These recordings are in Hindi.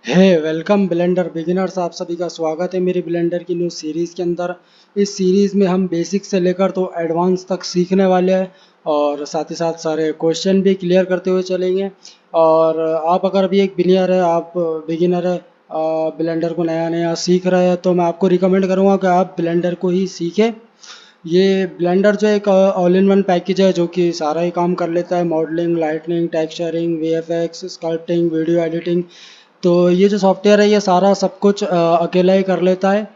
Welcome blender beginners. आप सभी का स्वागत है मेरी ब्लेंडर की न्यू सीरीज़ के अंदर। इस सीरीज़ में हम बेसिक से लेकर तो एडवांस तक सीखने वाले हैं और साथ ही साथ सारे क्वेश्चन भी क्लियर करते हुए चलेंगे। और आप अगर अभी एक बिगिनर है, ब्लेंडर को नया नया सीख रहे हैं, तो मैं आपको रिकमेंड करूँगा कि आप ब्लेंडर को ही सीखें। ये ब्लेंडर जो एक ऑल इन वन पैकेज है जो कि सारा ही काम कर लेता है। Modelling, lightning, texturing, VFX, sculpting, video editing. तो ये जो सॉफ्टवेयर है ये सारा सब कुछ अकेला ही कर लेता है।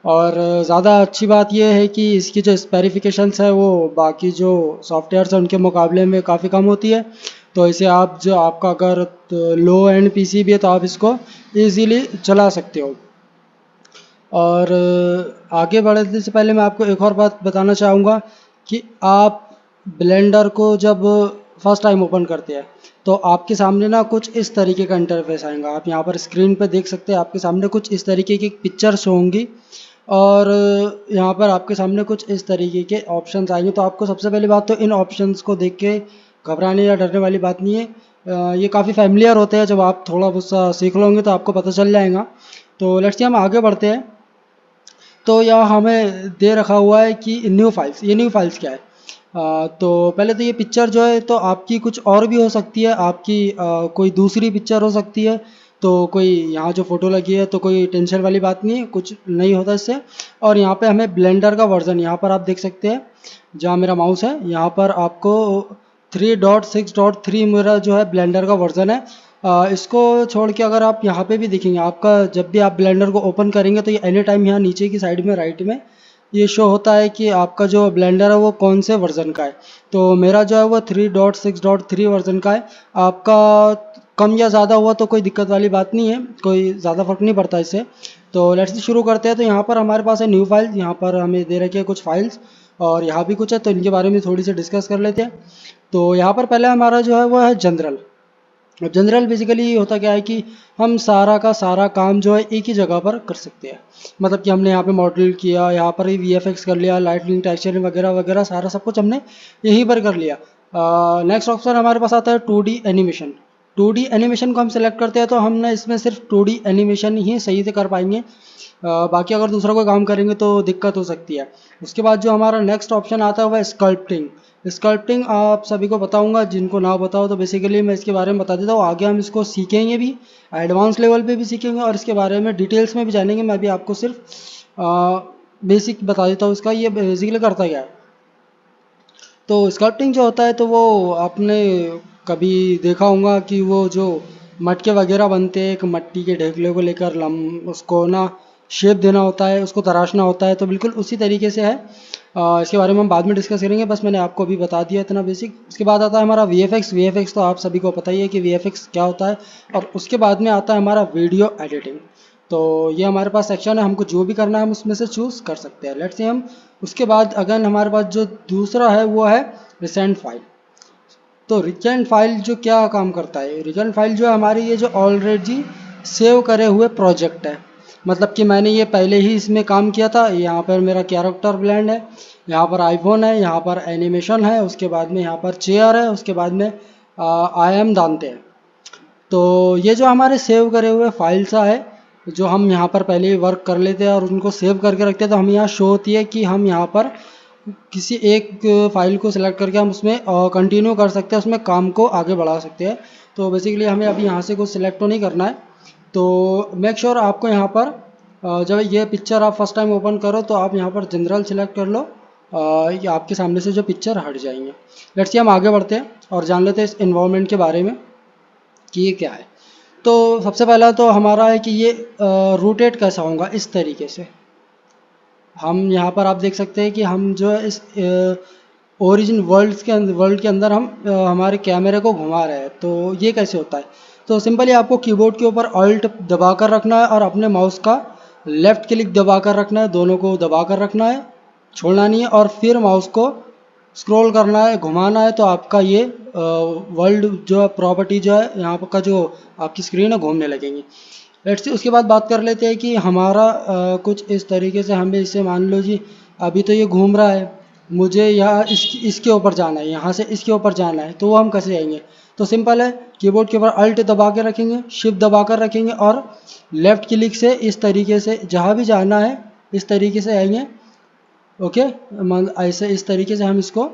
और ज़्यादा अच्छी बात ये है कि इसकी जो स्पेसिफिकेशंस है वो बाकी जो सॉफ्टवेयर्स हैं उनके मुकाबले में काफ़ी कम होती है। तो इसे आप जो आपका अगर लो एंड पीसी भी है तो आप इसको इजीली चला सकते हो। और आगे बढ़ने से पहले मैं आपको एक और बात बताना चाहूँगा कि आप ब्लेंडर को जब फर्स्ट टाइम ओपन करते हैं तो आपके सामने ना कुछ इस तरीके का इंटरफेस आएगा। आप यहाँ पर स्क्रीन पर देख सकते हैं, आपके सामने कुछ इस तरीके की पिक्चर्स होंगी और यहाँ पर आपके सामने कुछ इस तरीके के ऑप्शंस आएंगे। तो आपको सबसे पहली बात तो इन ऑप्शंस को देख के घबराने या डरने वाली बात नहीं है। ये काफ़ी फैमिलियर होते हैं, जब आप थोड़ा बहुत सा सीख लोगे तो आपको पता चल जाएगा। तो लेट्स से हम आगे बढ़ते हैं। तो यहाँ हमें दे रखा हुआ है कि न्यू फाइल्स। ये न्यू फाइल्स क्या है? तो पहले तो ये पिक्चर जो है तो आपकी कुछ और भी हो सकती है, आपकी कोई दूसरी पिक्चर हो सकती है। तो कोई यहाँ जो फ़ोटो लगी है तो कोई टेंशन वाली बात नहीं है, कुछ नहीं होता इससे। और यहाँ पे हमें ब्लेंडर का वर्जन यहाँ पर आप देख सकते हैं, जहाँ मेरा माउस है यहाँ पर आपको 3.6.3 मेरा जो है ब्लेंडर का वर्जन है। इसको छोड़ के अगर आप यहाँ पे भी देखेंगे, आपका जब भी आप ब्लेंडर को ओपन करेंगे तो ये एनी टाइम यहाँ नीचे की साइड में राइट में ये शो होता है कि आपका जो ब्लेंडर है वो कौन से वर्जन का है। तो मेरा जो है वो 3.6.3 वर्जन का है। आपका कम या ज़्यादा हुआ तो कोई दिक्कत वाली बात नहीं है, कोई ज़्यादा फर्क नहीं पड़ता इससे। तो लेट्स शुरू करते हैं। तो यहाँ पर हमारे पास है न्यू फाइल, यहाँ पर हमें दे रखी है कुछ फाइल्स और यहाँ भी कुछ है, तो इनके बारे में थोड़ी सी डिस्कस कर लेते हैं। तो यहाँ पर पहले हमारा जो है वो है जनरल। अब जनरल बेसिकली होता क्या है कि हम सारा का सारा काम जो है एक ही जगह पर कर सकते हैं। मतलब कि हमने यहाँ पे मॉडल किया, यहाँ पर ही वीएफएक्स कर लिया, लाइटनिंग, टेक्सचरिंग वगैरह वगैरह सारा सब कुछ हमने यहीं पर कर लिया। नेक्स्ट ऑप्शन हमारे पास आता है 2D एनिमेशन। 2D एनिमेशन को हम सेलेक्ट करते हैं तो हम ना इसमें सिर्फ 2D एनिमेशन ही सही से कर पाएंगे। बाकी अगर दूसरा कोई काम करेंगे तो दिक्कत हो सकती है। उसके बाद जो हमारा नेक्स्ट ऑप्शन आता है वह स्कल्पटिंग। स्कल्पटिंग आप सभी को बताऊंगा, जिनको ना बताओ तो बेसिकली मैं इसके बारे में बता देता हूँ। आगे हम इसको सीखेंगे भी, एडवांस लेवल पे भी सीखेंगे और इसके बारे में डिटेल्स में भी जानेंगे। मैं भी आपको सिर्फ बेसिक बता देता हूँ इसका, ये बेसिकली करता क्या है। तो स्कल्पटिंग जो होता है तो वो आपने कभी देखा होगा कि वो जो मटके वगैरह बनते हैं, एक मिट्टी के ढेकले को लेकर लम उसको ना शेप देना होता है, उसको तराशना होता है, तो बिल्कुल उसी तरीके से है। इसके बारे में हम बाद में डिस्कस करेंगे, बस मैंने आपको अभी बता दिया इतना बेसिक। उसके बाद आता है हमारा वीएफएक्स। वीएफएक्स तो आप सभी को पता ही है कि वीएफएक्स क्या होता है। और उसके बाद में आता है हमारा वीडियो एडिटिंग। तो ये हमारे पास सेक्शन है, हमको जो भी करना है हम उसमें से चूज़ कर सकते हैं। लेट्स से हम उसके बाद अगेन हमारे पास जो दूसरा है वो है रिसेंट फाइल। तो रिसेंट फाइल जो क्या काम करता है, रिसेंट फाइल जो है हमारी ये जो ऑलरेडी सेव करे हुए प्रोजेक्ट है। मतलब कि मैंने ये पहले ही इसमें काम किया था। यहाँ पर मेरा कैरेक्टर ब्लेंड है, यहाँ पर आईफोन है, यहाँ पर एनिमेशन है, उसके बाद में यहाँ पर चेयर है, उसके बाद में आई एम दानते हैं। तो ये जो हमारे सेव करे हुए फाइल्स है, जो हम यहाँ पर पहले ही वर्क कर लेते हैं और उनको सेव करके रखते हैं, तो हम यहाँ शो होती है कि हम यहाँ पर किसी एक फाइल को सिलेक्ट करके हम उसमें कंटिन्यू कर सकते हैं, उसमें काम को आगे बढ़ा सकते हैं। तो बेसिकली हमें अभी यहाँ से कुछ सिलेक्ट तो नहीं करना है। तो मेक श्योर आपको यहाँ पर जब ये पिक्चर आप फर्स्ट टाइम ओपन करो तो आप यहाँ पर जनरल सिलेक्ट कर लो। ये आपके सामने से जो पिक्चर हट जाएंगे। लेट्स से हम आगे बढ़ते हैं और जान लेते हैं इस इन्वायरमेंट के बारे में कि ये क्या है। तो सबसे पहला तो हमारा है कि ये रोटेट कैसा होगा, इस तरीके से। हम यहाँ पर आप देख सकते हैं कि हम जो है इस ओरिजिन वर्ल्ड के अंदर हम हमारे कैमरे को घुमा रहे हैं। तो ये कैसे होता है? तो सिंपली आपको कीबोर्ड के ऊपर ऑल्ट दबा कर रखना है और अपने माउस का लेफ़्ट क्लिक दबा कर रखना है, दोनों को दबा कर रखना है, छोड़ना नहीं है। और फिर माउस को स्क्रॉल करना है, घुमाना है, तो आपका ये वर्ल्ड जो है प्रॉपर्टी जो है यहाँ पर का जो आपकी स्क्रीन है घूमने लगेंगी। लेट्स सी उसके बाद बात कर लेते हैं कि हमारा कुछ इस तरीके से हमें इसे मान लो जी, अभी तो ये घूम रहा है, मुझे यहाँ इसके ऊपर जाना है, यहाँ से इसके ऊपर जाना है, तो वो हम कैसे जाएंगे? तो सिंपल है, कीबोर्ड के ऊपर अल्ट दबा के रखेंगे, शिफ्ट दबा कर रखेंगे और लेफ़्ट क्लिक से इस तरीके से जहाँ भी जाना है इस तरीके से आएंगे। ओके, ऐसे इस तरीके से हम इसको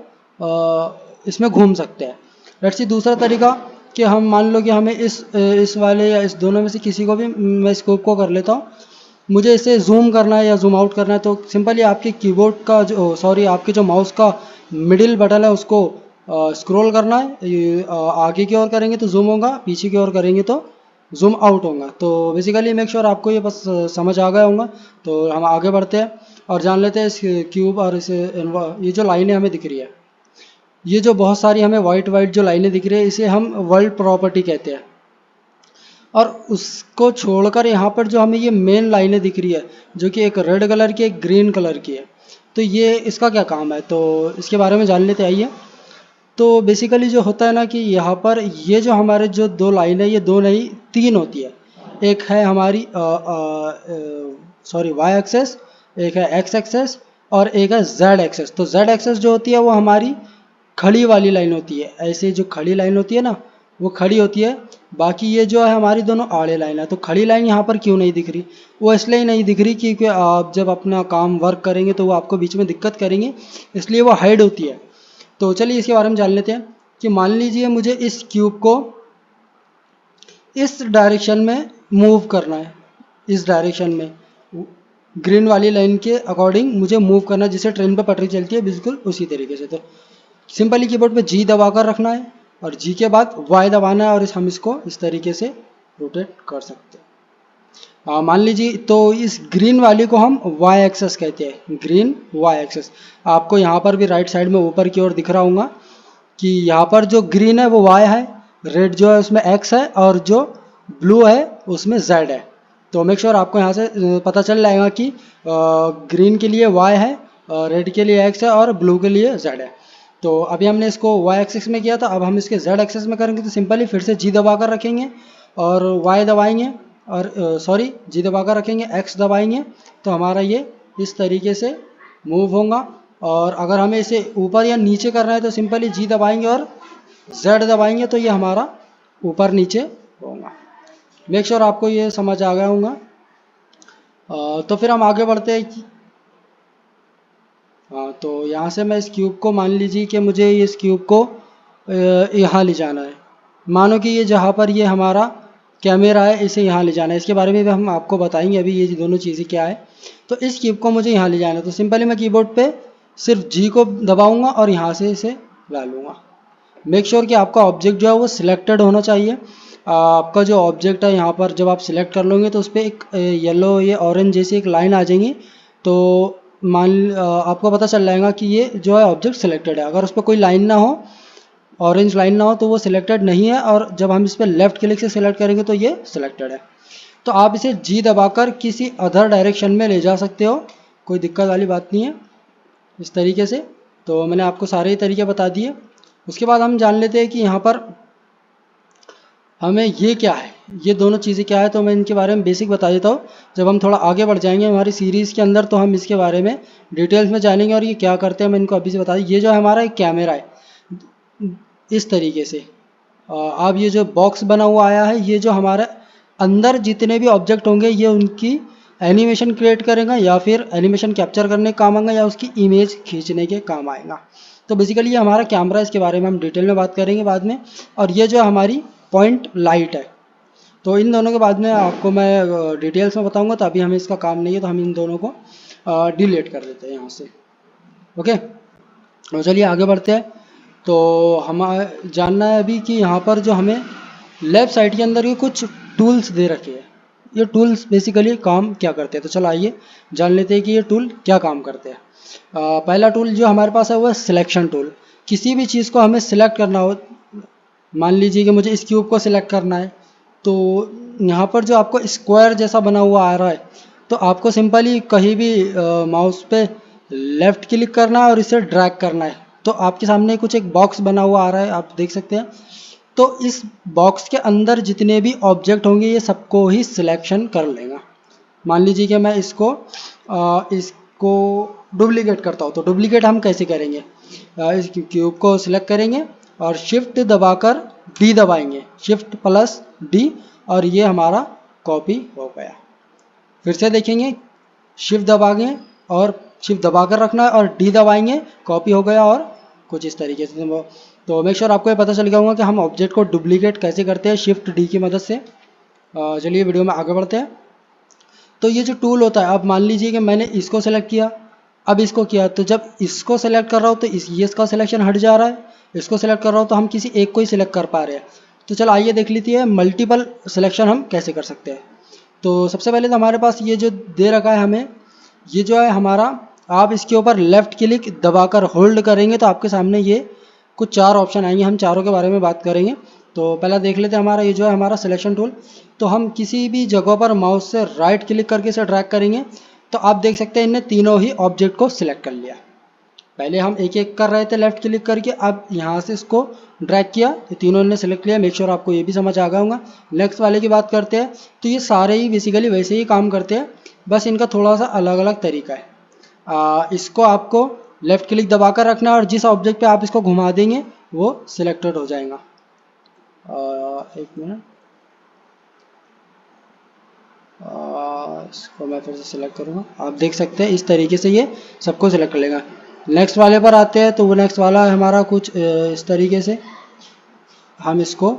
इसमें घूम सकते हैं। लेट्स सी दूसरा तरीका कि हम मान लो कि हमें इस वाले या इस दोनों में से किसी को भी, मैं स्कोप को कर लेता हूँ, मुझे इसे जूम करना है या जूम आउट करना है, तो सिंपली आपके कीबोर्ड का जो आपके जो माउस का मिडिल बटन है उसको स्क्रॉल करना है। आगे की ओर करेंगे तो जूम होगा, पीछे की ओर करेंगे तो जूम आउट होगा। तो बेसिकली मेक श्योर आपको ये बस समझ आ गया होगा। तो हम आगे बढ़ते हैं और जान लेते हैं इस क्यूब और इस ये जो लाइनें हमें दिख रही है, ये जो बहुत सारी हमें वाइट जो लाइनें दिख रही है, इसे हम वर्ल्ड प्रॉपर्टी कहते हैं। और उसको छोड़कर यहाँ पर जो हमें ये मेन लाइनें दिख रही है, जो कि एक रेड कलर की एक ग्रीन कलर की है, तो ये इसका क्या काम है, तो इसके बारे में जान लेते आइए। तो बेसिकली जो होता है ना कि यहाँ पर ये जो हमारे जो दो लाइन है, ये दो नहीं तीन होती है। एक है हमारी वाई एक्सेस, एक है एक्स एक्सेस और एक है जेड एक्सेस। तो जेड एक्सेस जो होती है वो हमारी खड़ी वाली लाइन होती है, ऐसे जो खड़ी लाइन होती है ना वो खड़ी होती है। बाकी ये जो है हमारी दोनों आड़े लाइन है। तो खड़ी लाइन यहाँ पर क्यों नहीं दिख रही, वो इसलिए नहीं दिख रही क्योंकि आप जब अपना काम वर्क करेंगे तो वो आपको बीच में दिक्कत करेंगे, इसलिए वो हाइड होती है। तो चलिए इसके बारे में जान लेते हैं कि मान लीजिए मुझे इस क्यूब को इस डायरेक्शन में मूव करना है, इस डायरेक्शन में ग्रीन वाली लाइन के अकॉर्डिंग मुझे मूव करना है, जिससे ट्रेन पर पटरी चलती है बिल्कुल उसी तरीके से। तो सिंपली कीबोर्ड पे जी दबा कर रखना है और जी के बाद वाई दबाना है और हम इसको इस तरीके से रोटेट कर सकते हैं। मान लीजिए तो इस ग्रीन वाली को हम वाई एक्सेस कहते हैं, ग्रीन वाई एक्सेस। आपको यहाँ पर भी राइट साइड में ऊपर की ओर दिख रहा होगा कि यहाँ पर जो ग्रीन है वो वाई है, रेड जो है उसमें एक्स है और जो ब्लू है उसमें जेड है। तो मेक श्योर आपको यहाँ से पता चल जाएगा कि ग्रीन के लिए वाई है, रेड के लिए एक्स है और ब्लू के लिए जेड है। तो अभी हमने इसको वाई एक्सेस में किया था, अब हम इसके जेड एक्सेस में करेंगे। तो सिंपली फिर से जी दबा कर रखेंगे और वाई दबाएंगे और जी दबा कर रखेंगे, एक्स दबाएंगे तो हमारा ये इस तरीके से मूव होगा। और अगर हमें इसे ऊपर या नीचे करना है तो सिंपली जी दबाएंगे और जेड दबाएंगे तो ये हमारा ऊपर नीचे होगा। मेक श्योर आपको ये समझ आ गया होगा। तो फिर हम आगे बढ़ते हैं कि तो यहाँ से मैं इस क्यूब को, मान लीजिए कि मुझे इस क्यूब को यहाँ ले जाना है। मानो कि ये जहाँ पर ये हमारा कैमरा है इसे यहाँ ले जाना है, इसके बारे में भी हम आपको बताएंगे अभी ये दोनों चीज़ें क्या है। तो इस क्यूब को मुझे यहाँ ले जाना है, तो सिंपली मैं कीबोर्ड पे सिर्फ जी को दबाऊंगा और यहाँ से इसे ला लूँगा। मेक श्योर कि आपका ऑब्जेक्ट जो है वो सिलेक्टेड होना चाहिए। आपका जो ऑब्जेक्ट है यहाँ पर जब आप सिलेक्ट कर लोगे तो उस पर एक येलो ये ऑरेंज जैसी एक लाइन आ जाएंगी। तो आपको पता चल जाएगा कि ये जो है ऑब्जेक्ट सिलेक्टेड है। अगर उस पर कोई लाइन ना हो, ऑरेंज लाइन ना हो, तो वो सिलेक्टेड नहीं है। और जब हम इस पर लेफ़्ट क्लिक से सिलेक्ट करेंगे तो ये सिलेक्टेड है। तो आप इसे जी दबाकर किसी अदर डायरेक्शन में ले जा सकते हो, कोई दिक्कत वाली बात नहीं है इस तरीके से। तो मैंने आपको सारे ही तरीके बता दिए। उसके बाद हम जान लेते हैं कि यहाँ पर हमें ये क्या है, ये दोनों चीज़ें क्या है। तो मैं इनके बारे में बेसिक बता देता हूँ। जब हम थोड़ा आगे बढ़ जाएंगे हमारी सीरीज़ के अंदर तो हम इसके बारे में डिटेल्स में जानेंगे और ये क्या करते हैं मैं इनको अभी से बता दूँ। ये जो हमारा एक कैमरा है इस तरीके से, अब ये जो बॉक्स बना हुआ आया है, ये जो हमारे अंदर जितने भी ऑब्जेक्ट होंगे ये उनकी एनिमेशन क्रिएट करेगा या फिर एनिमेशन कैप्चर करने के काम आएगा या उसकी इमेज खींचने के काम आएगा। तो बेसिकली ये हमारा कैमरा, इसके बारे में हम डिटेल में बात करेंगे बाद में। और ये जो हमारी पॉइंट लाइट है, तो इन दोनों के बाद में आपको मैं डिटेल्स में बताऊंगा। तो अभी हमें इसका काम नहीं है तो हम इन दोनों को डिलीट कर देते हैं यहाँ से। ओके, तो चलिए आगे बढ़ते हैं। तो हम जानना है अभी कि यहाँ पर जो हमें लेफ़्ट साइड के अंदर ये कुछ टूल्स दे रखे हैं, ये टूल्स बेसिकली काम क्या करते हैं। तो चलो आइए जान लेते हैं कि ये टूल क्या काम करते हैं। पहला टूल जो हमारे पास है वो है सिलेक्शन टूल। किसी भी चीज़ को हमें सिलेक्ट करना हो, मान लीजिए कि मुझे इस क्यूब को सिलेक्ट करना है, तो यहाँ पर जो आपको स्क्वायर जैसा बना हुआ आ रहा है, तो आपको सिंपली कहीं भी माउस पे लेफ़्ट क्लिक करना है और इसे ड्रैग करना है। तो आपके सामने कुछ एक बॉक्स बना हुआ आ रहा है, आप देख सकते हैं। तो इस बॉक्स के अंदर जितने भी ऑब्जेक्ट होंगे ये सबको ही सिलेक्शन कर लेगा। मान लीजिए कि मैं इसको डुप्लीकेट करता हूँ। तो डुप्लीकेट हम कैसे करेंगे, इस क्यूब को सिलेक्ट करेंगे और शिफ्ट दबाकर डी दबाएंगे, शिफ्ट प्लस डी, और ये हमारा कॉपी हो गया। फिर से देखेंगे, शिफ्ट दबाएंगे और शिफ्ट दबाकर रखना है और डी दबाएंगे, कॉपी हो गया। और कुछ इस तरीके से। तो मेक श्योर आपको ये पता चल गया होगा कि हम ऑब्जेक्ट को डुप्लीकेट कैसे करते हैं शिफ्ट डी की मदद से। चलिए वीडियो में आगे बढ़ते हैं। तो ये जो टूल होता है, अब मान लीजिए कि मैंने इसको सेलेक्ट किया, अब इसको किया, तो जब इसको सेलेक्ट कर रहा हूँ तो ये इसका सिलेक्शन हट जा रहा है, इसको सेलेक्ट कर रहा हूँ तो हम किसी एक को ही सिलेक्ट कर पा रहे हैं। तो चलो आइए देख लीजिए मल्टीपल सिलेक्शन हम कैसे कर सकते हैं। तो सबसे पहले तो हमारे पास ये जो दे रखा है हमें, ये जो है हमारा, आप इसके ऊपर लेफ़्ट क्लिक दबाकर होल्ड करेंगे तो आपके सामने ये कुछ 4 ऑप्शन आएंगे। हम चारों के बारे में बात करेंगे। तो पहला देख लेते हैं, हमारा ये जो है हमारा सिलेक्शन टूल। तो हम किसी भी जगह पर माउस से राइट क्लिक करके इसे ड्रैग करेंगे तो आप देख सकते हैं इनने तीनों ही ऑब्जेक्ट को सिलेक्ट कर लिया। पहले हम एक एक कर रहे थे लेफ़्ट क्लिक करके, अब यहाँ से इसको ड्रैग किया तो तीनों ने सेलेक्ट लिया। मेक श्योर आपको ये भी समझ आ गया होगा। नेक्स्ट वाले की बात करते हैं। तो ये सारे ही बेसिकली वैसे ही काम करते हैं, बस इनका थोड़ा सा अलग अलग तरीका है। इसको आपको लेफ़्ट क्लिक दबा कर रखना है और जिस ऑब्जेक्ट पे आप इसको घुमा देंगे वो सिलेक्टेड हो जाएगा। एक मिनट, इसको मैं फिर से सिलेक्ट करूँगा। आप देख सकते हैं इस तरीके से ये सबको सिलेक्ट कर लेगा। नेक्स्ट वाले पर आते हैं। तो वो नेक्स्ट वाला है हमारा कुछ इस तरीके से, हम इसको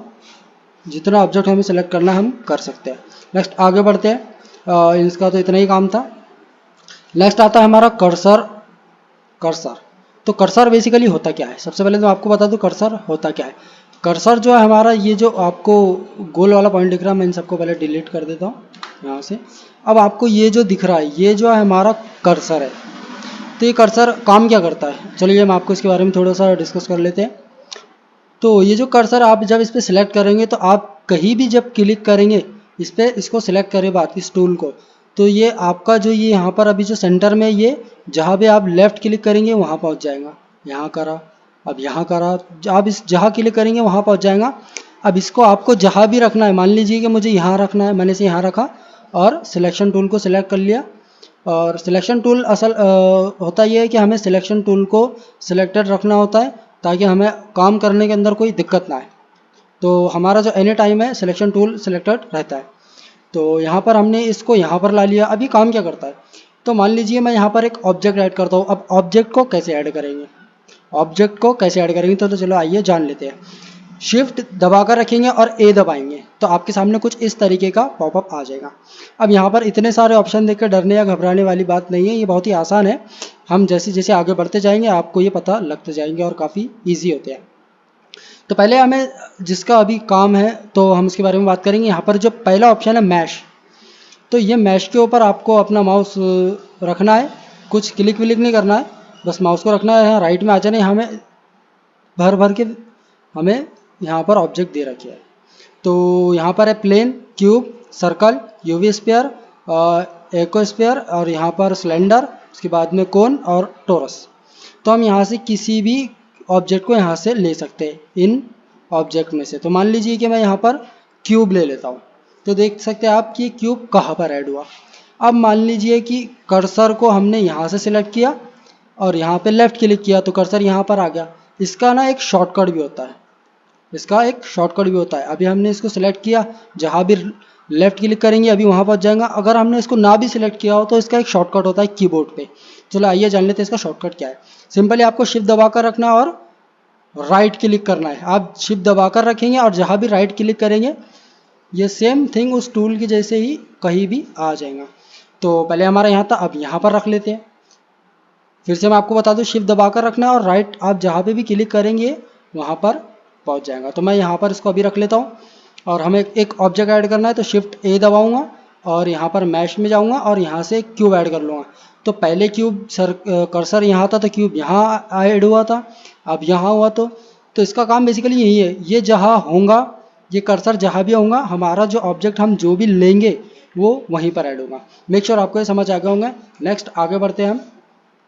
जितना ऑब्जेक्ट हमें सेलेक्ट करना है हम कर सकते हैं। नेक्स्ट आगे बढ़ते हैं। इसका तो इतना ही काम था। नेक्स्ट आता है हमारा कर्सर। तो कर्सर बेसिकली होता क्या है, सबसे पहले तो आपको बता दूं कर्सर होता क्या है। कर्सर जो है हमारा, ये जो आपको गोल वाला पॉइंट दिख रहा है, मैं इन सबको पहले डिलीट कर देता हूँ यहाँ से। अब आपको ये जो दिख रहा है, ये जो है हमारा कर्सर है। तो ये कर्सर काम क्या करता है, चलिए हम आपको इसके बारे में थोड़ा सा डिस्कस कर लेते हैं। तो ये जो कर्सर आप जब इस पर सिलेक्ट करेंगे तो आप कहीं भी जब क्लिक करेंगे इस पर, इसको सिलेक्ट करें बात इस टूल को, तो ये आपका जो ये यहाँ पर अभी जो सेंटर में, ये जहाँ भी आप लेफ़्ट क्लिक करेंगे वहाँ पहुँच जाएगा। यहाँ करा, अब यहाँ करा, आप इस जहाँ क्लिक करेंगे वहाँ पहुँच जाएगा। अब इसको आपको जहाँ भी रखना है, मान लीजिए कि मुझे यहाँ रखना है, मैंने इसे यहाँ रखा और सिलेक्शन टूल को सिलेक्ट कर लिया। और सिलेक्शन टूल असल होता ये है कि हमें सिलेक्शन टूल को सिलेक्टेड रखना होता है ताकि हमें काम करने के अंदर कोई दिक्कत ना आए। तो हमारा जो एनी टाइम है सिलेक्शन टूल सिलेक्टेड रहता है। तो यहाँ पर हमने इसको यहाँ पर ला लिया। अभी काम क्या करता है, तो मान लीजिए मैं यहाँ पर एक ऑब्जेक्ट ऐड करता हूँ। अब ऑब्जेक्ट को कैसे ऐड करेंगे, तो चलो आइए जान लेते हैं। शिफ्ट दबाकर रखेंगे और ए दबाएंगे तो आपके सामने कुछ इस तरीके का पॉपअप आ जाएगा। अब यहाँ पर इतने सारे ऑप्शन देखकर डरने या घबराने वाली बात नहीं है, ये बहुत ही आसान है। हम जैसे जैसे आगे बढ़ते जाएंगे आपको ये पता लगते जाएंगे और काफ़ी ईजी होते हैं। तो पहले हमें जिसका अभी काम है तो हम इसके बारे में बात करेंगे। यहाँ पर जो पहला ऑप्शन है मैश, तो ये मैश के ऊपर आपको अपना माउस रखना है, कुछ क्लिक विलिक नहीं करना है, बस माउस को रखना है। यहाँ राइट में आ जाना है, हमें भर भर के हमें यहाँ पर ऑब्जेक्ट दे रखे है। तो यहाँ पर है plane, cube, circle, UV sphere, icosphere और यहाँ पर सिलेंडर, उसके बाद में कोन और टोरस। तो हम यहाँ से किसी भी ऑब्जेक्ट को यहाँ से ले सकते हैं इन ऑब्जेक्ट में से। तो मान लीजिए कि मैं यहाँ पर क्यूब ले लेता हूँ, तो देख सकते हैं आप कि क्यूब कहाँ पर ऐड हुआ। अब मान लीजिए कि कर्सर को हमने यहाँ से सिलेक्ट किया और यहाँ पे लेफ़्ट क्लिक किया तो कर्सर यहाँ पर आ गया। इसका ना एक शॉर्टकट भी होता है, अभी हमने इसको सिलेक्ट किया, जहाँ भी लेफ़्ट क्लिक करेंगे अभी वहाँ पहुँच जाएगा। अगर हमने इसको ना भी सिलेक्ट किया हो तो इसका एक शॉर्टकट होता है कीबोर्ड पे। चलो आइए जान लेते हैं इसका शॉर्टकट क्या है। सिंपली आपको शिफ्ट दबा कर रखना और राइट क्लिक करना है। आप शिफ्ट दबा कर रखेंगे और जहाँ भी राइट क्लिक करेंगे ये सेम थिंग उस टूल की जैसे ही कहीं भी आ जाएगा। तो पहले हमारा यहाँ था, अब यहाँ पर रख लेते हैं। फिर से मैं आपको बता दूँ, शिफ्ट दबा कर रखना है और राइट आप जहाँ पे भी क्लिक करेंगे वहाँ पर पहुँच जाएगा। तो मैं यहाँ पर इसको अभी रख लेता हूँ और हमें एक ऑब्जेक्ट ऐड करना है तो शिफ्ट ए दबाऊँगा और यहाँ पर मैश में जाऊँगा और यहाँ से क्यूब ऐड कर लूँगा। तो पहले क्यूब कर्सर यहाँ था तो क्यूब यहाँ ऐड हुआ था, अब यहाँ हुआ। तो इसका काम बेसिकली यही है, ये जहाँ होगा, ये कर्सर जहाँ भी होगा, हमारा जो ऑब्जेक्ट हम जो भी लेंगे वो वहीं पर ऐड होगा। मेक श्योर आपको ये समझ आ गया होगा। नेक्स्ट आगे बढ़ते हैं हम।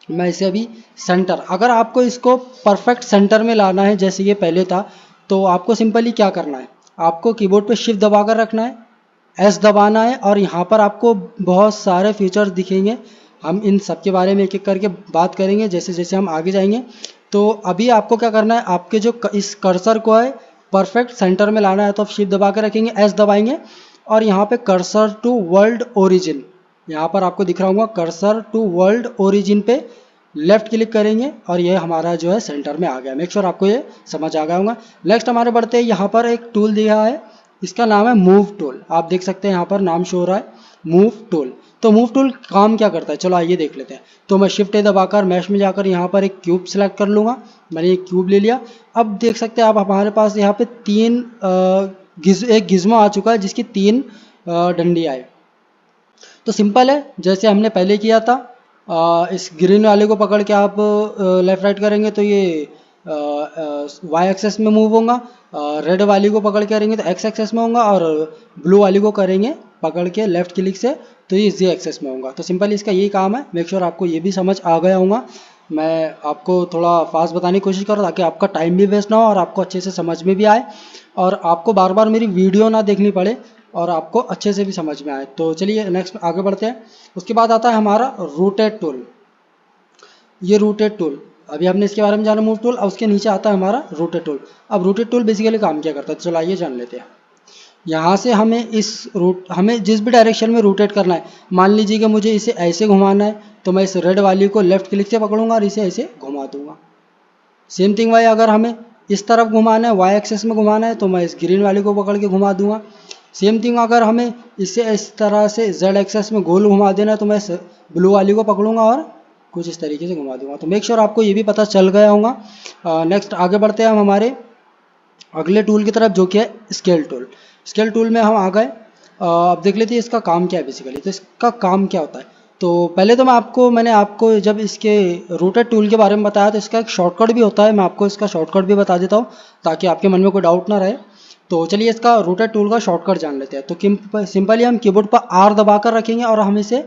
मैं इसे अभी सेंटर, अगर आपको इसको परफेक्ट सेंटर में लाना है जैसे ये पहले था, तो आपको सिंपली क्या करना है, आपको कीबोर्ड पे शिफ्ट दबा कर रखना है, एस दबाना है और यहाँ पर आपको बहुत सारे फीचर्स दिखेंगे। हम इन सब के बारे में एक एक करके बात करेंगे जैसे जैसे हम आगे जाएंगे। तो अभी आपको क्या करना है, आपके जो इस कर्सर को है परफेक्ट सेंटर में लाना है, तो आप शिफ्ट दबा के रखेंगे, एस दबाएंगे और यहाँ पे कर्सर टू वर्ल्ड ओरिजिन, यहाँ पर आपको दिख रहा होगा कर्सर टू वर्ल्ड ओरिजिन पे लेफ्ट क्लिक करेंगे और ये हमारा जो है सेंटर में आ गया। मेक श्योर आपको ये समझ आ गया होगा। नेक्स्ट हमारे बढ़ते हैं, यहाँ पर एक टूल दिया है, इसका नाम है मूव टूल। आप देख सकते हैं यहाँ पर नाम शो हो रहा है मूव टूल। तो मूव टूल काम क्या करता है, चलो आइए देख लेते हैं। तो मैं शिफ्ट ए दबाकर मैश में जाकर यहाँ पर एक क्यूब सेलेक्ट कर लूँगा। मैंने एक क्यूब ले लिया। अब देख सकते हैं आप हमारे पास यहाँ पे एक गिज्मो आ चुका है जिसकी 3 डंडियाँ है। तो सिंपल है, जैसे हमने पहले किया था, इस ग्रीन वाले को पकड़ के आप लेफ़्ट राइट करेंगे तो ये वाई एक्सेस में मूव होगा, रेड वाली को पकड़ के करेंगे तो एक्स एक्सेस में होगा, और ब्लू वाली को करेंगे पकड़ के लेफ़्ट क्लिक से तो ये जी एक्सेस में होगा। तो सिंपल इसका यही काम है। मेक श्योर आपको ये भी समझ आ गया होगा। मैं आपको थोड़ा फास्ट बताने की कोशिश कर रहा ताकि आपका टाइम भी वेस्ट ना हो और आपको अच्छे से समझ में भी आए और आपको बार बार मेरी वीडियो ना देखनी पड़े और आपको अच्छे से भी समझ में आए। तो चलिए नेक्स्ट आगे बढ़ते हैं। उसके बाद आता है हमारा रोटेट टूल। ये रोटेट टूल, अभी हमने इसके बारे में जाना मूव टूल, और उसके नीचे आता है हमारा रोटेट टूल। अब रोटेट टूल बेसिकली काम क्या करता है, चलो आइए जान लेते हैं। यहाँ से हमें जिस भी डायरेक्शन में रोटेट करना है, मान लीजिए कि मुझे इसे ऐसे घुमाना है तो मैं इस रेड वाली को लेफ्ट क्लिक से पकड़ूंगा और इसे ऐसे घुमा दूंगा। सेम थिंग वाई, अगर हमें इस तरफ घुमाना है, वाई एक्सेस में घुमाना है तो मैं इस ग्रीन वाली को पकड़ के घुमा दूंगा। सेम थिंग अगर हमें इसे इस तरह से जेड एक्सेस में गोल घुमा देना है तो मैं ब्लू वाली को पकड़ूंगा और कुछ इस तरीके से घुमा दूंगा। तो मेक श्योर आपको ये भी पता चल गया होगा। नेक्स्ट आगे बढ़ते हैं हम हमारे अगले टूल की तरफ, जो कि है स्केल टूल। स्केल टूल में हम आ गए। अब देख लेते हैं इसका काम क्या है बेसिकली। तो इसका काम क्या होता है, तो पहले तो मैंने आपको जब इसके रोटेट टूल के बारे में बताया तो इसका एक शॉर्टकट भी होता है, मैं आपको इसका शॉर्टकट भी बता देता हूँ ताकि आपके मन में कोई डाउट ना रहे। तो चलिए इसका रोटेट टूल का शॉर्टकट जान लेते हैं। तो सिंपली हम कीबोर्ड पर आर दबाकर रखेंगे और हम इसे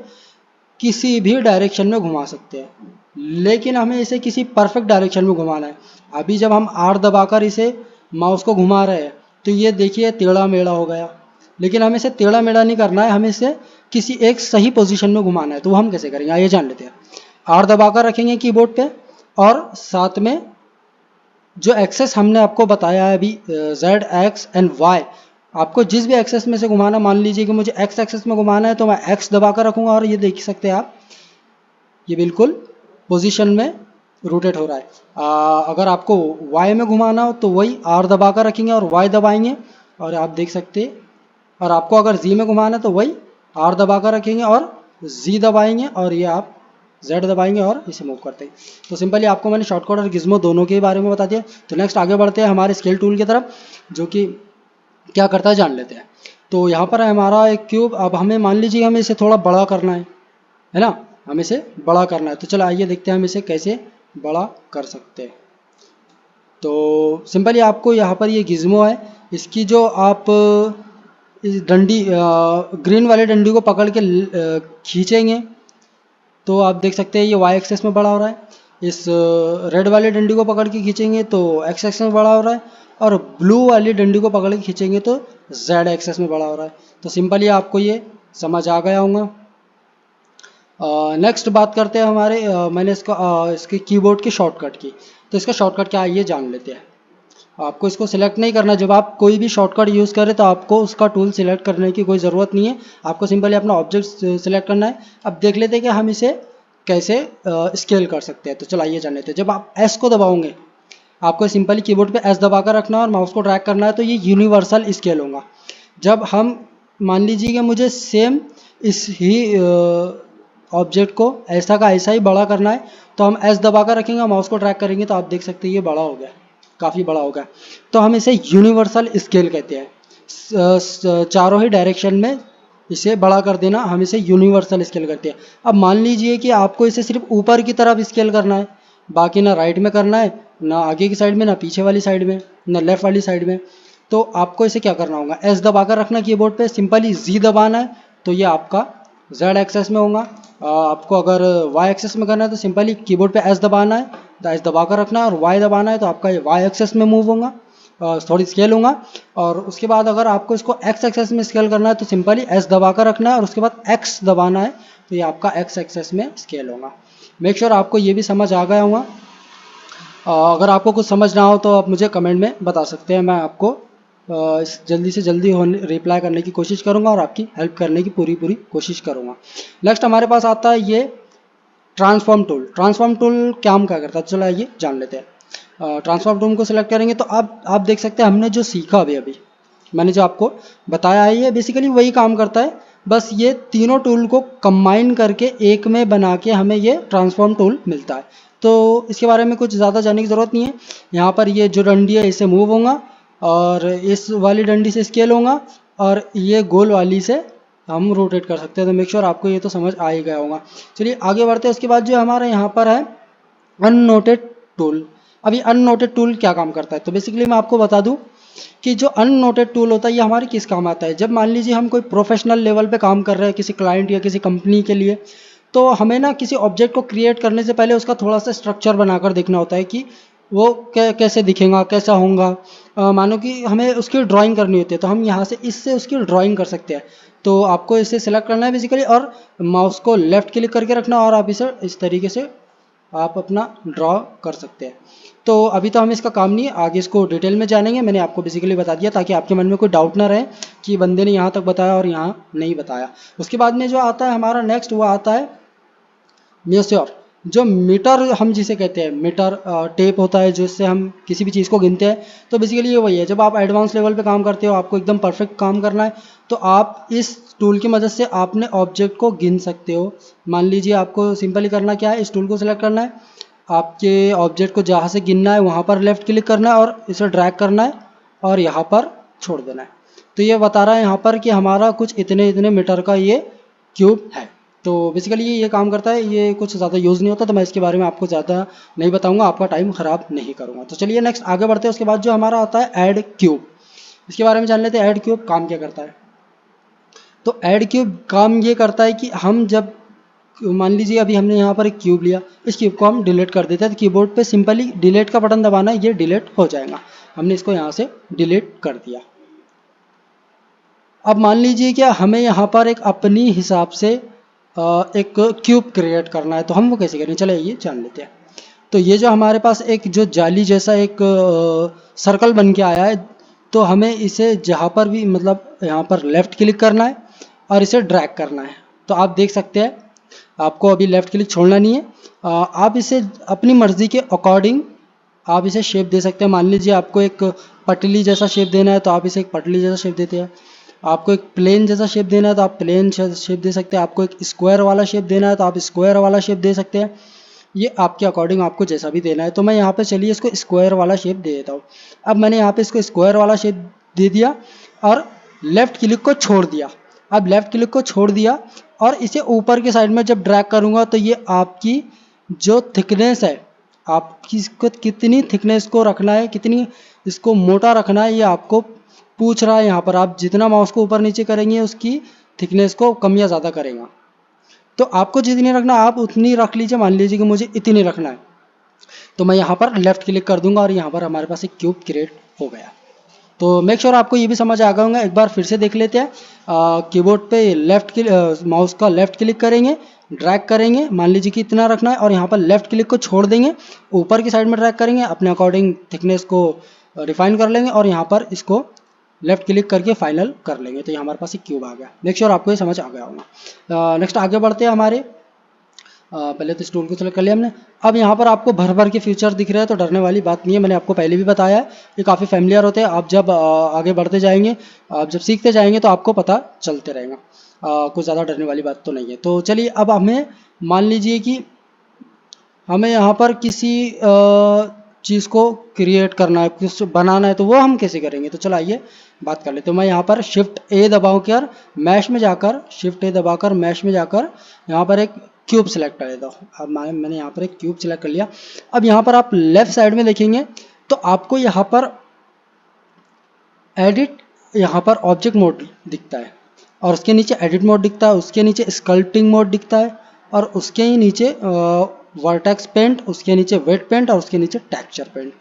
किसी भी डायरेक्शन में घुमा सकते हैं, लेकिन हमें इसे किसी परफेक्ट डायरेक्शन में घुमाना है। अभी जब हम आर दबाकर इसे माउस को घुमा रहे हैं तो ये देखिए टेढ़ा मेढ़ा हो गया, लेकिन हमें इसे टेढ़ा मेढ़ा नहीं करना है, हमें इसे किसी एक सही पोजीशन में घुमाना है। तो वो हम कैसे करेंगे आइए जान लेते हैं। आर दबाकर रखेंगे कीबोर्ड पे और साथ में जो एक्सेस हमने आपको बताया है अभी, जेड एक्स एंड वाई, आपको जिस भी एक्सेस में से घुमाना, मान लीजिए कि मुझे एक्स एक्सेस में घुमाना है तो मैं एक्स दबाकर रखूँगा और ये देख सकते हैं आप, ये बिल्कुल पोजीशन में रोटेट हो रहा है। अगर आपको वाई में घुमाना हो तो वही आर दबाकर रखेंगे और वाई दबाएंगे और आप देख सकते हैं, और आपको अगर जी में घुमाना है तो वही आर दबाकर रखेंगे और जी दबाएंगे और ये आप जेड दबाएंगे और इसे मूव करते हैं। तो सिंपली आपको मैंने शॉर्टकट और गिज्मो दोनों के बारे में बता दिया। तो नेक्स्ट आगे बढ़ते हैं हमारे स्केल टूल की तरफ, जो कि क्या करता है जान लेते हैं। तो यहाँ पर है हमारा एक क्यूब। अब हमें मान लीजिए हमें इसे थोड़ा बड़ा करना है ना, हमें इसे बड़ा करना है। तो चलो आइए देखते हैं हम इसे कैसे बड़ा कर सकते हैं। तो सिंपली आपको यहाँ पर ये गिज्मो है, इसकी जो आप इस डंडी ग्रीन वाली डंडी को पकड़ के खींचेंगे तो आप देख सकते हैं ये वाई एक्सेस में बड़ा हो रहा है। इस रेड वाली डंडी को पकड़ के खींचेंगे तो एक्स एक्सेस में बड़ा हो रहा है, और ब्लू वाली डंडी को पकड़ के खींचेंगे तो जेड एक्सेस में बड़ा हो रहा है। तो सिंपली आपको ये समझ आ गया होगा। नेक्स्ट बात करते हैं हमारे मैंने इसके कीबोर्ड के शॉर्टकट की। तो इसका शॉर्टकट क्या है ये जान लेते हैं। आपको इसको सिलेक्ट नहीं करना, जब आप कोई भी शॉर्टकट यूज़ करें तो आपको उसका टूल सिलेक्ट करने की कोई ज़रूरत नहीं है, आपको सिंपली अपना ऑब्जेक्ट सिलेक्ट करना है। अब देख लेते हैं कि हम इसे कैसे स्केल कर सकते हैं। तो चलो आइए जान लेते हैं। जब आप एस को दबाओगे, आपको सिंपली कीबोर्ड पे एस दबाकर रखना है और माउस को ड्रैग करना है तो ये यूनिवर्सल स्केल होगा। जब हम मान लीजिए कि मुझे सेम इस ही ऑब्जेक्ट को ऐसा का ऐसा ही बड़ा करना है तो हम एस दबाकर रखेंगे, माउस को ड्रैग करेंगे तो आप देख सकते हैं ये बड़ा हो गया, काफ़ी बड़ा होगा। तो हम इसे यूनिवर्सल स्केल कहते हैं। चारों ही डायरेक्शन में इसे बड़ा कर देना, हम इसे यूनिवर्सल स्केल करते हैं। अब मान लीजिए कि आपको इसे सिर्फ ऊपर की तरफ स्केल करना है, बाकी ना राइट में करना है, ना आगे की साइड में, ना पीछे वाली साइड में, ना लेफ्ट वाली साइड में। तो आपको इसे क्या करना होगा, एस दबाकर रखना कीबोर्ड पे, सिंपली जी दबाना है तो ये आपका जेड एक्सेस में होगा। आपको अगर वाई एक्सेस में करना है तो सिंपली कीबोर्ड पे एस दबाना है, तो एस दबाकर रखना है, और वाई दबाना है तो आपका ये वाई एक्सेस में मूव होगा, थोड़ी स्केल होगा। और उसके बाद अगर आपको इसको एक्स एक्सेस में स्केल करना है तो सिंपली एस दबाकर रखना है और उसके बाद एक्स दबाना है तो ये आपका एक्स एक्सेस में स्केल होगा। मेक श्योर आपको ये भी समझ आ गया होगा। अगर आपको कुछ समझ ना हो तो आप मुझे कमेंट में बता सकते हैं, मैं आपको जल्दी से जल्दी रिप्लाई करने की कोशिश करूंगा और आपकी हेल्प करने की पूरी कोशिश करूंगा। नेक्स्ट हमारे पास आता है ये ट्रांसफॉर्म टूल। ट्रांसफॉर्म टूल क्या हम क्या करता है, चलो आइए जान लेते हैं। ट्रांसफॉर्म टूल को सिलेक्ट करेंगे तो आप देख सकते हैं हमने जो सीखा अभी मैंने जो आपको बताया है ये बेसिकली वही काम करता है, बस ये तीनों टूल को कंबाइन करके एक में बना के हमें ये ट्रांसफॉर्म टूल मिलता है। तो इसके बारे में कुछ ज़्यादा जानने की ज़रूरत नहीं है। यहाँ पर ये जो डंडी है इससे मूव होगा और इस वाली डंडी से स्केल होगा और ये गोल वाली से हम रोटेट कर सकते हैं। तो मेक श्योर आपको ये तो समझ आ ही गया होगा। चलिए आगे बढ़ते हैं। उसके बाद जो हमारा यहाँ पर है अननोटेड टूल। अभी अननोटेड टूल क्या काम करता है, तो बेसिकली मैं आपको बता दूं कि जो अननोटेड टूल होता है ये हमारे किस काम आता है। जब मान लीजिए हम कोई प्रोफेशनल लेवल पे काम कर रहे हैं किसी क्लाइंट या किसी कंपनी के लिए, तो हमें ना किसी ऑब्जेक्ट को क्रिएट करने से पहले उसका थोड़ा सा स्ट्रक्चर बनाकर देखना होता है कि वो कैसे दिखेगा, कैसा होगा। मानो कि हमें उसकी ड्राइंग करनी होती है तो हम यहाँ से इससे उसकी ड्राइंग कर सकते हैं। तो आपको इसे सिलेक्ट करना है बेसिकली और माउस को लेफ्ट क्लिक करके रखना और आप इसे इस तरीके से आप अपना ड्रॉ कर सकते हैं। तो अभी तो हमें इसका काम नहीं है, आगे इसको डिटेल में जानेंगे। मैंने आपको बेसिकली बता दिया ताकि आपके मन में कोई डाउट ना रहे कि बंदे ने यहाँ तक बताया और यहाँ नहीं बताया। उसके बाद में जो आता है हमारा नेक्स्ट वो आता है मेश्योर। जो मीटर हम जिसे कहते हैं, मीटर टेप होता है जिससे हम किसी भी चीज़ को गिनते हैं। तो बेसिकली ये वही है, जब आप एडवांस लेवल पे काम करते हो, आपको एकदम परफेक्ट काम करना है, तो आप इस टूल की मदद से आपने ऑब्जेक्ट को गिन सकते हो। मान लीजिए आपको सिंपली करना क्या है, इस टूल को सिलेक्ट करना है, आपके ऑब्जेक्ट को जहाँ से गिनना है वहाँ पर लेफ्ट क्लिक करना है और इसे ड्रैग करना है और यहाँ पर छोड़ देना है। तो ये बता रहा है यहाँ पर कि हमारा कुछ इतने इतने मीटर का ये क्यूब है। तो बेसिकली ये काम करता है, ये कुछ ज़्यादा यूज़ नहीं होता, तो मैं इसके बारे में आपको ज़्यादा नहीं बताऊंगा, आपका टाइम ख़राब नहीं करूंगा। तो चलिए नेक्स्ट आगे बढ़ते हैं। उसके बाद जो हमारा आता है ऐड क्यूब, इसके बारे में जान लेते हैं। ऐड क्यूब काम क्या करता है, तो ऐड क्यूब काम ये करता है कि हम जब मान लीजिए अभी हमने यहाँ पर एक क्यूब लिया, इस क्यूब को हम डिलीट कर देते हैं, तो कीबोर्ड पे सिंपली डिलीट का बटन दबाना है, ये डिलीट हो जाएगा। हमने इसको यहाँ से डिलीट कर दिया। अब मान लीजिए क्या हमें यहाँ पर एक अपनी हिसाब से एक क्यूब क्रिएट करना है, तो हम वो कैसे करें, चले ये जान लेते हैं। तो ये जो हमारे पास एक जो जाली जैसा एक सर्कल बन के आया है, तो हमें इसे जहाँ पर भी मतलब यहाँ पर लेफ़्ट क्लिक करना है और इसे ड्रैग करना है। तो आप देख सकते हैं आपको अभी लेफ़्ट क्लिक छोड़ना नहीं है, आप इसे अपनी मर्ज़ी के अकॉर्डिंग आप इसे शेप दे सकते हैं। मान लीजिए आपको एक पटली जैसा शेप देना है तो आप इसे एक पटली जैसा शेप देते हैं, आपको एक प्लेन जैसा शेप देना है तो आप प्लेन शेप दे सकते हैं, आपको एक स्क्वायर वाला शेप देना है तो आप स्क्वायर वाला शेप दे सकते हैं। ये आपके अकॉर्डिंग आपको जैसा भी देना है। तो मैं यहाँ पे चलिए इसको स्क्वायर वाला शेप दे देता हूँ। अब मैंने यहाँ पे इसको स्क्वायर वाला शेप दे दिया और लेफ़्ट क्लिक को छोड़ दिया। अब लेफ़्ट क्लिक को छोड़ दिया और इसे ऊपर के साइड में जब ड्रैग करूँगा तो ये आपकी जो थिकनेस है, आपकी इसको कितनी थिकनेस को रखना है, कितनी इसको मोटा रखना है, ये आपको पूछ रहा है। यहाँ पर आप जितना माउस को ऊपर नीचे करेंगे उसकी थिकनेस को कम या ज़्यादा करेगा। तो आपको जितनी रखना आप उतनी रख लीजिए। मान लीजिए कि मुझे इतनी रखना है, तो मैं यहाँ पर लेफ़्ट क्लिक कर दूंगा और यहाँ पर हमारे पास एक क्यूब क्रिएट हो गया। तो मेक श्योर आपको ये भी समझ आ गया होगा। एक बार फिर से देख लेते हैं। कीबोर्ड पे माउस का लेफ़्ट क्लिक करेंगे, ड्रैग करेंगे, मान लीजिए कि इतना रखना है और यहाँ पर लेफ़्ट क्लिक को छोड़ देंगे, ऊपर की साइड में ड्रैग करेंगे, अपने अकॉर्डिंग थिकनेस को रिफाइन कर लेंगे और यहाँ पर इसको लेफ़्ट क्लिक करके फाइनल कर लेंगे। तो ये हमारे पास एक क्यूब आ गया। मेक श्योर आपको ये समझ आ गया होगा। नेक्स्ट आगे बढ़ते हैं हमारे। पहले तो इस टूल को सेलेक्ट कर लिया हमने। अब यहाँ पर आपको भर भर के फीचर दिख रहे हैं तो डरने वाली बात नहीं है, मैंने आपको पहले भी बताया है, ये काफ़ी फैमिलियर होते हैं। आप जब आगे बढ़ते जाएंगे, आप जब सीखते जाएंगे तो आपको पता चलते रहेगा। कुछ ज़्यादा डरने वाली बात तो नहीं है। तो चलिए अब हमें मान लीजिए कि हमें यहाँ पर किसी चीज़ को क्रिएट करना है, कुछ बनाना है, तो वो हम कैसे करेंगे, तो चलो आइए बात कर लेते हैं। मैं यहाँ पर शिफ्ट ए दबाकर मैश में जाकर, शिफ्ट ए दबाकर मैश में जाकर यहाँ पर एक क्यूब सेलेक्ट कर लेता हूँ। अब मैंने यहाँ पर एक क्यूब सेलेक्ट कर लिया। अब यहाँ पर आप लेफ्ट साइड में देखेंगे तो आपको यहाँ पर एडिट, यहाँ पर ऑब्जेक्ट मोड दिखता है और उसके नीचे एडिट मोड दिखता है, उसके नीचे स्कल्पटिंग मोड दिखता है और उसके ही नीचे वर्टेक्स पेंट, उसके नीचे वेट पेंट और उसके नीचे टेक्सचर पेंट।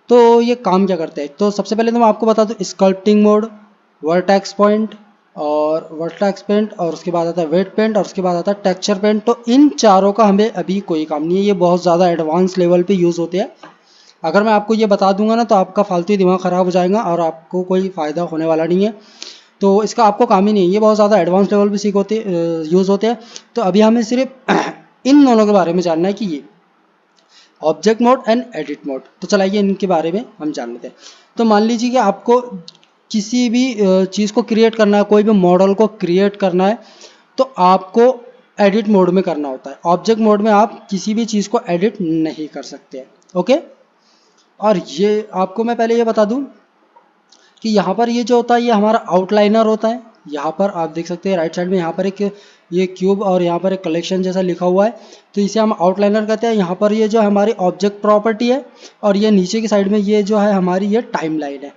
तो ये काम क्या करते हैं, तो सबसे पहले तो मैं आपको बता दूं स्कल्पटिंग मोड, वर्टेक्स पॉइंट और वर्टेक्स पेंट, और उसके बाद आता है वेट पेंट, और उसके बाद आता है टेक्सचर पेंट। तो इन चारों का हमें अभी कोई काम नहीं है, ये बहुत ज़्यादा एडवांस लेवल पे यूज़ होते हैं। अगर मैं आपको ये बता दूंगा ना तो आपका फालतू ही दिमाग ख़राब हो जाएगा और आपको कोई फ़ायदा होने वाला नहीं है। तो इसका आपको काम ही नहीं है, ये बहुत ज़्यादा एडवांस लेवल पे यूज़ होते हैं। तो अभी हमें सिर्फ इन दोनों के बारे में जानना है कि ये object mode and edit mode. तो चलाइए इनके बारे में हम जान लेते हैं। तो मान लीजिए कि आपको किसी भी चीज़ को क्रिएट करना है, कोई भी मॉडल को क्रिएट करना है, तो आपको एडिट मोड में करना होता है। ऑब्जेक्ट मोड में आप किसी भी चीज़ को एडिट नहीं कर सकते। ओके, और ये आपको मैं पहले ये बता दूं कि यहाँ पर ये जो होता है ये हमारा आउटलाइनर होता है। यहाँ पर आप देख सकते हैं राइट साइड में यहाँ पर एक ये क्यूब और यहाँ पर एक कलेक्शन जैसा लिखा हुआ है, तो इसे हम आउटलाइनर कहते हैं। यहाँ पर ये जो हमारी ऑब्जेक्ट प्रॉपर्टी है, और ये नीचे की साइड में ये जो है हमारी ये टाइमलाइन है।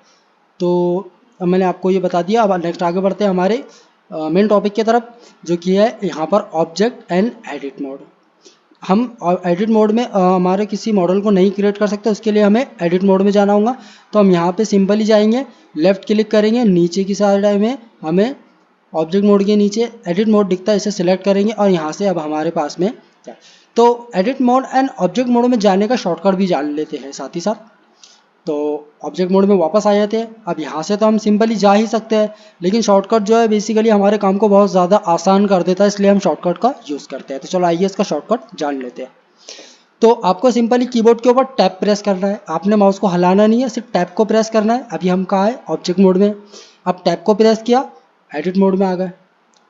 तो अब मैंने आपको ये बता दिया। अब नेक्स्ट आगे बढ़ते हैं हमारे मेन टॉपिक की तरफ, जो कि है यहाँ पर ऑब्जेक्ट एंड एडिट मोड। हम एडिट मोड में हमारे किसी मॉडल को नहीं क्रिएट कर सकते, उसके लिए हमें एडिट मोड में जाना होगा। तो हम यहाँ पे सिंपली जाएंगे, लेफ़्ट क्लिक करेंगे, नीचे की साइड में हमें ऑब्जेक्ट मोड के नीचे एडिट मोड दिखता है, इसे सिलेक्ट करेंगे और यहाँ से अब हमारे पास में क्या, तो edit mode and object mode में जाने का शॉर्टकट भी जान लेते हैं साथ ही साथ। तो ऑब्जेक्ट मोड में वापस आ जाते हैं। अब यहाँ से तो हम सिंपली जा ही सकते हैं, लेकिन शॉर्टकट जो है बेसिकली हमारे काम को बहुत ज़्यादा आसान कर देता है, इसलिए हम शॉर्टकट का यूज़ करते हैं। तो चलो आइए इसका शॉर्टकट जान लेते हैं। तो आपको सिंपली कीबोर्ड के ऊपर टैप प्रेस करना है, आपने माउस को हिलाना नहीं है, सिर्फ टैप को प्रेस करना है। अभी हम कहाँ है, ऑब्जेक्ट मोड में। अब टैप को प्रेस किया, एडिट मोड में आ गए।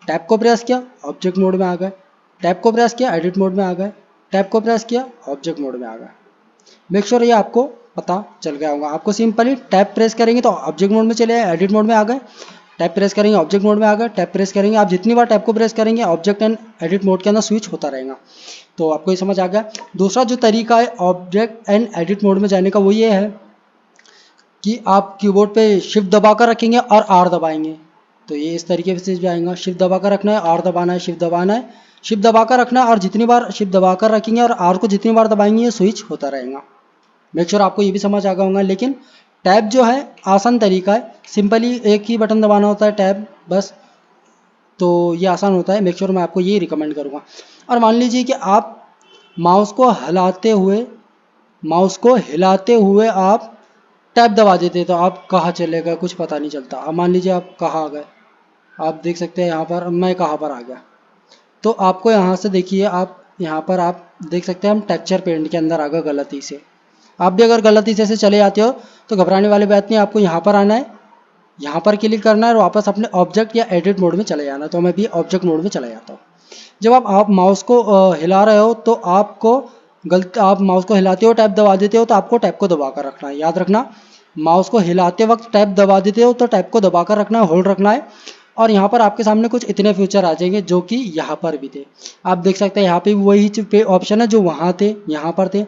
टैप को प्रेस किया, ऑब्जेक्ट मोड में आ गए। टैप को प्रेस किया, एडिट मोड में आ गए। टैप को प्रेस किया, ऑब्जेक्ट मोड में आ गए। मेक श्योर ये आपको पता चल गया होगा। आपको सिंपली टैप प्रेस करेंगे तो ऑब्जेक्ट मोड में चले आए, एडिट मोड में आ गए। टैप प्रेस करेंगे, ऑब्जेक्ट मोड में आ गए। टैप प्रेस करेंगे, आप जितनी बार टैप को प्रेस करेंगे ऑब्जेक्ट एंड एडिट मोड के अंदर स्विच होता रहेगा। तो आपको ये समझ आ गया। दूसरा जो तरीका है ऑब्जेक्ट एंड एडिट मोड में जाने का, वो ये है कि आप कीबोर्ड पे शिफ्ट दबा कर रखेंगे और आर दबाएंगे, तो ये इस तरीके से जाएगा। शिफ्ट दबा कर रखना है, आर दबाना है, शिफ्ट दबाना है, शिफ्ट दबा कर रखना है, और जितनी बार शिफ्ट दबा कर रखेंगे और आर को जितनी बार दबाएंगे ये स्विच होता रहेगा। मेक श्योर आपको ये भी समझ आ गया होगा। लेकिन टैब जो है आसान तरीका है, सिंपली एक ही बटन दबाना होता है, टैब बस। तो ये आसान होता है, मेक श्योर मैं आपको ये रिकमेंड करूँगा। और मान लीजिए कि आप माउस को हिलाते हुए आप टैब दबा देते, तो आप कहाँ चले गए कुछ पता नहीं चलता। अब मान लीजिए आप कहाँ आ गए, आप देख सकते हैं यहाँ पर मैं कहाँ पर आ गया। तो आपको यहाँ से देखिए, आप यहाँ पर आप देख सकते हैं हम टेक्सचर पेंट के अंदर आ गए गलती से। आप भी अगर गलती से चले जाते हो तो घबराने वाली बात नहीं, आपको यहाँ पर आना है, यहाँ पर क्लिक करना है और वापस अपने ऑब्जेक्ट या एडिट मोड में चले जाना। तो मैं भी ऑब्जेक्ट मोड में चला जाता हूँ। जब आप माउस को हिला रहे हो तो आप माउस को हिलाते हो टैब दबा देते हो, तो आपको टैब को दबा कर रखना है। याद रखना, माउस को हिलाते वक्त टैब दबा देते हो तो टैब को दबा कर रखना है, होल्ड रखना है। और यहाँ पर आपके सामने कुछ इतने फ्यूचर आ जाएंगे जो कि यहाँ पर भी थे। आप देख सकते हैं यहाँ पे वही ऑप्शन है जो वहाँ थे, यहाँ पर थे।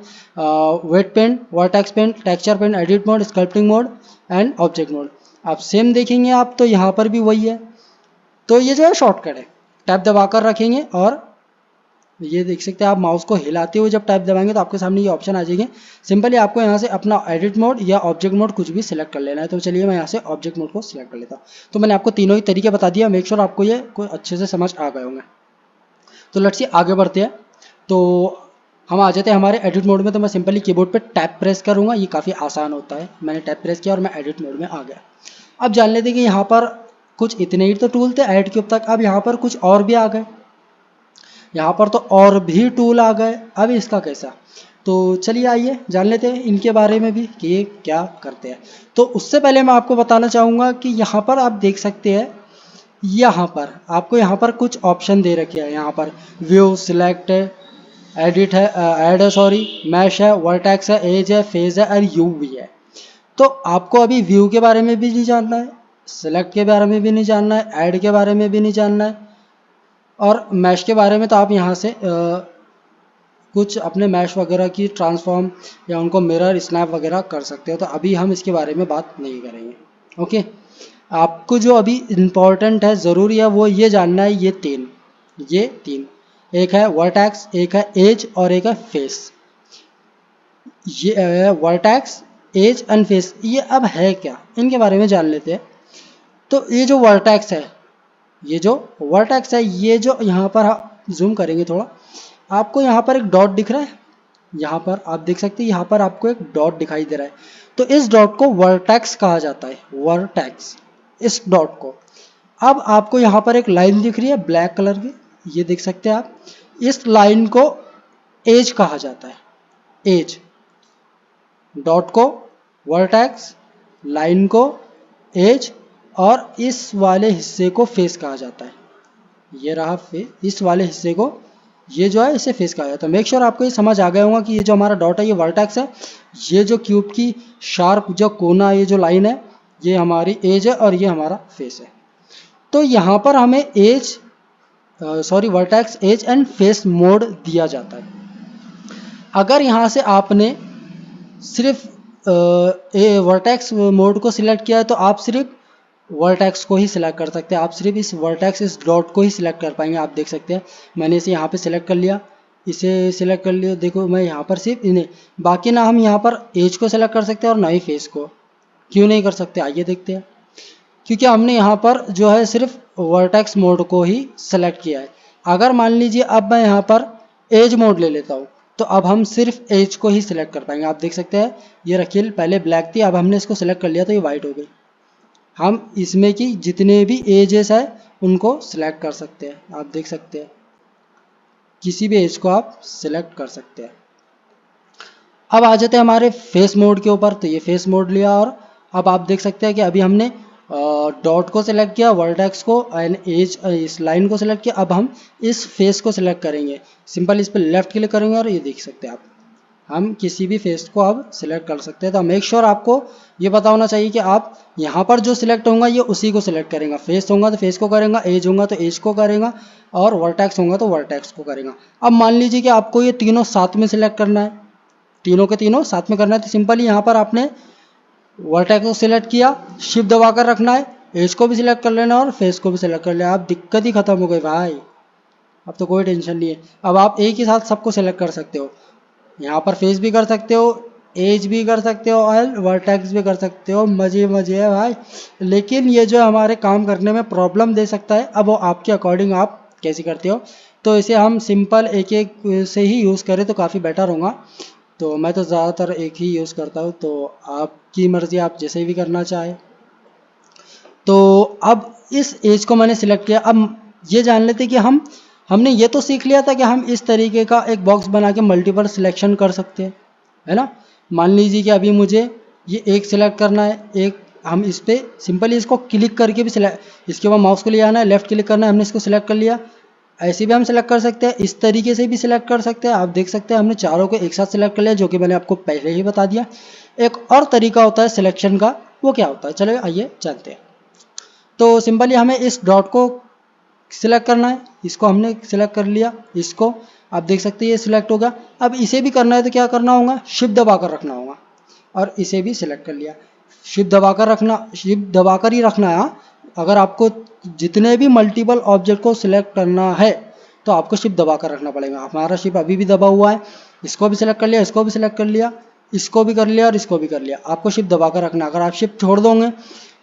Weight paint, vertex paint, texture paint, edit mode, sculpting mode and object mode. आप सेम देखेंगे आप तो यहाँ पर भी वही है। तो ये जो है शॉर्टकट है, टैप दबा कर रखेंगे और ये देख सकते हैं आप माउस को हिलाते हुए जब टैप दबाएंगे तो आपके सामने ये ऑप्शन आ जाएंगे। सिंपली आपको यहाँ से अपना एडिट मोड या ऑब्जेक्ट मोड कुछ भी सिलेक्ट कर लेना है। तो चलिए मैं यहाँ से ऑब्जेक्ट मोड को सिलेक्ट कर लेता हूँ। तो मैंने आपको तीनों ही तरीके बता दिया, मेक श्योर आपको ये कोई अच्छे से समझ आ गए होंगे। तो लेट्स से आगे बढ़ते हैं। तो हम आ जाते हैं हमारे एडिट मोड में। तो मैं सिंपली कीबोर्ड पे टैप प्रेस करूँगा, ये काफ़ी आसान होता है। मैंने टैप प्रेस किया और मैं एडिट मोड में आ गया। अब जान लेते हैं कि यहाँ पर कुछ इतने ही तो टूल थे ऐड क्यूब तक, अब यहाँ पर कुछ और भी आ गए। यहाँ पर तो और भी टूल आ गए, अब इसका कैसा। तो चलिए आइए जान लेते हैं इनके बारे में भी कि ये क्या करते हैं। तो उससे पहले मैं आपको बताना चाहूँगा कि यहाँ पर आप देख सकते हैं, यहाँ पर आपको यहाँ पर कुछ ऑप्शन दे रखे हैं। यहाँ पर व्यू, सिलेक्ट है, एडिट है, ऐड है, सॉरी, मैश है, वर्टेक्स है, एज है, फेज है और यूवी है। तो आपको अभी व्यू के बारे में भी नहीं जानना है, सिलेक्ट के बारे में भी नहीं जानना है, ऐड के बारे में भी नहीं जानना है, और मैश के बारे में तो आप यहाँ से कुछ अपने मैश वगैरह की ट्रांसफॉर्म या उनको मिरर स्नैप वगैरह कर सकते हो। तो अभी हम इसके बारे में बात नहीं करेंगे। ओके, आपको जो अभी इम्पॉर्टेंट है, ज़रूरी है, वो ये जानना है, ये तीन, एक है वर्टेक्स, एक है एज और एक है फेस। ये वर्टेक्स, एज एंड फेस, ये अब है क्या, इनके बारे में जान लेते हैं। तो ये जो वर्टेक्स है, ये जो वर्टेक्स है, ये जो यहाँ पर जूम करेंगे थोड़ा, आपको यहाँ पर एक डॉट दिख रहा है, यहाँ पर आप देख सकते हैं, यहाँ पर आपको एक डॉट दिखाई दे रहा है, तो इस डॉट को वर्टेक्स कहा जाता है, वर्टेक्स, इस डॉट को। अब आपको यहाँ पर एक लाइन दिख रही है ब्लैक कलर की, ये देख सकते हैं आप, इस लाइन को एज कहा जाता है, एज। डॉट को वर्टेक्स, लाइन को एज, और इस वाले हिस्से को फेस कहा जाता है। ये रहा फेस, इस वाले हिस्से को, ये जो है इसे फेस कहा जाता है। मेक श्योर आपको ये समझ आ गया होगा कि ये जो हमारा डॉट है ये वर्टेक्स है, ये जो क्यूब की शार्प जो कोना, ये जो लाइन है, ये हमारी एज है, और ये हमारा फेस है। तो यहाँ पर हमें edge vertex, edge and face mode दिया जाता है। अगर यहाँ से आपने सिर्फ वर्टेक्स मोड को सिलेक्ट किया है तो आप सिर्फ वर्टेक्स को ही सिलेक्ट कर सकते हैं, आप सिर्फ इस वर्टेक्स, इस डॉट को ही सिलेक्ट कर पाएंगे। आप देख सकते हैं मैंने इसे यहाँ पे सिलेक्ट कर लिया, इसे सिलेक्ट कर लिया, देखो मैं यहाँ पर सिर्फ इन्हें, बाकी ना हम यहाँ पर एज को सिलेक्ट कर सकते हैं और ना ही फेस को। क्यों नहीं कर सकते, आइए देखते हैं। क्योंकि हमने यहाँ पर जो है सिर्फ वर्टेक्स मोड को ही सिलेक्ट किया है। अगर मान लीजिए अब मैं यहाँ पर एज मोड ले लेता हूँ, तो अब हम सिर्फ एज को ही सिलेक्ट कर पाएंगे। आप देख सकते हैं ये रखिए, पहले ब्लैक थी, अब हमने इसको सिलेक्ट कर लिया तो ये वाइट हो गई। हम इसमें की जितने भी एजेस है उनको सिलेक्ट कर सकते हैं। आप देख सकते हैं किसी भी एज को आप सिलेक्ट कर सकते हैं। अब आ जाते हैं हमारे फेस मोड के ऊपर, तो ये फेस मोड लिया, और अब आप देख सकते हैं कि अभी हमने डॉट को सिलेक्ट किया, वर्टेक्स को एंड एज, इस लाइन को सिलेक्ट किया। अब हम इस फेस को सिलेक्ट करेंगे, सिंपल इस पर लेफ्ट क्लिक करेंगे और ये देख सकते हैं आप, हम किसी भी फेस को अब सिलेक्ट कर सकते हैं। तो मेक श्योर आपको ये पता होना चाहिए कि आप यहाँ पर जो सिलेक्ट होगा ये उसी को सिलेक्ट करेगा। फेस होगा तो फेस को करेगा, एज होगा तो एज को करेगा, और वर्टेक्स होगा तो वर्टेक्स को करेगा। अब मान लीजिए कि आपको ये तीनों साथ में सिलेक्ट करना है, तीनों के तीनों साथ में करना है, तो सिंपली यहाँ पर आपने वर्टेक्स को सिलेक्ट किया, शिफ्ट दबाकर रखना है, एज को भी सिलेक्ट कर लेना और फेस को भी सिलेक्ट कर लेना। आप दिक्कत ही खत्म हो गई भाई, अब तो कोई टेंशन नहीं है। अब आप एक ही साथ सबको सिलेक्ट कर सकते हो, यहाँ पर फेस भी कर सकते हो, एज भी कर सकते हो और वर्टेक्स भी कर सकते हो। मजे मजे है भाई, लेकिन ये जो हमारे काम करने में प्रॉब्लम दे सकता है, अब वो आपके अकॉर्डिंग आप कैसे करते हो। तो इसे हम सिंपल एक एक से ही यूज़ करें तो काफ़ी बेटर होगा। तो मैं तो ज़्यादातर एक ही यूज़ करता हूँ, तो आपकी मर्ज़ी, आप जैसे भी करना चाहें। तो अब इस एज को मैंने सिलेक्ट किया। अब ये जान लेते कि हमने ये तो सीख लिया था कि हम इस तरीके का एक बॉक्स बना के मल्टीपल सिलेक्शन कर सकते हैं, है ना। मान लीजिए कि अभी मुझे ये एक सिलेक्ट करना है, एक हम इस पर सिंपली इसको क्लिक करके भी सिलेक्ट, इसके बाद माउस को ले आना है, लेफ्ट क्लिक करना है, हमने इसको सिलेक्ट कर लिया। ऐसे भी हम सिलेक्ट कर सकते हैं, इस तरीके से भी सिलेक्ट कर सकते हैं। आप देख सकते हैं हमने चारों को एक साथ सिलेक्ट कर लिया, जो कि मैंने आपको पहले ही बता दिया। एक और तरीका होता है सिलेक्शन का, वो क्या होता है चलिए आइए जानते हैं। तो सिंपली हमें इस डॉट को सिलेक्ट करना है, इसको हमने सिलेक्ट कर लिया, इसको आप देख सकते हैं ये सिलेक्ट होगा। अब इसे भी करना है तो क्या करना होगा, शिफ्ट दबाकर रखना होगा, और इसे भी सिलेक्ट कर लिया। शिफ्ट दबाकर रखना, शिफ्ट दबाकर ही रखना है। अगर आपको जितने भी मल्टीपल ऑब्जेक्ट को सिलेक्ट करना है तो आपको शिफ्ट दबाकर रखना पड़ेगा। हमारा शिफ्ट अभी भी दबा हुआ है, इसको भी सिलेक्ट कर लिया, इसको भी सिलेक्ट कर लिया, इसको भी कर लिया और इसको भी कर लिया। आपको शिफ्ट दबाकर रखना, अगर आप शिफ्ट छोड़ दोगे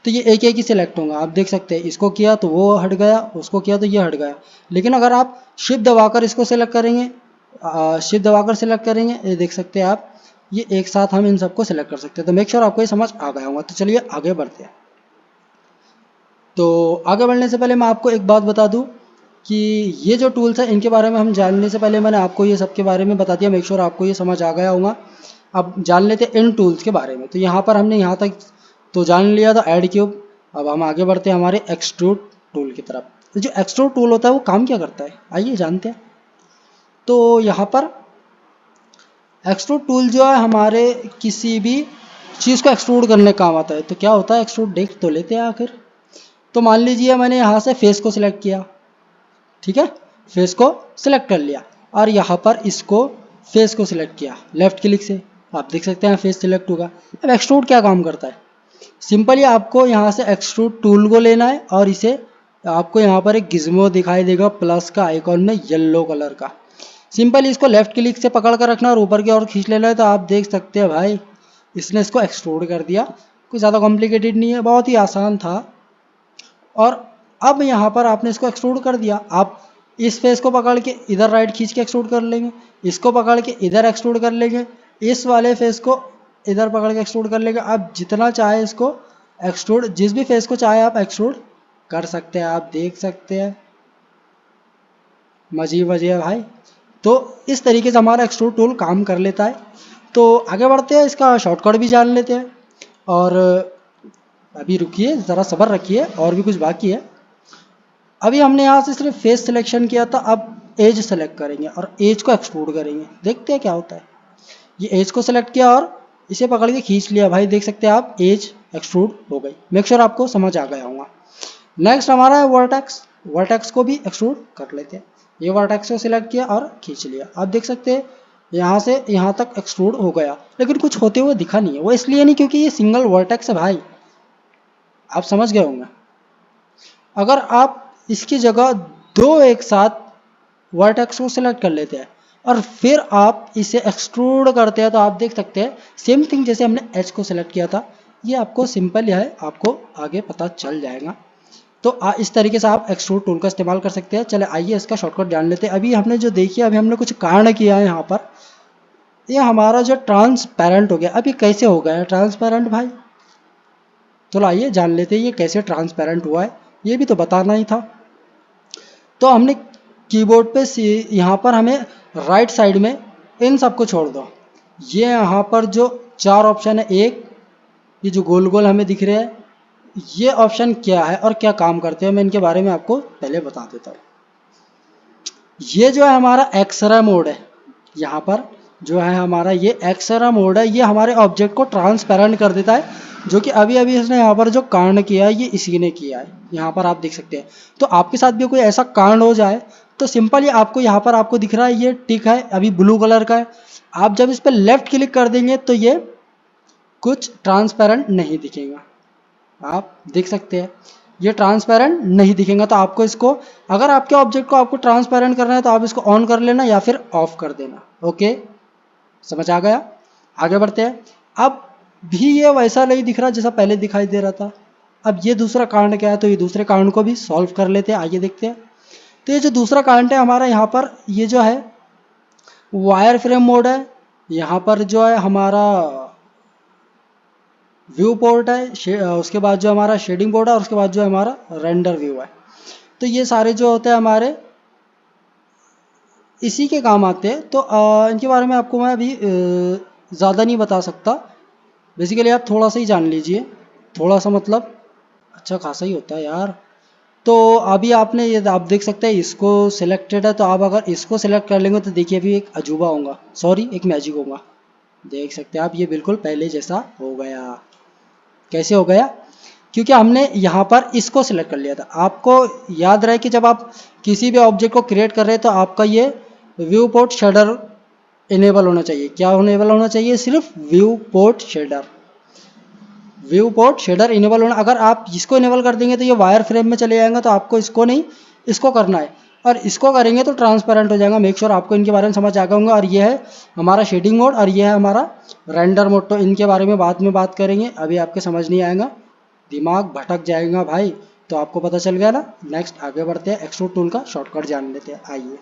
तो ये एक एक ही सिलेक्ट होगा। आप देख सकते हैं इसको किया तो वो हट गया, उसको किया तो ये हट गया। लेकिन अगर आप शिफ्ट दबाकर इसको सिलेक्ट करेंगे, शिफ्ट दबाकर सिलेक्ट करेंगे, ये देख सकते हैं आप, ये एक साथ हम इन सबको सिलेक्ट कर सकते हैं। तो मेक श्योर आपको ये समझ आ गया होगा। तो चलिए आगे बढ़ते हैं। तो आगे बढ़ने से पहले मैं आपको एक बात बता दूं कि ये जो टूल्स हैं इनके बारे में हम जानने से पहले मैंने आपको ये सब के बारे में बता दिया। मेक श्योर आपको ये समझ आ गया होगा। अब जान लेते हैं इन टूल्स के बारे में। तो यहाँ पर हमने यहाँ तक तो जान लिया था ऐड क्यूब। अब हम आगे बढ़ते हैं हमारे एक्सट्रूड टूल की तरफ। तो जो एक्सट्रूड टूल होता है वो काम क्या करता है आइए जानते हैं। तो यहाँ पर एक्सट्रूड टूल जो है हमारे किसी भी चीज़ को एक्सट्रूड करने काम आता है। तो क्या होता है एक्सट्रूड, देख तो लेते हैं आखिर। तो मान लीजिए मैंने यहाँ से फेस को सिलेक्ट किया, ठीक है, फेस को सिलेक्ट कर लिया और यहाँ पर इसको फेस को सिलेक्ट किया लेफ्ट क्लिक से। आप देख सकते हैं फेस सिलेक्ट होगा। अब एक्सट्रूड क्या काम करता है, सिंपली आपको यहाँ से एक्सट्रूड टूल को लेना है और इसे आपको यहाँ पर एक गिज्मो दिखाई देगा प्लस का आइकॉन में येलो कलर का। सिंपली इसको लेफ्ट क्लिक से पकड़ कर रखना और ऊपर की ओर खींच लेना है। तो आप देख सकते हैं भाई इसने इसको एक्सट्रूड कर दिया। कोई ज़्यादा कॉम्प्लिकेटेड नहीं है, बहुत ही आसान था। और अब यहाँ पर आपने इसको एक्सट्रूड कर दिया, आप इस फेस को पकड़ के इधर राइट खींच के एक्सट्रूड कर लेंगे, इसको पकड़ के इधर एक्सट्रूड कर लेंगे, इस वाले फेस को इधर पकड़ के एक्सट्रूड कर लेंगे। आप जितना चाहे इसको एक्सट्रूड, जिस भी फेस को चाहे आप एक्सट्रूड कर सकते हैं। आप देख सकते हैं, मजी है भाई। तो इस तरीके से हमारा एक्सट्रूड टूल काम कर लेता है। तो आगे बढ़ते हैं, इसका शॉर्टकट भी जान लेते हैं। और अभी रुकिए, ज़रा सब्र रखिए, और भी कुछ बाकी है। अभी हमने यहाँ से सिर्फ फेस सिलेक्शन किया था, अब एज सेलेक्ट करेंगे और एज को एक्सट्रूड करेंगे। देखते हैं क्या होता है। ये एज को सेलेक्ट किया और इसे पकड़ के खींच लिया भाई, देख सकते हैं आप, एज एक्सट्रूड हो गई। मेक श्योर आपको समझ आ गया होगा। नेक्स्ट हमारा है वर्टेक्स। वर्टेक्स को भी एक्सट्रूड कर लेते हैं। ये वर्टेक्स को सिलेक्ट किया और खींच लिया। आप देख सकते हैं यहाँ से यहाँ तक एक्सट्रूड हो गया, लेकिन कुछ होते हुए दिखा नहीं है। वो इसलिए नहीं क्योंकि ये सिंगल वर्टेक्स है भाई, आप समझ गए होंगे। अगर आप इसकी जगह दो एक साथ वर्टेक्स को सिलेक्ट कर लेते हैं और फिर आप इसे एक्सट्रूड करते हैं, तो आप देख सकते हैं सेम थिंग जैसे हमने एच को सिलेक्ट किया था। ये आपको सिंपल है, आपको आगे पता चल जाएगा। तो इस तरीके से आप एक्सट्रूड टूल का इस्तेमाल कर सकते हैं। चले आइए इसका शॉर्टकट जान लेते हैं। अभी हमने जो देखिए, अभी हमने कुछ कारण किया है यहाँ पर। ये हमारा जो ट्रांसपेरेंट हो गया। अब ये कैसे हो गया है ट्रांसपेरेंट भाई? तो आइए जान लेते हैं ये कैसे ट्रांसपेरेंट हुआ है, ये भी तो बताना ही था। तो हमने कीबोर्ड पे यहाँ पर हमें राइट साइड में इन सबको छोड़ दो। ये यहाँ पर जो चार ऑप्शन है, एक ये जो गोल गोल हमें दिख रहे हैं, ये ऑप्शन क्या है और क्या काम करते हैं, मैं इनके बारे में आपको पहले बता देता हूँ। ये जो है हमारा एक्सरे मोड है, यहाँ पर जो है हमारा ये एक्सरे मोड है। ये हमारे ऑब्जेक्ट को ट्रांसपेरेंट कर देता है, जो कि अभी अभी इसने यहाँ पर जो कांड किया है ये इसी ने किया है। यहाँ पर आप देख सकते हैं। तो आपके साथ भी कोई ऐसा कांड हो जाए तो सिंपल ये आपको यहाँ पर आपको दिख रहा है, ये टिक है अभी ब्लू कलर का है। आप जब इस पर लेफ्ट क्लिक कर देंगे तो ये कुछ ट्रांसपेरेंट नहीं दिखेगा। आप देख सकते हैं ये ट्रांसपेरेंट नहीं दिखेगा। तो आपको इसको, अगर आपके ऑब्जेक्ट को आपको ट्रांसपेरेंट करना है तो आप इसको ऑन कर लेना या फिर ऑफ कर देना। ओके, समझ आ गया? आगे बढ़ते हैं। अब भी ये वैसा नहीं दिख रहा जैसा पहले दिखाई दे रहा था। अब ये दूसरा कांड क्या है, तो ये दूसरे कांड को भी सॉल्व कर लेते हैं। आइए देखते हैं। तो ये जो दूसरा कांड है हमारा, यहाँ पर ये जो है वायर फ्रेम मोड है, यहाँ पर जो है हमारा व्यू पोर्ट है, उसके बाद जो हमारा शेडिंग बोर्ड है, और उसके बाद जो हमारा रेंडर व्यू है। तो ये सारे जो होते हैं हमारे इसी के काम आते हैं। तो इनके बारे में आपको मैं अभी ज़्यादा नहीं बता सकता। बेसिकली आप थोड़ा सा ही जान लीजिए, थोड़ा सा मतलब अच्छा खासा ही होता है यार। तो अभी आपने ये आप देख सकते हैं इसको सिलेक्टेड है, तो आप अगर इसको सिलेक्ट कर लेंगे तो देखिए अभी एक अजूबा होगा, सॉरी एक मैजिक होगा। देख सकते हैं आप, ये बिल्कुल पहले जैसा हो गया। कैसे हो गया? क्योंकि हमने यहाँ पर इसको सिलेक्ट कर लिया था। आपको याद रहे कि जब आप किसी भी ऑब्जेक्ट को क्रिएट कर रहे हैं तो आपका ये व्यू पोर्ट शेडर इनेबल होना चाहिए। क्या इनेबल होना चाहिए? सिर्फ view port shader. View port shader enable होना। अगर आप इसको इनेबल कर देंगे तो ये वायर फ्रेम में चले जाएगा, तो आपको इसको नहीं, इसको करना है। और इसको करेंगे तो ट्रांसपेरेंट हो जाएगा। मेक श्योर आपको इनके बारे में समझ आ गया होगा। और ये है हमारा शेडिंग मोड और ये है हमारा रेंडर मोड। तो इनके बारे में बाद में बात करेंगे, अभी आपके समझ नहीं आएगा, दिमाग भटक जाएगा भाई। तो आपको पता चल गया ना। नेक्स्ट आगे बढ़ते हैं, एक्सट्रूड टूल का शॉर्टकट जान लेते हैं। आइए,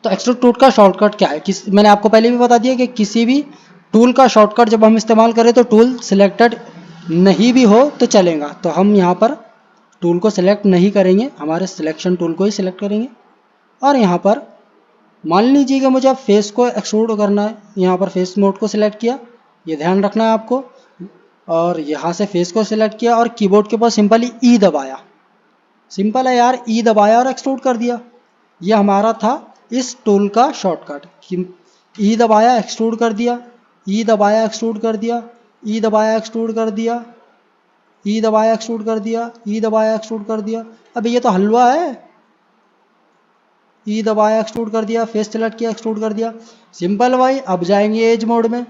तो एक्सट्रूड टूल का शॉर्टकट क्या है? मैंने आपको पहले भी बता दिया कि किसी भी टूल का शॉर्टकट जब हम इस्तेमाल करें तो टूल सिलेक्टेड नहीं भी हो तो चलेगा। तो हम यहाँ पर टूल को सिलेक्ट नहीं करेंगे, हमारे सिलेक्शन टूल को ही सिलेक्ट करेंगे। और यहाँ पर मान लीजिए कि मुझे अब फेस को एक्सट्रूड करना है, यहाँ पर फेस मोड को सिलेक्ट किया, ये ध्यान रखना है आपको। और यहाँ से फेस को सिलेक्ट किया और कीबोर्ड के पास सिंपली ई दबाया। सिंपल है यार, ई दबाया और एक्सट्रूड कर दिया। ये हमारा था इस टूल का शॉर्टकट। ई दबाया एक्सट्रूड कर दिया, ई दबाया एक्सट्रूड कर दिया, ई दबाया एक्सट्रूड कर दिया, ई दबाया एक्सट्रूड कर दिया, ई दबाया एक्सट्रूड कर दिया। अब ये तो हलवा है। ई दबाया एक्सट्रूड कर दिया, फेस सेलेक्ट किया एक्सट्रूड कर दिया। सिंपल भाई। अब जाएंगे एज मोड में,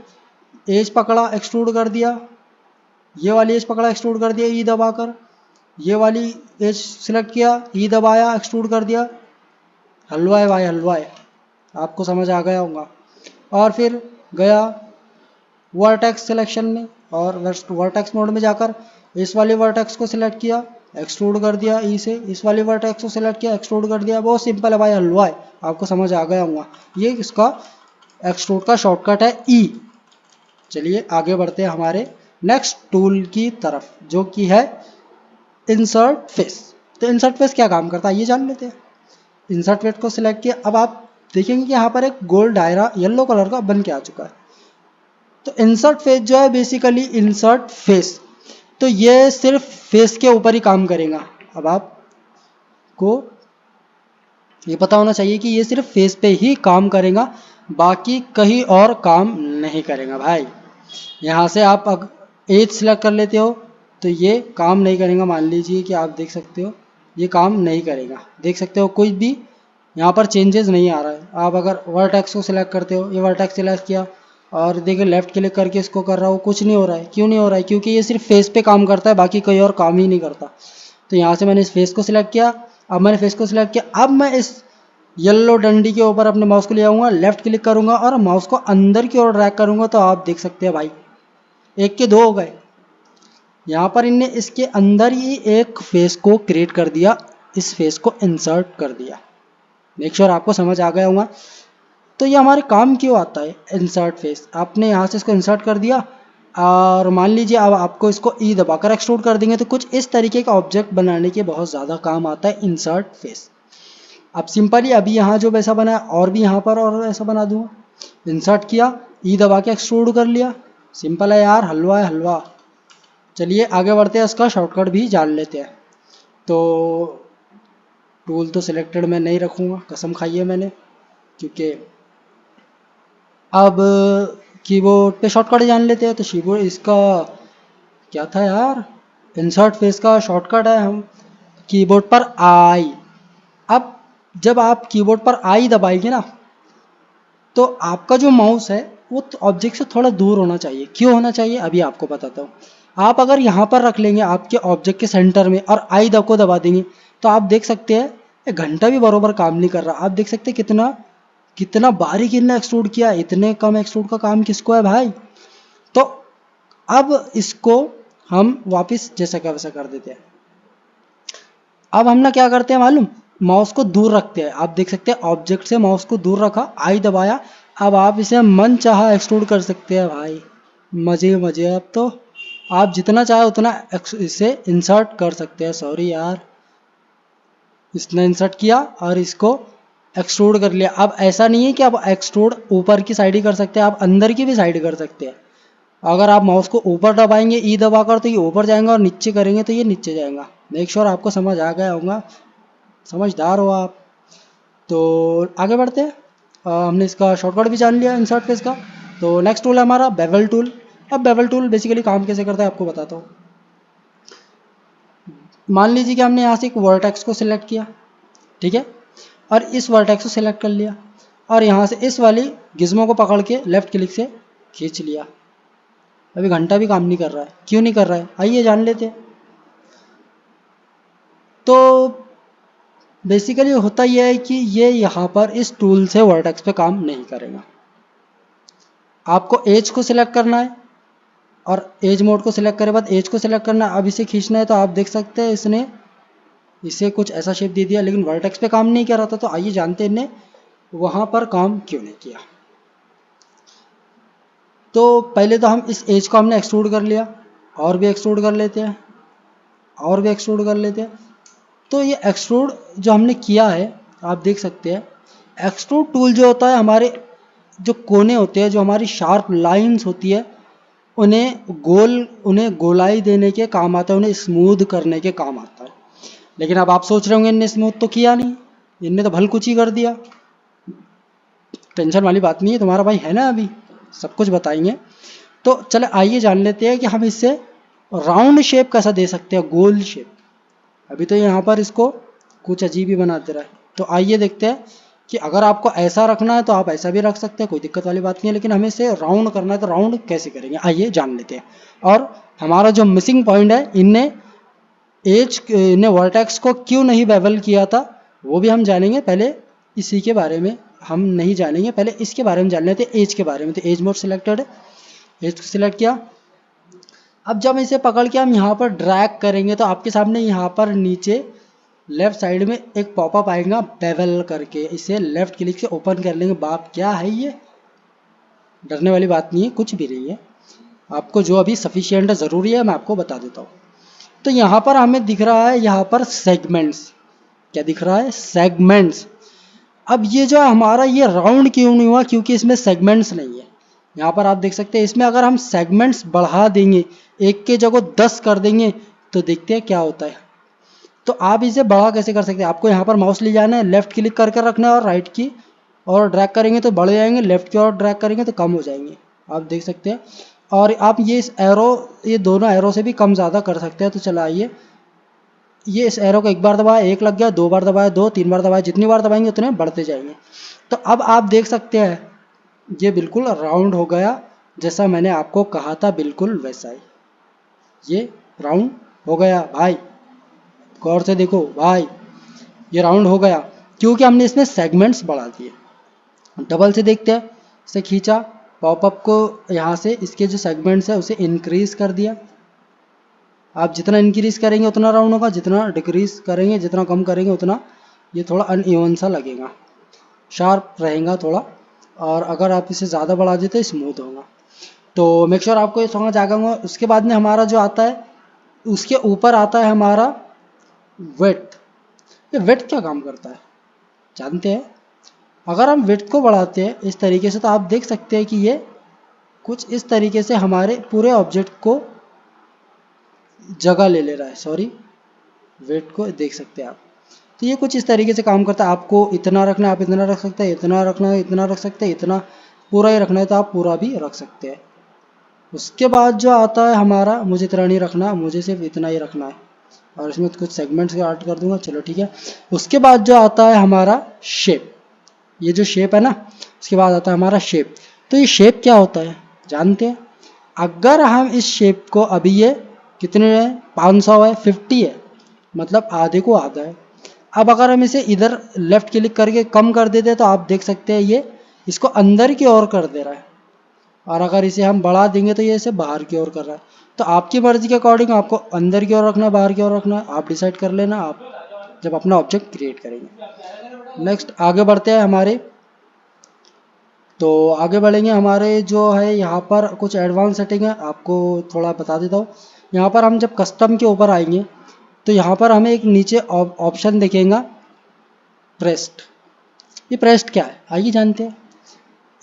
एज पकड़ा एक्सट्रूड कर दिया, ये वाली एज पकड़ा एक्सट्रूड कर दिया ई दबाकर, ये वाली एज सिलेक्ट किया ई दबाया एक्सट्रूड कर दिया। हलवा है भाई, हलवा है, आपको समझ आ गया होगा। और फिर गया वर्टेक्स सिलेक्शन में और वर्टेक्स मोड में जाकर इस वाले वर्टेक्स को सिलेक्ट किया, एक्सट्रूड कर दिया ई से, इस वाली वर्टेक्स को सिलेक्ट किया, एक्सट्रूड कर दिया। बहुत सिंपल है भाई, हलवा है, आपको समझ आ गया होगा। ये इसका एक्सट्रूड का शॉर्टकट है ई। चलिए आगे बढ़ते हैं हमारे नेक्स्ट टूल की तरफ, जो कि है इंसर्ट फेस। तो इंसर्ट फेस क्या काम करता है ये जान लेते हैं। इंसर्ट फेस को सिलेक्ट किया, अब आप देखेंगे कि यहाँ पर एक गोल दायरा येलो कलर का बन के आ चुका है। तो इंसर्ट फेस जो है बेसिकली इंसर्ट फेस, तो ये सिर्फ फेस के ऊपर ही काम करेगा। अब आपको ये पता होना चाहिए कि ये सिर्फ फेस पे ही काम करेगा, बाकी कहीं और काम नहीं करेगा भाई। यहाँ से आप एज सिलेक्ट कर लेते हो तो ये काम नहीं करेगा। मान लीजिए कि आप देख सकते हो ये काम नहीं करेगा, देख सकते हो कोई भी यहाँ पर चेंजेस नहीं आ रहा है। आप अगर वर्टेक्स को सिलेक्ट करते हो, ये वर्टेक्स सिलेक्ट किया और देखिए लेफ्ट क्लिक करके इसको कर रहा हूँ, कुछ नहीं हो रहा है। क्यों नहीं हो रहा है? क्योंकि ये सिर्फ फेस पे काम करता है, बाकी कोई और काम ही नहीं करता। तो यहाँ से मैंने इस फेस को सिलेक्ट किया, अब मैंने फेस को सिलेक्ट किया, अब मैं इस येलो डंडी के ऊपर अपने माउस को ले आऊँगा, लेफ्ट क्लिक करूँगा और माउस को अंदर की ओर ड्रैग करूँगा, तो आप देख सकते हैं भाई एक के दो हो गए। यहाँ पर इनने इसके अंदर ही एक फेस को क्रिएट कर दिया, इस फेस को इंसर्ट कर दिया। मेक श्योर आपको समझ आ गया होगा। तो ये हमारे काम क्यों आता है इंसर्ट फेस। आपने यहाँ से इसको इंसर्ट कर दिया और मान लीजिए अब आपको इसको ई दबाकर एक्सट्रूड कर देंगे, तो कुछ इस तरीके का ऑब्जेक्ट बनाने के बहुत ज़्यादा काम आता है इंसर्ट फेस। अब सिंपली अभी यहाँ जो वैसा बना है और भी यहाँ पर और ऐसा बना दूंगा। इंसर्ट किया, ई दबा के एक्सट्रूड कर लिया। सिंपल है यार, हलवा है हलवा। चलिए आगे बढ़ते हैं, इसका शॉर्टकट भी जान लेते हैं। तो टूल तो सिलेक्टेड मैं नहीं रखूँगा, कसम खाई है मैंने, क्योंकि अब कीबोर्ड पे शॉर्टकट जान लेते हैं। तो कीबोर्ड इसका क्या था यार, इंसर्ट फेस का शॉर्टकट है हम कीबोर्ड पर आई। अब जब आप कीबोर्ड पर आई दबाएंगे ना, तो आपका जो माउस है वो ऑब्जेक्ट से थोड़ा दूर होना चाहिए। क्यों होना चाहिए अभी आपको बताता हूँ। आप अगर यहाँ पर रख लेंगे आपके ऑब्जेक्ट के सेंटर में और आई को दबा देंगे, तो आप देख सकते हैं एक घंटा भी बरोबर काम नहीं कर रहा। आप देख सकते हैं कितना कितना बारीक इनने एक्सट्रूड किया। इतने कम एक्सट्रूड का काम किसको है भाई। तो अब इसको हम वापस जैसा का वैसा कर देते हैं। अब हम ना क्या करते हैं मालूम, माउस को दूर रखते हैं। आप देख सकते हैं ऑब्जेक्ट से माउस को दूर रखा, आई दबाया, अब आप इसे मन चाहा एक्सट्रूड कर सकते हैं भाई। मजे मजे। अब तो आप जितना चाहे उतना इसे इंसर्ट कर सकते हैं। सॉरी यार, इसने इंसर्ट किया और इसको एक्सट्रूड कर लिया। अब ऐसा नहीं है कि आप एक्सट्रूड ऊपर की साइड ही कर सकते हैं, आप अंदर की भी साइड कर सकते हैं। अगर आप माउस को ऊपर दबाएंगे ई दबाकर तो ये ऊपर जाएगा, और नीचे करेंगे तो ये नीचे जाएगा। मेक श्योर आपको समझ आ गया होगा, समझदार हो आप। तो आगे बढ़ते हैं। हमने इसका शॉर्टकट भी जान लिया इंसर्ट फेस का। तो नेक्स्ट टूल है हमारा बेवल टूल। अब बेवल टूल बेसिकली काम कैसे करता है आपको बताता हूँ। मान लीजिए कि हमने यहाँ से एक वर्टेक्स को सिलेक्ट किया, ठीक है, और इस वर्टेक्स को सिलेक्ट कर लिया और यहाँ से इस वाली गिज्मो को पकड़ के लेफ्ट क्लिक से खींच लिया। अभी घंटा भी काम नहीं कर रहा है। क्यों नहीं कर रहा है आइए जान लेते हैं। तो बेसिकली होता यह है कि ये यहाँ पर इस टूल से वर्टेक्स पे काम नहीं करेगा। आपको एज को सिलेक्ट करना है और एज मोड को सिलेक्ट करे बाद एज को सिलेक्ट करना है। अब इसे खींचना है तो आप देख सकते हैं इसने इसे कुछ ऐसा शेप दे दिया, लेकिन वर्टेक्स पे काम नहीं कर रहा था। तो आइए जानते हैं इन्हें वहाँ पर काम क्यों नहीं किया। तो पहले तो हम इस एज को हमने एक्सट्रूड कर लिया, और भी एक्सट्रूड कर लेते हैं, और भी एक्सट्रूड कर लेते हैं। तो ये एक्सट्रूड जो हमने किया है आप देख सकते हैं, एक्सट्रूड टूल जो होता है हमारे जो कोने होते हैं, जो हमारी शार्प लाइंस होती है, उन्हें गोलाई देने के काम आता है, उन्हें स्मूथ करने के काम आता है। लेकिन अब आप सोच रहे होंगे इनने स्मूथ तो किया नहीं, इनने तो भलकुच ही कर दिया। टेंशन वाली बात नहीं है, तुम्हारा भाई है ना, अभी सब कुछ बताएंगे। तो चले आइए जान लेते हैं कि हम इससे राउंड शेप कैसा दे सकते हैं, गोल शेप। अभी तो यहाँ पर इसको कुछ अजीब ही बना दे रहा है। तो आइए देखते हैं कि अगर आपको ऐसा रखना है तो आप ऐसा भी रख सकते हैं, कोई दिक्कत वाली बात नहीं है। लेकिन हमें इसे राउंड करना है तो राउंड कैसे करेंगे आइए जान लेते हैं। और हमारा जो मिसिंग पॉइंट है, इनने वर्टेक्स को क्यों नहीं बेवल किया था वो भी हम जानेंगे। पहले इसी के बारे में हम नहीं जानेंगे, पहले इसके बारे में जान लेते हैं, एज के बारे में। तो एज मोड सिलेक्टेड है, एज को सिलेक्ट किया, अब जब इसे पकड़ के हम यहाँ पर ड्रैग करेंगे तो आपके सामने यहाँ पर नीचे लेफ्ट साइड में एक पॉपअप आएगा बेवल करके, इसे लेफ्ट क्लिक से ओपन कर लेंगे। बाप क्या है ये, डरने वाली बात नहीं है, कुछ भी नहीं है। आपको जो अभी सफिशिएंट है, ज़रूरी है, मैं आपको बता देता हूँ। तो यहाँ पर हमें दिख रहा है यहाँ पर सेगमेंट्स, क्या दिख रहा है, सेगमेंट्स। अब ये जो हमारा ये राउंड क्यों नहीं हुआ, क्योंकि इसमें सेगमेंट्स नहीं है। यहाँ पर आप देख सकते हैं, इसमें अगर हम सेगमेंट्स बढ़ा देंगे, एक के जगह 10 कर देंगे, तो देखते हैं क्या होता है। तो आप इसे बड़ा कैसे कर सकते हैं, आपको यहाँ पर माउस ले जाना है, लेफ्ट क्लिक करके रखना है और राइट की और ड्रैग करेंगे तो बढ़ जाएंगे, लेफ्ट की ओर ड्रैग करेंगे तो कम हो जाएंगे, आप देख सकते हैं। और आप ये इस एरो, ये दोनों एरो से भी कम ज़्यादा कर सकते हैं। तो चला आइए, ये इस एरो को एक बार दबाया, एक लग गया, 2 बार दबाया, 2, 3 बार दबाया, जितनी बार दबाएंगे उतने बढ़ते जाएंगे। तो अब आप देख सकते हैं ये बिल्कुल राउंड हो गया, जैसा मैंने आपको कहा था, बिल्कुल वैसा ही ये राउंड हो गया। भाई गौर से देखो भाई, ये राउंड हो गया क्योंकि हमने इसमें सेगमेंट्स बढ़ा दिए। डबल से देखते हैं, इसे खींचा, पॉपअप को यहाँ से इसके जो सेगमेंट्स है उसे इंक्रीज कर दिया। आप जितना इंक्रीज करेंगे उतना राउंड होगा, जितना डिक्रीज करेंगे, जितना कम करेंगे उतना ये थोड़ा अनइवन सा लगेगा, शार्प रहेगा थोड़ा। और अगर आप इसे ज़्यादा बढ़ा देते तो स्मूथ होगा। तो मेक श्योर आपको ये समझ आ गया। उसके बाद में हमारा जो आता है, उसके ऊपर आता है हमारा वेट। ये वेट क्या काम करता है जानते हैं? अगर हम वेट को बढ़ाते हैं इस तरीके से, तो आप देख सकते हैं कि ये कुछ इस तरीके से हमारे पूरे ऑब्जेक्ट को जगह ले ले रहा है। सॉरी, वेट को देख सकते हैं आप। तो ये कुछ इस तरीके से काम करता है। आपको इतना रखना है, आप इतना रख सकते हैं, इतना रखना है, इतना रख सकते हैं, इतना पूरा ही रखना है तो आप पूरा भी रख सकते हैं। उसके बाद जो आता है हमारा, मुझे इतना नहीं रखना, मुझे सिर्फ इतना ही रखना है और इसमें कुछ सेगमेंट्स ऐड कर दूंगा, चलो ठीक है। उसके बाद जो आता है हमारा शेप, ये जो शेप है ना, उसके बाद आता है हमारा शेप। तो ये शेप क्या होता है जानते हैं? अगर हम इस शेप को, अभी ये कितने है, 500 है, 50 है, मतलब आधे को आधा है। अब अगर हम इसे इधर लेफ्ट क्लिक करके कम कर देते तो आप देख सकते हैं ये इसको अंदर की ओर कर दे रहा है। और अगर इसे हम बढ़ा देंगे तो ये इसे बाहर की ओर कर रहा है। तो आपकी मर्जी के अकॉर्डिंग आपको अंदर की ओर रखना है, बाहर की ओर रखना है, आप डिसाइड कर लेना आप जब अपना ऑब्जेक्ट क्रिएट करेंगे। नेक्स्ट आगे बढ़ते हैं हमारे। तो आगे बढ़ेंगे, हमारे जो है यहाँ पर कुछ एडवांस सेटिंग है, आपको थोड़ा बता देता हूँ। यहाँ पर हम जब कस्टम के ऊपर आएंगे तो यहाँ पर हमें एक नीचे ऑप्शन दिखेगा प्रेस्ड। ये प्रेस्ड क्या है आइए जानते हैं।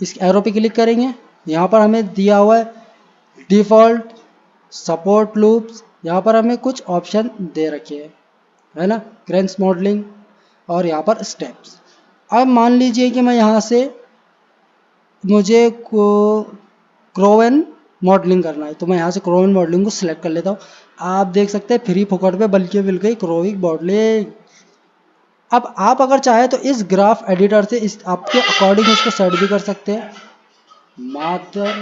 इस एरो पे क्लिक करेंगे, यहाँ पर हमें दिया हुआ है डिफ़ॉल्ट, सपोर्ट लूप्स, यहाँ पर हमें कुछ ऑप्शन दे रखे हैं, है ना, ग्रेन्स मॉडलिंग और यहाँ पर स्टेप्स। अब मान लीजिए कि मैं यहाँ से, मुझे क्रोवन मॉडलिंग करना है, तो मैं यहाँ से क्रोवन मॉडलिंग को सिलेक्ट कर लेता हूँ। आप देख सकते हैं फ्री फोकट पे बल्कि मिल गई क्रोविक मॉडलिंग। अब आप अगर चाहे तो इस ग्राफ एडिटर से इस आपके अकॉर्डिंग इसको सेट भी कर सकते हैं मात्र।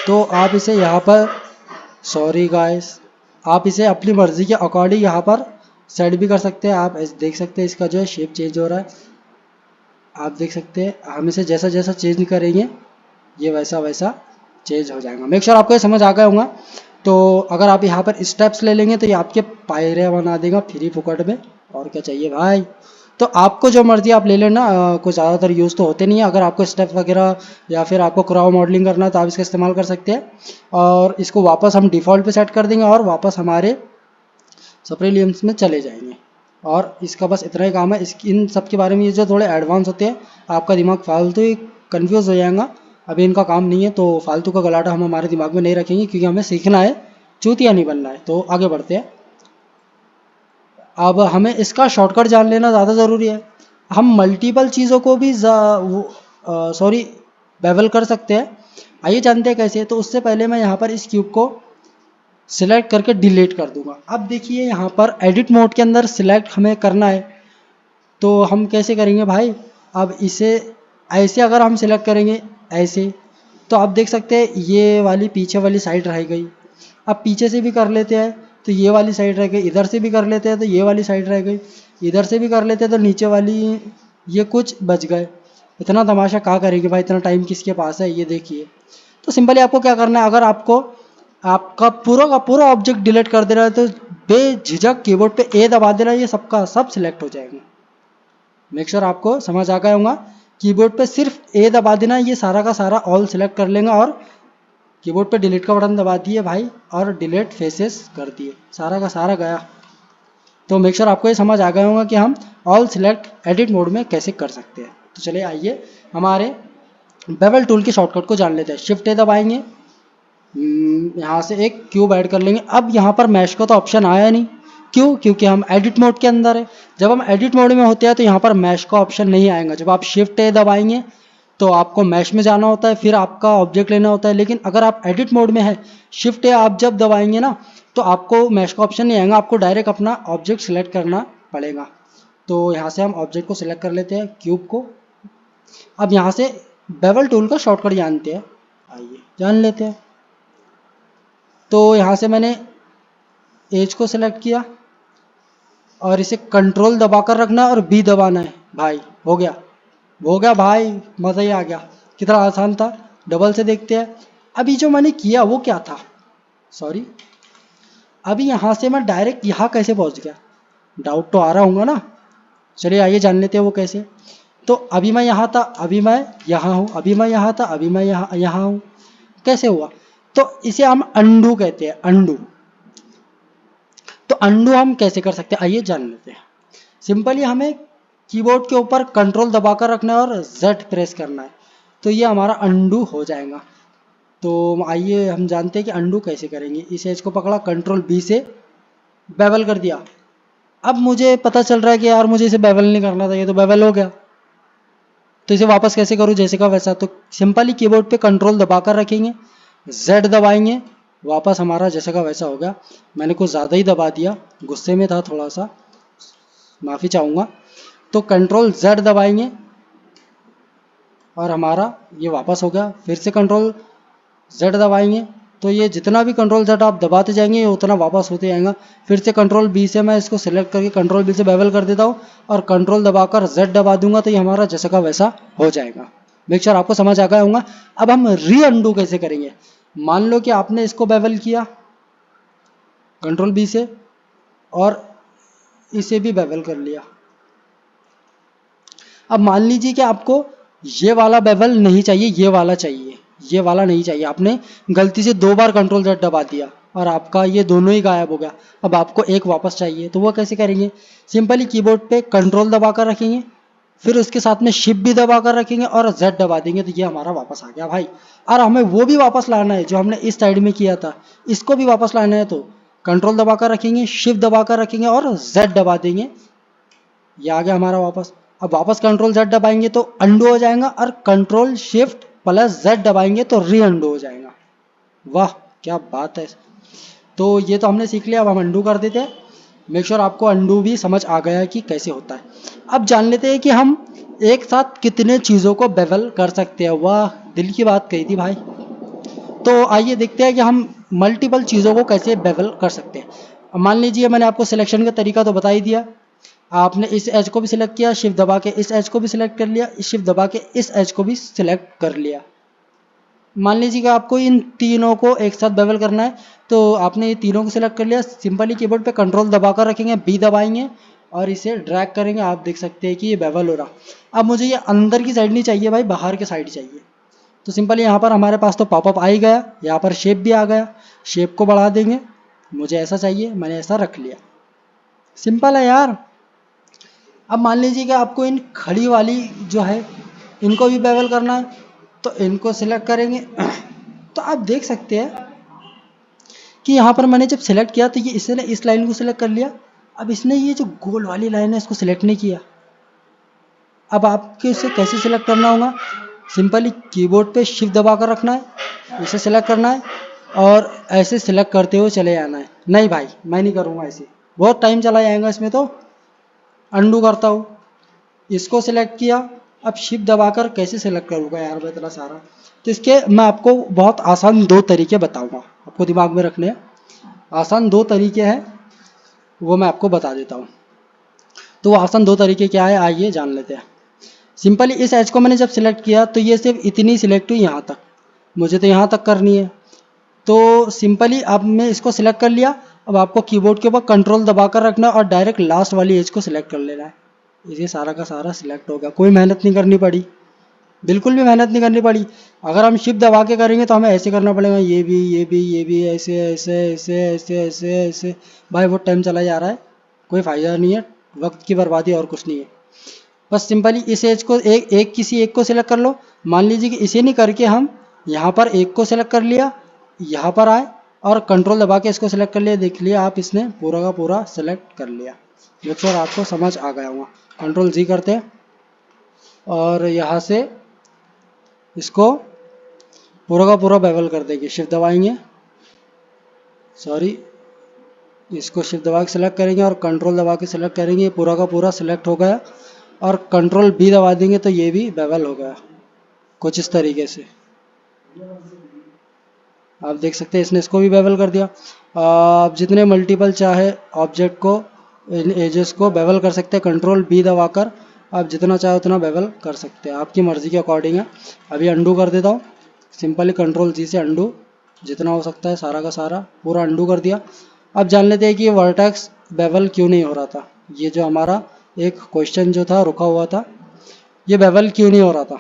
तो आप इसे यहाँ पर, सॉरी गाइस, आप इसे अपनी मर्जी के अकॉर्डिंग यहाँ पर सेट भी कर सकते हैं। आप देख सकते हैं इसका जो है शेप चेंज हो रहा है, आप देख सकते हैं। हम इसे जैसा जैसा चेंज करेंगे ये वैसा वैसा चेंज हो जाएगा। मेक श्योर आपको ये समझ आ गया होगा। तो अगर आप यहाँ पर स्टेप्स ले लेंगे तो ये आपके पायरे बना देगा फ्री फुकट में, और क्या चाहिए भाई। तो आपको जो मर्जी आप ले लेना, कुछ ज़्यादातर यूज़ तो होते नहीं है। अगर आपको स्टेप वगैरह या फिर आपको क्रॉव मॉडलिंग करना है तो आप इसका इस्तेमाल कर सकते हैं। और इसको वापस हम डिफ़ॉल्ट पे सेट कर देंगे और वापस हमारे सप्रेलियम्स में चले जाएंगे। और इसका बस इतना ही काम है। इन सब के बारे में ये जो थोड़े एडवांस होते हैं, आपका दिमाग फालतू ही कन्फ्यूज़ हो जाएगा, अभी इनका काम नहीं है। तो फालतू का गलाटा हम हमारे दिमाग में नहीं रखेंगे, क्योंकि हमें सीखना है, चूतिया नहीं बनना है। तो आगे बढ़ते हैं। अब हमें इसका शॉर्टकट जान लेना ज़्यादा ज़रूरी है। हम मल्टीपल चीज़ों को भी बेवल कर सकते हैं। आइए जानते हैं कैसे। तो उससे पहले मैं यहाँ पर इस क्यूब को सिलेक्ट करके डिलीट कर दूंगा। अब देखिए यहाँ पर एडिट मोड के अंदर सिलेक्ट हमें करना है, तो हम कैसे करेंगे भाई। अब इसे ऐसे अगर हम सिलेक्ट करेंगे ऐसे, तो आप देख सकते हैं ये वाली पीछे वाली साइड रह गई। अब पीछे से भी कर लेते हैं तो ये वाली साइड रह गई, इधर से भी कर लेते हैं तो ये वाली साइड रह गई, इधर से भी कर लेते हैं तो नीचे वाली, ये कुछ बच गए। इतना तमाशा क्या करेंगे भाई, इतना टाइम किसके पास है, ये देखिए। तो सिंपली आपको क्या करना है, अगर आपको आपका पूरा का पूरा ऑब्जेक्ट डिलीट कर देना है तो बेझिझक कीबोर्ड पे ए दबा देना, ये सबका सब सिलेक्ट हो जाएंगे। मेक श्योर आपको समझ आ गया होगा। कीबोर्ड पे सिर्फ ए दबा देना, ये सारा का सारा ऑल सिलेक्ट कर लेंगे और कीबोर्ड पे डिलीट का बटन दबा दिए भाई और डिलीट फेसेस कर दिए, सारा का सारा गया। तो मेक श्योर आपको ये समझ आ गया होगा कि हम ऑल सिलेक्ट एडिट मोड में कैसे कर सकते हैं। तो चलिए आइए हमारे बेवल टूल के शॉर्टकट को जान लेते हैं। शिफ्ट ए दबाएंगे, यहाँ से एक क्यूब ऐड कर लेंगे। अब यहाँ पर मैश का तो ऑप्शन आया नहीं, क्यों? क्योंकि हम एडिट मोड के अंदर है। जब हम एडिट मोड में होते हैं तो यहाँ पर मैश का ऑप्शन नहीं आएगा। जब आप शिफ्ट ए दबाएंगे तो आपको मैश में जाना होता है, फिर आपका ऑब्जेक्ट लेना होता है। लेकिन अगर आप एडिट मोड में है, शिफ्ट ए आप जब दबाएंगे ना तो आपको मैश का ऑप्शन नहीं आएगा, आपको डायरेक्ट अपना ऑब्जेक्ट सिलेक्ट करना पड़ेगा। तो यहाँ से हम ऑब्जेक्ट को सिलेक्ट कर लेते हैं, क्यूब को। अब यहाँ से बेवल टूल का शॉर्टकट जानते हैं, आइए जान लेते हैं। तो यहाँ से मैंने एज को सिलेक्ट किया और इसे कंट्रोल दबाकर रखना है और बी दबाना है भाई। हो गया भाई, मज़ा ही आ गया, कितना आसान था। डबल से देखते हैं। अभी जो मैंने किया वो क्या था, सॉरी, अभी यहाँ से मैं डायरेक्ट यहाँ कैसे पहुँच गया, डाउट तो आ रहा होगा ना। चलिए आइए जान लेते हैं वो कैसे। तो अभी मैं यहाँ था, अभी मैं यहाँ हूँ, अभी मैं यहाँ था, अभी मैं यहाँ हूँ, कैसे हुआ? तो इसे हम अंडू कहते हैं, अंडू। तो अंडू हम कैसे कर सकते हैं, आइए जान लेते हैं। सिंपली हमें कीबोर्ड के ऊपर कंट्रोल दबाकर रखना है और Z प्रेस करना है, तो ये हमारा अंडू हो जाएगा। तो आइए हम जानते हैं कि अंडू कैसे करेंगे। इस एज को पकड़ा, कंट्रोल B से बेवल कर दिया। अब मुझे पता चल रहा है कि यार मुझे इसे बेवल नहीं करना था, ये तो बेवल हो गया। तो इसे वापस कैसे करूँ जैसे का वैसा? तो सिंपली कीबोर्ड पे कंट्रोल दबाकर रखेंगे, Z दबाएंगे, वापस हमारा जैसे का वैसा होगा। मैंने कुछ ज़्यादा ही दबा दिया, गुस्से में था थोड़ा सा, माफ़ी चाहूँगा। तो कंट्रोल Z दबाएंगे और हमारा ये वापस हो गया। फिर से कंट्रोल Z दबाएंगे, तो ये जितना भी कंट्रोल Z आप दबाते जाएंगे ये उतना वापस होते जाएगा। फिर से कंट्रोल B से मैं इसको सिलेक्ट करके कंट्रोल B से बेवल कर देता हूँ और कंट्रोल दबाकर Z दबा दूंगा, तो ये हमारा जैसा का वैसा हो जाएगा। मेक श्योर आपको समझ आ गया होगा। अब हम री अंडू कैसे करेंगे। मान लो कि आपने इसको बेवल किया कंट्रोल B से और इसे भी बेवल कर लिया। अब मान लीजिए कि आपको ये वाला बेवल नहीं चाहिए, ये वाला चाहिए, ये वाला नहीं चाहिए। आपने गलती से 2 बार कंट्रोल Z दबा दिया और आपका ये दोनों ही गायब हो गया। अब आपको एक वापस चाहिए, तो वो कैसे करेंगे? सिंपली कीबोर्ड पे कंट्रोल दबा कर रखेंगे, फिर उसके साथ में शिफ्ट भी दबा कर रखेंगे और Z दबा देंगे, तो ये हमारा वापस आ गया भाई। और हमें वो भी वापस लाना है जो हमने इस साइड में किया था, इसको भी वापस लाना है। तो कंट्रोल दबा कर रखेंगे, शिफ्ट दबा कर रखेंगे और Z दबा देंगे, ये आ गया हमारा वापस। अब वापस कंट्रोल Z दबाएंगे तो अंडू हो जाएगा और कंट्रोल शिफ्ट प्लस Z दबाएंगे तो री अंडू हो जाएगा। वाह क्या बात है। तो ये तो हमने सीख लिया, अब हम अंडू कर देते हैं। मेक श्योर आपको अंडू भी समझ आ गया है कि कैसे होता है। अब जान लेते हैं कि हम एक साथ कितने चीज़ों को बेवल कर सकते हैं। वाह दिल की बात कही थी भाई। तो आइए देखते हैं कि हम मल्टीपल चीज़ों को कैसे बेवल कर सकते हैं। अब मान लीजिए मैंने आपको सिलेक्शन का तरीका तो बता ही दिया। आपने इस एज को भी सिलेक्ट किया, शिफ्ट दबा के इस एज को भी सिलेक्ट कर लिया, शिफ्ट दबा के इस एज को भी सिलेक्ट कर लिया। मान लीजिए कि आपको इन तीनों को एक साथ बेवल करना है, तो आपने ये तीनों को सिलेक्ट कर लिया। सिंपली कीबोर्ड पे कंट्रोल दबाकर रखेंगे, B दबाएंगे और इसे ड्रैग करेंगे। आप देख सकते हैं कि ये बेवल हो रहा। अब मुझे ये अंदर की साइड नहीं चाहिए भाई, बाहर की साइड चाहिए। तो सिंपली यहाँ पर हमारे पास तो पॉपअप आ ही गया, यहाँ पर शेप भी आ गया। शेप को बढ़ा देंगे, मुझे ऐसा चाहिए, मैंने ऐसा रख लिया। सिंपल है यार। अब मान लीजिए कि आपको इन खड़ी वाली जो है इनको भी बेवल करना है, तो इनको सिलेक्ट करेंगे। तो आप देख सकते हैं कि यहाँ पर मैंने जब सिलेक्ट किया तो ये इसने इस लाइन को सिलेक्ट कर लिया। अब इसने ये जो गोल वाली लाइन है इसको सिलेक्ट नहीं किया। अब आपको इसे कैसे सिलेक्ट करना होगा? सिंपली कीबोर्ड पे शिफ्ट दबा कर रखना है, इसे सिलेक्ट करना है और ऐसे सिलेक्ट करते हुए चले जाना है। नहीं भाई मैं नहीं करूँगा ऐसे, बहुत टाइम चला जाएगा इसमें। तो अंडू करता हूँ, इसको सिलेक्ट किया। अब शिफ्ट दबाकर कैसे सिलेक्ट करूँगा यार मैं इतना सारा? तो इसके मैं आपको बहुत आसान 2 तरीके बताऊँगा, आपको दिमाग में रखने हैं। आसान 2 तरीके हैं, वो मैं आपको बता देता हूँ। तो वो आसान 2 तरीके क्या है, आइए जान लेते हैं। सिंपली इस एज को मैंने जब सिलेक्ट किया तो ये सिर्फ इतनी सिलेक्ट हुई यहाँ तक। मुझे तो यहाँ तक करनी है। तो सिंपली अब मैं इसको सिलेक्ट कर लिया। अब आपको कीबोर्ड के ऊपर कंट्रोल दबा कर रखना है और डायरेक्ट लास्ट वाली एज को सिलेक्ट कर लेना है। ये सारा का सारा सिलेक्ट हो गया, कोई मेहनत नहीं करनी पड़ी, बिल्कुल भी मेहनत नहीं करनी पड़ी। अगर हम शिफ्ट दबा के करेंगे तो हमें ऐसे करना पड़ेगा, ये भी ऐसे ऐसे ऐसे ऐसे ऐसे ऐसे। भाई वो टाइम चला जा रहा है, कोई फ़ायदा नहीं है, वक्त की बर्बादी और कुछ नहीं है। बस सिंपली इस एज को किसी एक को सिलेक्ट कर लो। मान लीजिए कि इसे नहीं करके हम यहाँ पर एक को सिलेक्ट कर लिया, यहाँ पर आए और कंट्रोल दबा के इसको सिलेक्ट कर लिया। देख लिया आप, इसने पूरा का पूरा सिलेक्ट कर लिया। मेक श्योर आपको समझ आ गया होगा। कंट्रोल जी करते हैं और यहाँ से इसको पूरा का पूरा बेवल कर देंगे। शिफ्ट दबाएंगे, सॉरी, इसको शिफ्ट दबा के सिलेक्ट करेंगे और कंट्रोल दबा के सिलेक्ट करेंगे। पूरा का पूरा सिलेक्ट हो गया और कंट्रोल भी दबा देंगे तो ये भी बेवल हो गया, कुछ इस तरीके से आप देख सकते हैं। इसने इसको भी बेवल कर दिया। आप जितने मल्टीपल चाहे ऑब्जेक्ट को, इन एजेस को बेवल कर सकते हैं। कंट्रोल बी दबाकर आप जितना चाहे उतना बेवल कर सकते हैं, आपकी मर्ज़ी के अकॉर्डिंग है। अभी अंडू कर देता हूँ, सिंपली कंट्रोल जी से अंडू, जितना हो सकता है सारा का सारा पूरा अंडू कर दिया। अब जान लेते हैं कि ये वर्टेक्स बेवल क्यों नहीं हो रहा था। ये जो हमारा एक क्वेश्चन जो था रुका हुआ था, ये बेवल क्यों नहीं हो रहा था।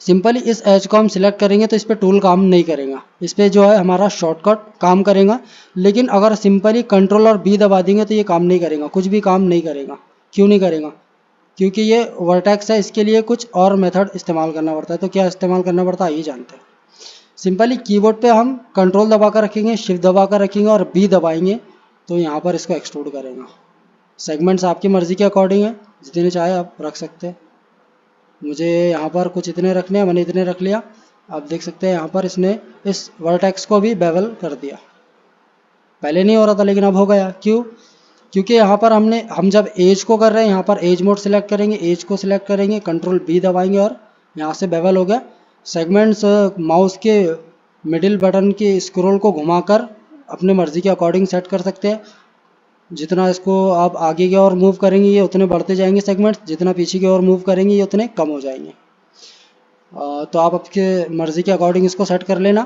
सिंपली इस एज को हम सिलेक्ट करेंगे तो इस पर टूल काम नहीं करेगा, इस पर जो है हमारा शॉर्टकट काम करेगा। लेकिन अगर सिंपली कंट्रोल और बी दबा देंगे तो ये काम नहीं करेगा, कुछ भी काम नहीं करेगा। क्यों नहीं करेगा? क्योंकि ये वर्टेक्स है, इसके लिए कुछ और मेथड इस्तेमाल करना पड़ता है। तो क्या इस्तेमाल करना पड़ता है ये जानते हैं। सिंपली कीबोर्ड पे हम कंट्रोल दबा कर रखेंगे, शिफ्ट दबा कर रखेंगे और बी दबाएंगे तो यहाँ पर इसको एक्सट्रूड करेगा। सेगमेंट्स आपकी मर्ज़ी के अकॉर्डिंग है, जितने चाहे आप रख सकते हैं। मुझे यहाँ पर कुछ इतने रखने हैं, मैंने इतने रख लिया। आप देख सकते हैं यहाँ पर इसने इस वर्टेक्स को भी बेवल कर दिया। पहले नहीं हो रहा था लेकिन अब हो गया। क्यों? क्योंकि यहाँ पर हम जब एज को कर रहे हैं, यहाँ पर एज मोड सिलेक्ट करेंगे, एज को सिलेक्ट करेंगे, कंट्रोल बी दबाएंगे और यहाँ से बेवल हो गया। सेगमेंट्स माउस के मिडिल बटन के स्क्रॉल को घुमाकर अपने मर्ज़ी के अकॉर्डिंग सेट कर सकते हैं। जितना इसको आप आगे की ओर मूव करेंगे ये उतने बढ़ते जाएंगे सेगमेंट्स, जितना पीछे की ओर मूव करेंगे ये उतने कम हो जाएंगे। तो आप आपके मर्ज़ी के अकॉर्डिंग इसको सेट कर लेना।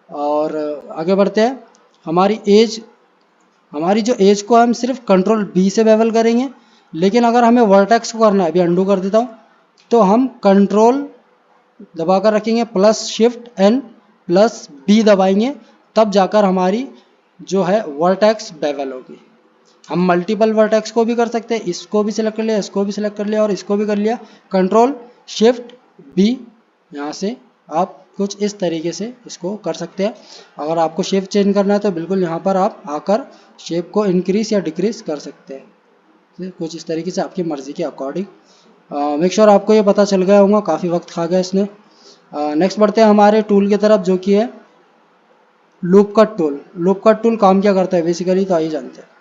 और आगे बढ़ते हैं। हमारी जो एज को हम सिर्फ कंट्रोल बी से बेवल करेंगे, लेकिन अगर हमें वर्टेक्स को करना है, अभी अंडू कर देता हूँ, तो हम कंट्रोल दबा कर रखेंगे plus shift N plus B दबाएंगे, तब जाकर हमारी जो है वर्टेक्स बेवल होगी। हम मल्टीपल वर्टेक्स को भी कर सकते हैं, इसको भी सिलेक्ट कर लिया, इसको भी सिलेक्ट कर लिया और इसको भी कर लिया। कंट्रोल शिफ्ट बी, यहाँ से आप कुछ इस तरीके से इसको कर सकते हैं। अगर आपको शेप चेंज करना है तो बिल्कुल यहाँ पर आप आकर शेप को इंक्रीज या डिक्रीज कर सकते हैं, तो कुछ इस तरीके से आपकी मर्ज़ी के अकॉर्डिंग। मेक श्योर आपको ये पता चल गया होगा, काफ़ी वक्त खा गया इसने। नेक्स्ट बढ़ते हैं हमारे टूल की तरफ, जो कि है loop cut tool. Loop cut tool काम क्या करता है बेसिकली, तो आइए जानते हैं।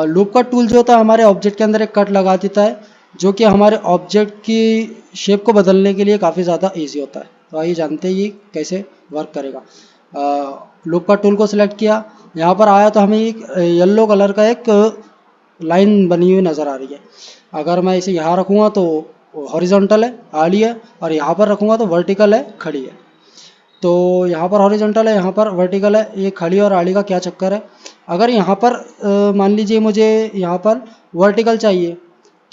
लूप कट टूल जो होता है हमारे ऑब्जेक्ट के अंदर एक कट लगा देता है, जो कि हमारे ऑब्जेक्ट की शेप को बदलने के लिए काफ़ी ज़्यादा इजी होता है। तो आइए जानते हैं ये कैसे वर्क करेगा। लूप कट टूल को सिलेक्ट किया, यहाँ पर आया तो हमें एक येलो कलर का एक लाइन बनी हुई नज़र आ रही है। अगर मैं इसे यहाँ रखूँगा तो हॉरिजॉन्टल है, आड़ी है, और यहाँ पर रखूँगा तो वर्टिकल है, खड़ी है। तो यहाँ पर हॉरिजॉन्टल है, यहाँ पर वर्टिकल है। ये खड़ी और आड़ी का क्या चक्कर है? अगर यहाँ पर मान लीजिए मुझे यहाँ पर वर्टिकल चाहिए,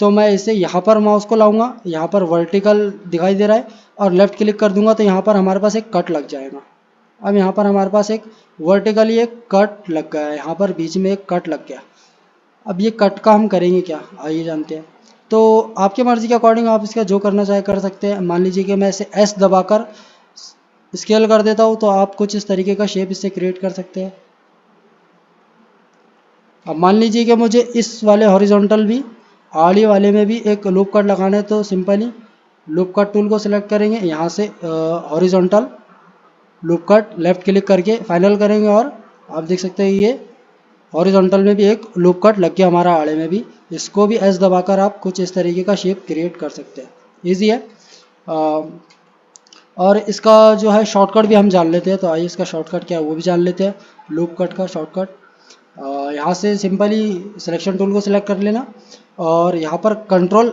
तो मैं इसे यहाँ पर माउस को लाऊंगा, यहाँ पर वर्टिकल दिखाई दे रहा है और लेफ़्ट क्लिक कर दूंगा तो यहाँ पर हमारे पास एक कट लग जाएगा। अब यहाँ पर हमारे पास एक वर्टिकली एक कट लग गया है, यहाँ पर बीच में एक कट लग गया। अब ये कट का हम करेंगे क्या, आइए जानते हैं। तो आपकी मर्ज़ी के अकॉर्डिंग आप इसका जो करना चाहे कर सकते हैं। मान लीजिए कि मैं इसे एस दबाकर स्केल कर देता हूँ तो आप कुछ इस तरीके का शेप इससे क्रिएट कर सकते हैं। अब मान लीजिए कि मुझे इस वाले हॉरिजॉन्टल भी, आड़ी वाले में भी एक लूप कट लगाना है, तो सिंपली लूप कट टूल को सिलेक्ट करेंगे, यहाँ से horizontal loop cut left click करके फाइनल करेंगे और आप देख सकते हैं ये हॉरिजॉन्टल में भी एक लूप कट लग गया हमारा आड़े में भी। इसको भी एस दबाकर आप कुछ इस तरीके का शेप क्रिएट कर सकते हैं, ईजी है। और इसका जो है शॉर्टकट भी हम जान लेते हैं, तो आइए इसका शॉर्टकट क्या है वो भी जान लेते हैं। लूप कट का शॉर्टकट यहाँ से सिंपली सिलेक्शन टूल को सिलेक्ट कर लेना और यहाँ पर कंट्रोल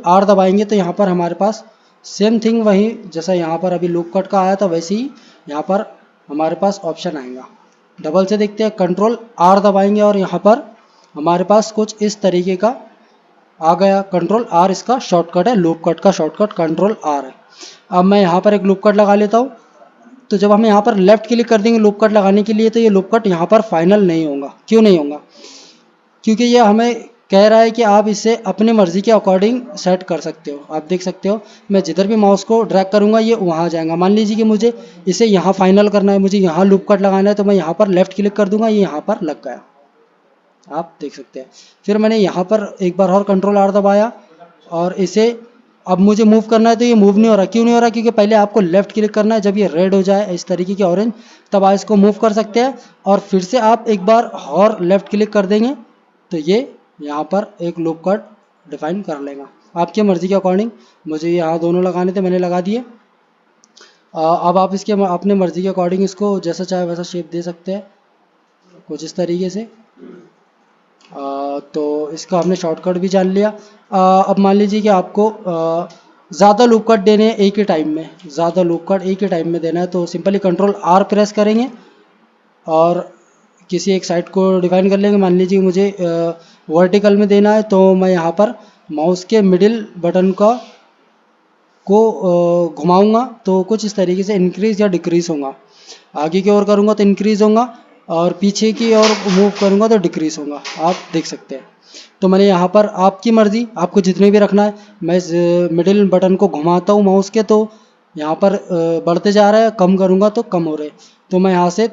आर दबाएंगे तो यहाँ पर हमारे पास सेम थिंग वही जैसा यहाँ पर अभी लूप कट का आया था वैसे ही यहाँ पर हमारे पास ऑप्शन आएगा। डबल से देखते हैं, कंट्रोल आर दबाएंगे और यहाँ पर हमारे पास कुछ इस तरीके का आ गया। कंट्रोल आर इसका शॉर्टकट है, लूप कट का शॉर्टकट कंट्रोल आर है। अब मैं यहाँ पर एक लूप कट लगा लेता हूँ। तो जब हम यहाँ पर लेफ्ट क्लिक कर देंगे लूप कट लगाने के लिए तो ये लूप कट यहाँ पर फाइनल नहीं होगा। क्यों नहीं होगा? क्योंकि ये हमें कह रहा है कि आप इसे अपनी मर्जी के अकॉर्डिंग सेट कर सकते हो। आप देख सकते हो मैं जिधर भी माउस को ड्रैग करूँगा ये वहाँ जाएगा। मान लीजिए कि मुझे इसे यहाँ फाइनल करना है, मुझे यहाँ लूप कट लगाना है, तो मैं यहाँ पर लेफ्ट क्लिक कर दूंगा, ये यहाँ पर लग गया। आप देख सकते हैं। फिर मैंने यहाँ पर एक बार और कंट्रोल आर दबाया और इसे अब मुझे मूव करना है तो ये मूव नहीं हो रहा। क्यों नहीं हो रहा? क्योंकि पहले आपको लेफ्ट क्लिक करना है। जब ये रेड हो जाए इस तरीके की ऑरेंज, तब आप इसको मूव कर सकते हैं और फिर से आप एक बार और लेफ्ट क्लिक कर देंगे तो ये यहाँ पर एक लूप कट डिफाइन कर लेगा आपकी मर्जी के अकॉर्डिंग। मुझे यहाँ दोनों लगाने थे, मैंने लगा दिए। अब आप इसके अपने मर्जी के अकॉर्डिंग इसको जैसा चाहे वैसा शेप दे सकते हैं, कुछ इस तरीके से। तो इसका हमने शॉर्टकट भी जान लिया। अब मान लीजिए कि आपको ज़्यादा लूप कट देने हैं एक ही टाइम में, ज़्यादा लूप कट एक ही टाइम में देना है तो सिंपली कंट्रोल आर प्रेस करेंगे और किसी एक साइड को डिफाइन कर लेंगे। मान लीजिए मुझे वर्टिकल में देना है तो मैं यहाँ पर माउस के मिडिल बटन का को घुमाऊंगा तो कुछ इस तरीके से इंक्रीज या डिक्रीज होगा। आगे की ओर करूँगा तो इंक्रीज होगा और पीछे की ओर मूव करूँगा तो डिक्रीज होगा। आप देख सकते हैं। तो मैंने यहाँ पर आपकी मर्ज़ी, आपको जितने भी रखना है। मैं इस मिडिल बटन को घुमाता हूँ माउस के तो यहाँ पर बढ़ते जा रहा है, कम करूँगा तो कम हो रहे। तो मैं यहाँ से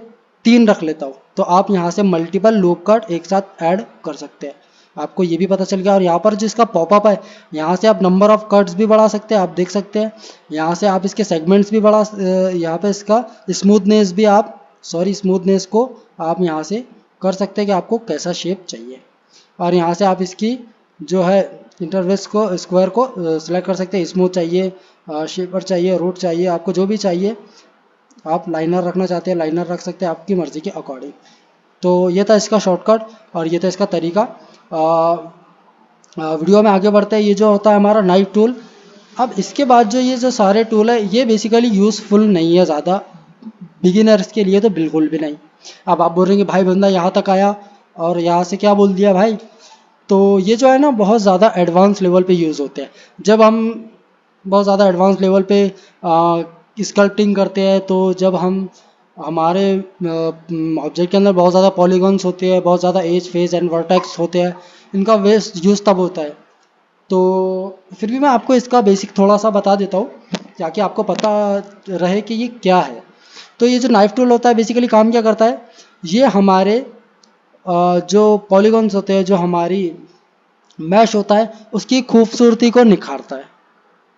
3 रख लेता हूँ। तो आप यहाँ से मल्टीपल लूप कट एक साथ ऐड कर सकते हैं। आपको ये भी पता चल गया। और यहाँ पर जिसका पॉपअप है यहाँ से आप नंबर ऑफ कट्स भी बढ़ा सकते हैं। आप देख सकते हैं यहाँ से आप इसके सेगमेंट्स भी बढ़ा, यहाँ पे इसका स्मूथनेस भी आप स्मूथनेस को आप यहाँ से कर सकते हैं कि आपको कैसा शेप चाहिए। और यहाँ से आप इसकी जो है इंटरफेस को स्क्वायर को सिलेक्ट कर सकते हैं। स्मूथ चाहिए, शेपर चाहिए, रूट चाहिए, आपको जो भी चाहिए। आप लाइनर रखना चाहते हैं लाइनर रख सकते हैं आपकी मर्ज़ी के अकॉर्डिंग। तो ये था इसका शॉर्टकट और ये था इसका तरीका। वीडियो में आगे बढ़ते हैं। ये जो होता है हमारा नाइफ टूल। अब इसके बाद जो ये जो सारे टूल है ये बेसिकली यूज़फुल नहीं है ज़्यादा, बिगिनर्स के लिए तो बिल्कुल भी नहीं। अब आप बोल रहे हैं कि भाई बंदा यहाँ तक आया और यहाँ से क्या बोल दिया भाई। तो ये जो है ना बहुत ज़्यादा एडवांस लेवल पे यूज़ होते हैं। जब हम बहुत ज़्यादा एडवांस लेवल पे स्कल्पटिंग करते हैं तो जब हम हमारे ऑब्जेक्ट के अंदर बहुत ज़्यादा पॉलीगॉन्स होते हैं, बहुत ज़्यादा एज, फेस एंड वर्टेक्स होते हैं, इनका वेस्ट यूज़ तब होता है। तो फिर भी मैं आपको इसका बेसिक थोड़ा सा बता देता हूँ ताकि आपको पता रहे कि ये क्या है। तो ये जो नाइफ टूल होता है बेसिकली काम क्या करता है, ये हमारे जो पॉलीगॉन्स होते हैं, जो हमारी मैश होता है उसकी खूबसूरती को निखारता है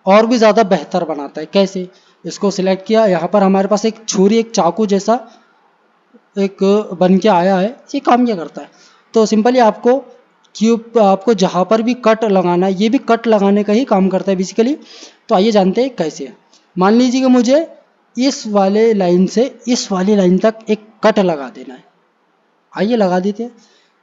और भी ज़्यादा बेहतर बनाता है। कैसे? इसको सिलेक्ट किया, यहाँ पर हमारे पास एक छुरी, एक चाकू जैसा एक बन के आया है। ये काम क्या करता है? तो सिंपली आपको जहाँ पर भी कट लगाना है, ये भी कट लगाने का ही काम करता है बेसिकली। तो आइए जानते हैं कैसे। मान लीजिए कि मुझे इस वाले लाइन से इस वाली लाइन तक एक कट लगा देना है। आइए लगा देते हैं।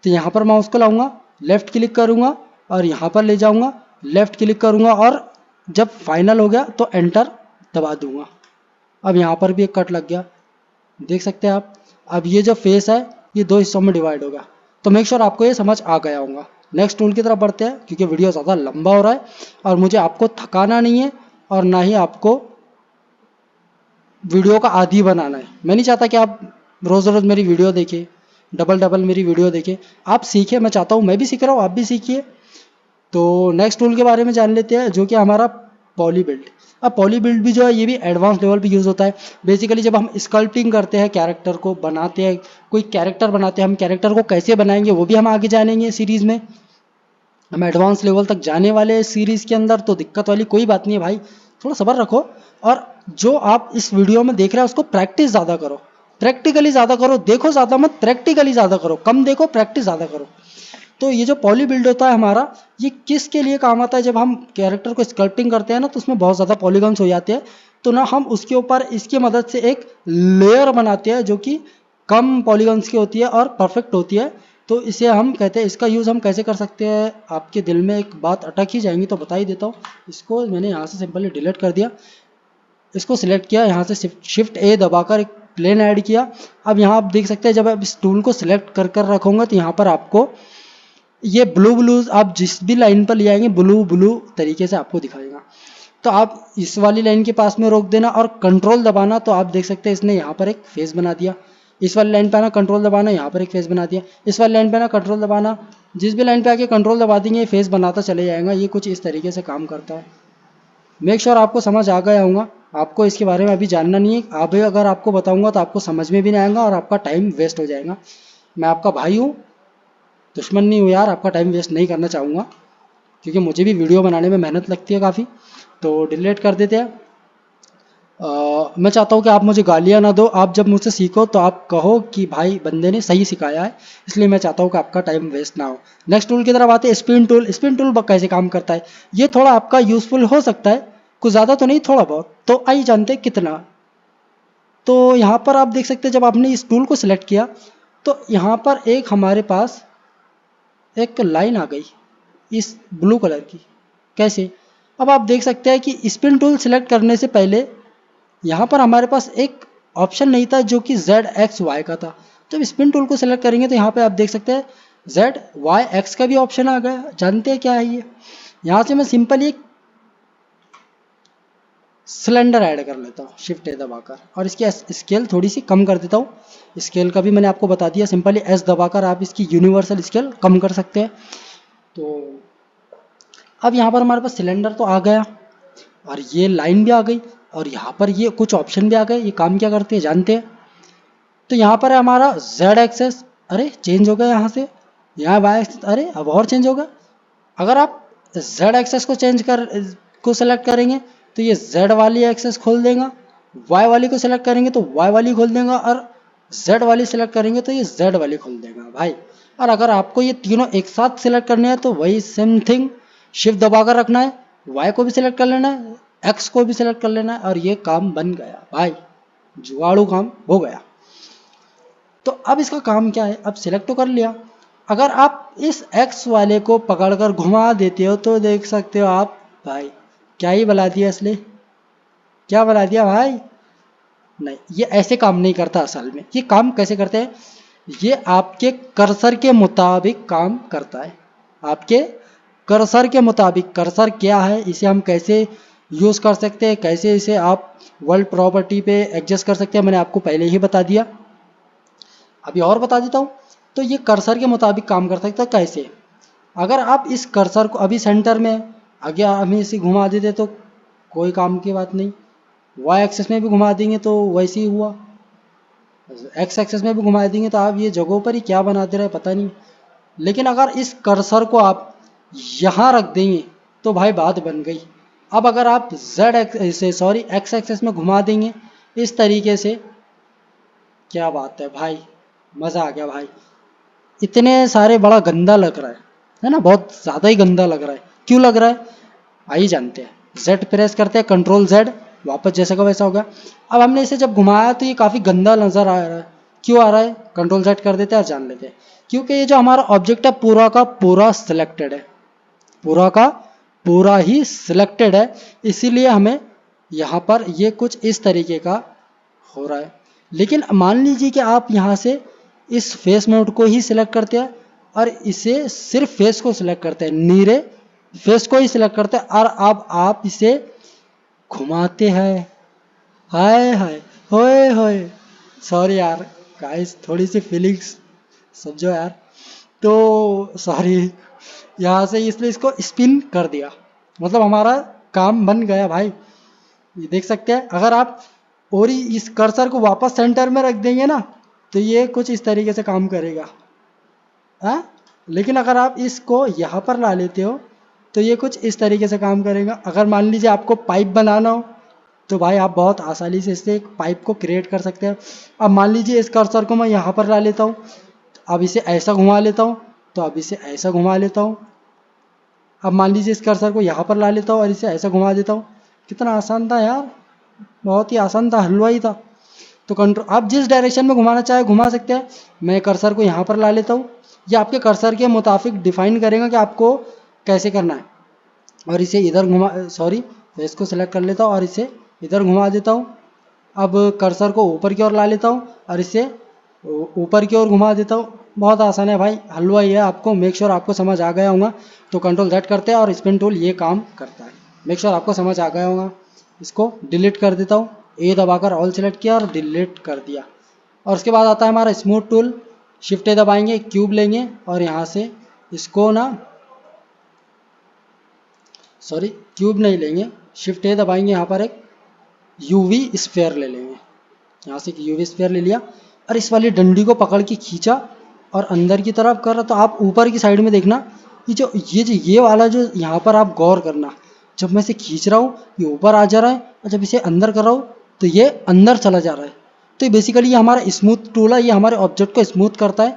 तो यहाँ पर माउस को लाऊंगा, लेफ़्ट क्लिक करूँगा और यहाँ पर ले जाऊँगा, लेफ़्ट क्लिक करूँगा और जब फाइनल हो गया तो एंटर दबा दूँगा। अब यहाँ पर भी एक कट लग गया, देख सकते हैं आप। अब ये जो फेस है ये 2 हिस्सों में डिवाइड होगा। तो मेक श्योर आपको ये समझ आ गया होगा। नेक्स्ट टूल की तरफ बढ़ते हैं क्योंकि वीडियो ज़्यादा लंबा हो रहा है और मुझे आपको थकाना नहीं है और ना ही आपको वीडियो का आदी बनाना है। मैं नहीं चाहता कि आप रोज़ रोज़ मेरी वीडियो देखें, डबल मेरी वीडियो देखें। आप सीखें, मैं चाहता हूँ मैं भी सीख रहा हूँ, आप भी सीखिए। तो नेक्स्ट टूल के बारे में जान लेते हैं जो कि हमारा पॉली बिल्ड। अब पॉली बिल्ड भी जो है ये भी एडवांस लेवल पे यूज़ होता है। बेसिकली जब हम स्कल्पटिंग करते हैं, कैरेक्टर को बनाते हैं, कोई कैरेक्टर बनाते हैं, हम कैरेक्टर को कैसे बनाएंगे वो भी हम आगे जानेंगे सीरीज़ में। हम एडवांस लेवल तक जाने वाले हैं सीरीज़ के अंदर, तो दिक्कत वाली कोई बात नहीं है भाई, थोड़ा सब्र रखो। और जो आप इस वीडियो में देख रहे हैं उसको प्रैक्टिस ज़्यादा करो, प्रैक्टिकली ज़्यादा करो। देखो ज़्यादा मत, प्रैक्टिकली ज़्यादा करो, कम देखो, प्रैक्टिस ज़्यादा करो। तो ये जो पॉली बिल्ड होता है हमारा, ये किसके लिए काम आता है? जब हम कैरेक्टर को स्कल्पटिंग करते हैं ना तो उसमें बहुत ज़्यादा पॉलीगॉन्स हो जाते हैं। तो ना हम उसके ऊपर इसकी मदद से एक लेयर बनाते हैं जो कि कम पॉलीगॉन्स की होती है और परफेक्ट होती है। तो इसे हम कहते हैं, इसका यूज़ हम कैसे कर सकते हैं, आपके दिल में एक बात अटक ही जाएंगी तो बता ही देता हूँ। इसको मैंने यहाँ से सिंपली डिलीट कर दिया, इसको सिलेक्ट किया, यहाँ से शिफ्ट ए दबाकर एक प्लेन ऐड किया। अब यहाँ आप देख सकते हैं जब आप इस टूल को सिलेक्ट कर कर रखोगे तो यहाँ पर आपको ये ब्लू ब्लू, आप जिस भी लाइन पर ले आएंगे ब्लू ब्लू तरीके से आपको दिखाएगा। तो आप इस वाली लाइन के पास में रोक देना और कंट्रोल दबाना, तो आप देख सकते हैं इसने यहाँ पर एक फेस बना दिया। इस वाली लाइन पे आना, कंट्रोल दबाना, यहाँ पर एक फेस बना दिया। इस वाली लाइन पे आना, कंट्रोल दबाना, जिस भी लाइन पे आके कंट्रोल दबा देंगे फेस बनाता चले जाएगा। ये कुछ इस तरीके से काम करता है। मेक श्योर आपको समझ आ गया होगा। आपको इसके बारे में अभी जानना नहीं है, अभी अगर आपको बताऊंगा तो आपको समझ में भी नहीं आएगा और आपका टाइम वेस्ट हो जाएगा। मैं आपका भाई हूँ, दुश्मन नहीं हूँ यार, आपका टाइम वेस्ट नहीं करना चाहूँगा क्योंकि मुझे भी वीडियो बनाने में मेहनत लगती है काफ़ी। तो डिलीट कर देते हैं। मैं चाहता हूँ कि आप मुझे गालियाँ ना दो, आप जब मुझसे सीखो तो आप कहो कि भाई बंदे ने सही सिखाया है, इसलिए मैं चाहता हूँ कि आपका टाइम वेस्ट ना हो। नेक्स्ट टूल की तरफ आते हैं, स्पिन टूल। स्पिन टूल कैसे काम करता है, ये थोड़ा आपका यूजफुल हो सकता है, कुछ ज़्यादा तो नहीं, थोड़ा बहुत। तो आइए जानते हैं कितना। तो यहाँ पर आप देख सकते हैं जब आपने इस टूल को सिलेक्ट किया तो यहाँ पर एक हमारे पास एक लाइन आ गई इस ब्लू कलर की। कैसे, अब आप देख सकते हैं कि स्पिन टूल सिलेक्ट करने से पहले यहाँ पर हमारे पास एक ऑप्शन नहीं था जो कि ZX Y का था। जब स्पिन टूल को सिलेक्ट करेंगे तो यहाँ पे आप देख सकते हैं ZYX का भी ऑप्शन आ गया। जानते हैं क्या है ये, यहाँ से मैं सिंपली एक सिलेंडर ऐड कर लेता हूँ शिफ्ट ए दबाकर और इसकी स्केल थोड़ी सी कम कर देता हूँ। स्केल का भी मैंने आपको बता दिया, सिंपली S दबाकर आप इसकी यूनिवर्सल स्केल कम कर सकते हैं। तो अब यहाँ पर हमारे पास सिलेंडर तो आ गया और ये लाइन भी आ गई और यहाँ पर ये कुछ ऑप्शन भी आ गए। ये काम क्या करते हैं जानते हैं। तो यहाँ पर है हमारा Z एक्सेस, अरे चेंज हो गया यहाँ से, यहाँ Y एक्सेस, अरे अब और चेंज होगा। अगर आप Z एक्सेस को सेलेक्ट करेंगे तो ये Z वाली एक्सेस खोल देगा, Y वाली को सिलेक्ट करेंगे तो Y वाली खोल देगा और Z वाली सिलेक्ट करेंगे तो ये Z वाली खोल देगा भाई। और अगर आपको ये तीनों एक साथ सिलेक्ट करने हैं तो वही सेम थिंग, शिफ्ट दबाकर रखना है, Y को भी सिलेक्ट कर लेना है, X को भी सिलेक्ट कर लेना है और ये काम बन गया भाई, जुगाड़ू काम हो गया। तो अब इसका काम क्या है, अब सिलेक्ट तो कर लिया। अगर आप इस X वाले को पकड़कर घुमा देते हो तो देख सकते हो आप भाई क्या ही बना दिया इसने, क्या बना दिया भाई। नहीं, ये ऐसे काम नहीं करता असल में। ये काम कैसे करते हैं, ये आपके कर्सर के मुताबिक काम करता है, आपके कर्सर के मुताबिक। कर्सर क्या है, इसे हम कैसे यूज़ कर सकते हैं, कैसे इसे आप वर्ल्ड प्रॉपर्टी पे एडजस्ट कर सकते हैं, मैंने आपको पहले ही बता दिया, अभी और बता देता हूँ। तो ये कर्सर के मुताबिक काम कर सकता है। कैसे, अगर आप इस कर्सर को अभी सेंटर में आगे हमें इसे घुमा देते तो कोई काम की बात नहीं, वाई एक्सेस में भी घुमा देंगे तो वैसे ही हुआ, एक्स एक्सेस में भी घुमा देंगे तो आप ये जगहों पर ही क्या बना दे रहे पता नहीं। लेकिन अगर इस कर्सर को आप यहाँ रख देंगे तो भाई बात बन गई। अब अगर आप एक्स एक्सेस में घुमा देंगे इस तरीके से, क्या बात है भाई, मज़ा आ गया भाई। इतने सारे बड़ा गंदा लग रहा है ना, बहुत ज़्यादा ही गंदा लग रहा है। क्यों लग रहा है आइए जानते हैं। Z प्रेस करते हैं, कंट्रोल Z, वापस जैसा का वैसा हो गया। अब हमने इसे जब घुमाया तो ये काफ़ी गंदा नज़र आ रहा है। क्यों आ रहा है, कंट्रोल Z कर देते हैं और जान लेते हैं। क्योंकि ये जो हमारा ऑब्जेक्ट है पूरा का पूरा सिलेक्टेड है, पूरा का पूरा ही सिलेक्टेड है, इसीलिए हमें यहाँ पर ये कुछ इस तरीके का हो रहा है। लेकिन मान लीजिए कि आप यहाँ से इस फेस मोड को ही सिलेक्ट करते हैं और इसे सिर्फ फेस को सिलेक्ट करते हैं, नीरे फेस को ही सिलेक्ट करते हैं और अब आप इसे घुमाते हैं, हाय हाय होए होए, सॉरी यार गाइस, थोड़ी सी फीलिंग्स समझो यार। तो सॉरी, यहाँ से इसलिए इसको स्पिन कर दिया, मतलब हमारा काम बन गया भाई। ये देख सकते हैं। अगर आप और इस कर्सर को वापस सेंटर में रख देंगे ना तो ये कुछ इस तरीके से काम करेगा, हाँ। लेकिन अगर आप इसको यहाँ पर ला लेते हो तो ये कुछ इस तरीके से काम करेगा। अगर मान लीजिए आपको पाइप बनाना हो तो भाई आप बहुत आसानी से इससे एक पाइप को क्रिएट कर सकते हैं। अब मान लीजिए इस कर्सर को मैं यहाँ पर ला लेता हूँ, अब इसे ऐसा घुमा लेता हूँ, तो अब इसे ऐसा घुमा लेता हूँ। अब मान लीजिए इस कर्सर को यहाँ पर ला लेता हूँ और इसे ऐसा घुमा देता हूँ। कितना आसान था यार, बहुत ही आसान था, हलवा ही था। तो कंट्रोल, आप जिस डायरेक्शन में घुमाना चाहे घुमा सकते हैं। मैं कर्सर को यहाँ पर ला लेता हूँ, ये आपके कर्सर के मुताबिक डिफाइन करेगा कि आपको कैसे करना है। और इसे इधर घुमा, सॉरी, फेस को सिलेक्ट कर लेता हूँ और इसे इधर घुमा देता हूँ। अब कर्सर को ऊपर की ओर ला लेता हूँ और इसे ऊपर की ओर घुमा देता हूँ। बहुत आसान है भाई, हलवा ही है। आपको मेक श्योर आपको समझ आ गया होगा। तो कंट्रोल Z करते हैं और स्पिन टूल ये काम करता है। मेक श्योर आपको समझ आ गया होगा। इसको डिलीट कर देता हूँ, ए दबाकर ऑल सेलेक्ट किया और डिलीट कर दिया। और उसके बाद आता है हमारा स्मूथ टूल। शिफ्ट ए दबाएंगे, क्यूब लेंगे और यहाँ से इसको ना, सॉरी क्यूब नहीं लेंगे, शिफ्ट ए दबाएंगे, यहाँ पर एक यूवी स्फीयर ले लेंगे। यहाँ से एक यूवी स्फीयर ले लिया और इस वाली डंडी को पकड़ के खींचा और अंदर की तरफ कर रहा। तो आप ऊपर की साइड में देखना, ये वाला जो यहाँ पर आप गौर करना, जब मैं इसे खींच रहा हूँ ये ऊपर आ जा रहा है और जब इसे अंदर कर रहा हूँ तो ये अंदर चला जा रहा है। तो ये बेसिकली ये हमारा स्मूथ टूल है, ये हमारे ऑब्जेक्ट को स्मूथ करता है।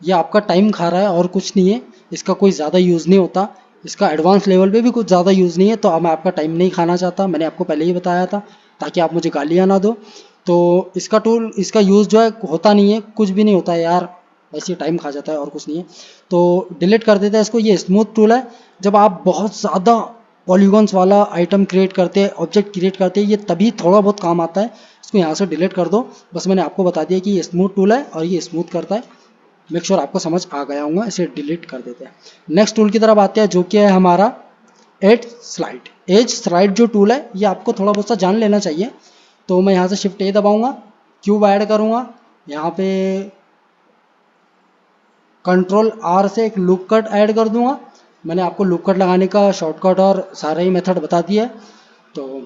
ये आपका टाइम खा रहा है और कुछ नहीं है, इसका कोई ज़्यादा यूज़ नहीं होता, इसका एडवांस लेवल पे भी कुछ ज़्यादा यूज़ नहीं है। तो अब मैं आपका टाइम नहीं खाना चाहता, मैंने आपको पहले ही बताया था ताकि आप मुझे गालियाँ ना दो। तो इसका टूल, इसका यूज़ जो है होता नहीं है, कुछ भी नहीं होता है यार, ऐसे टाइम खा जाता है और कुछ नहीं है। तो डिलीट कर देते हैं इसको। ये स्मूथ टूल है, जब आप बहुत ज़्यादा पॉलीगॉन्स वाला आइटम क्रिएट करते हैं, ऑब्जेक्ट क्रिएट करते हैं, ये तभी थोड़ा बहुत काम आता है। इसको यहाँ से डिलीट कर दो। बस मैंने आपको बता दिया कि ये स्मूथ टूल है और ये स्मूथ करता है। मेक श्योर आपको समझ आ गया होगा। इसे डिलीट कर देते हैं। नेक्स्ट टूल की तरफ आते हैं जो कि है हमारा एज स्लाइड। एज स्लाइड जो टूल है ये आपको थोड़ा बहुत सा जान लेना चाहिए। तो मैं यहाँ से शिफ्ट ए दबाऊंगा, क्यूब ऐड करूँगा, यहाँ पे कंट्रोल R से एक लूप कट ऐड कर दूंगा। मैंने आपको लूप कट लगाने का शॉर्टकट और सारा ही मेथड बता दिया है। तो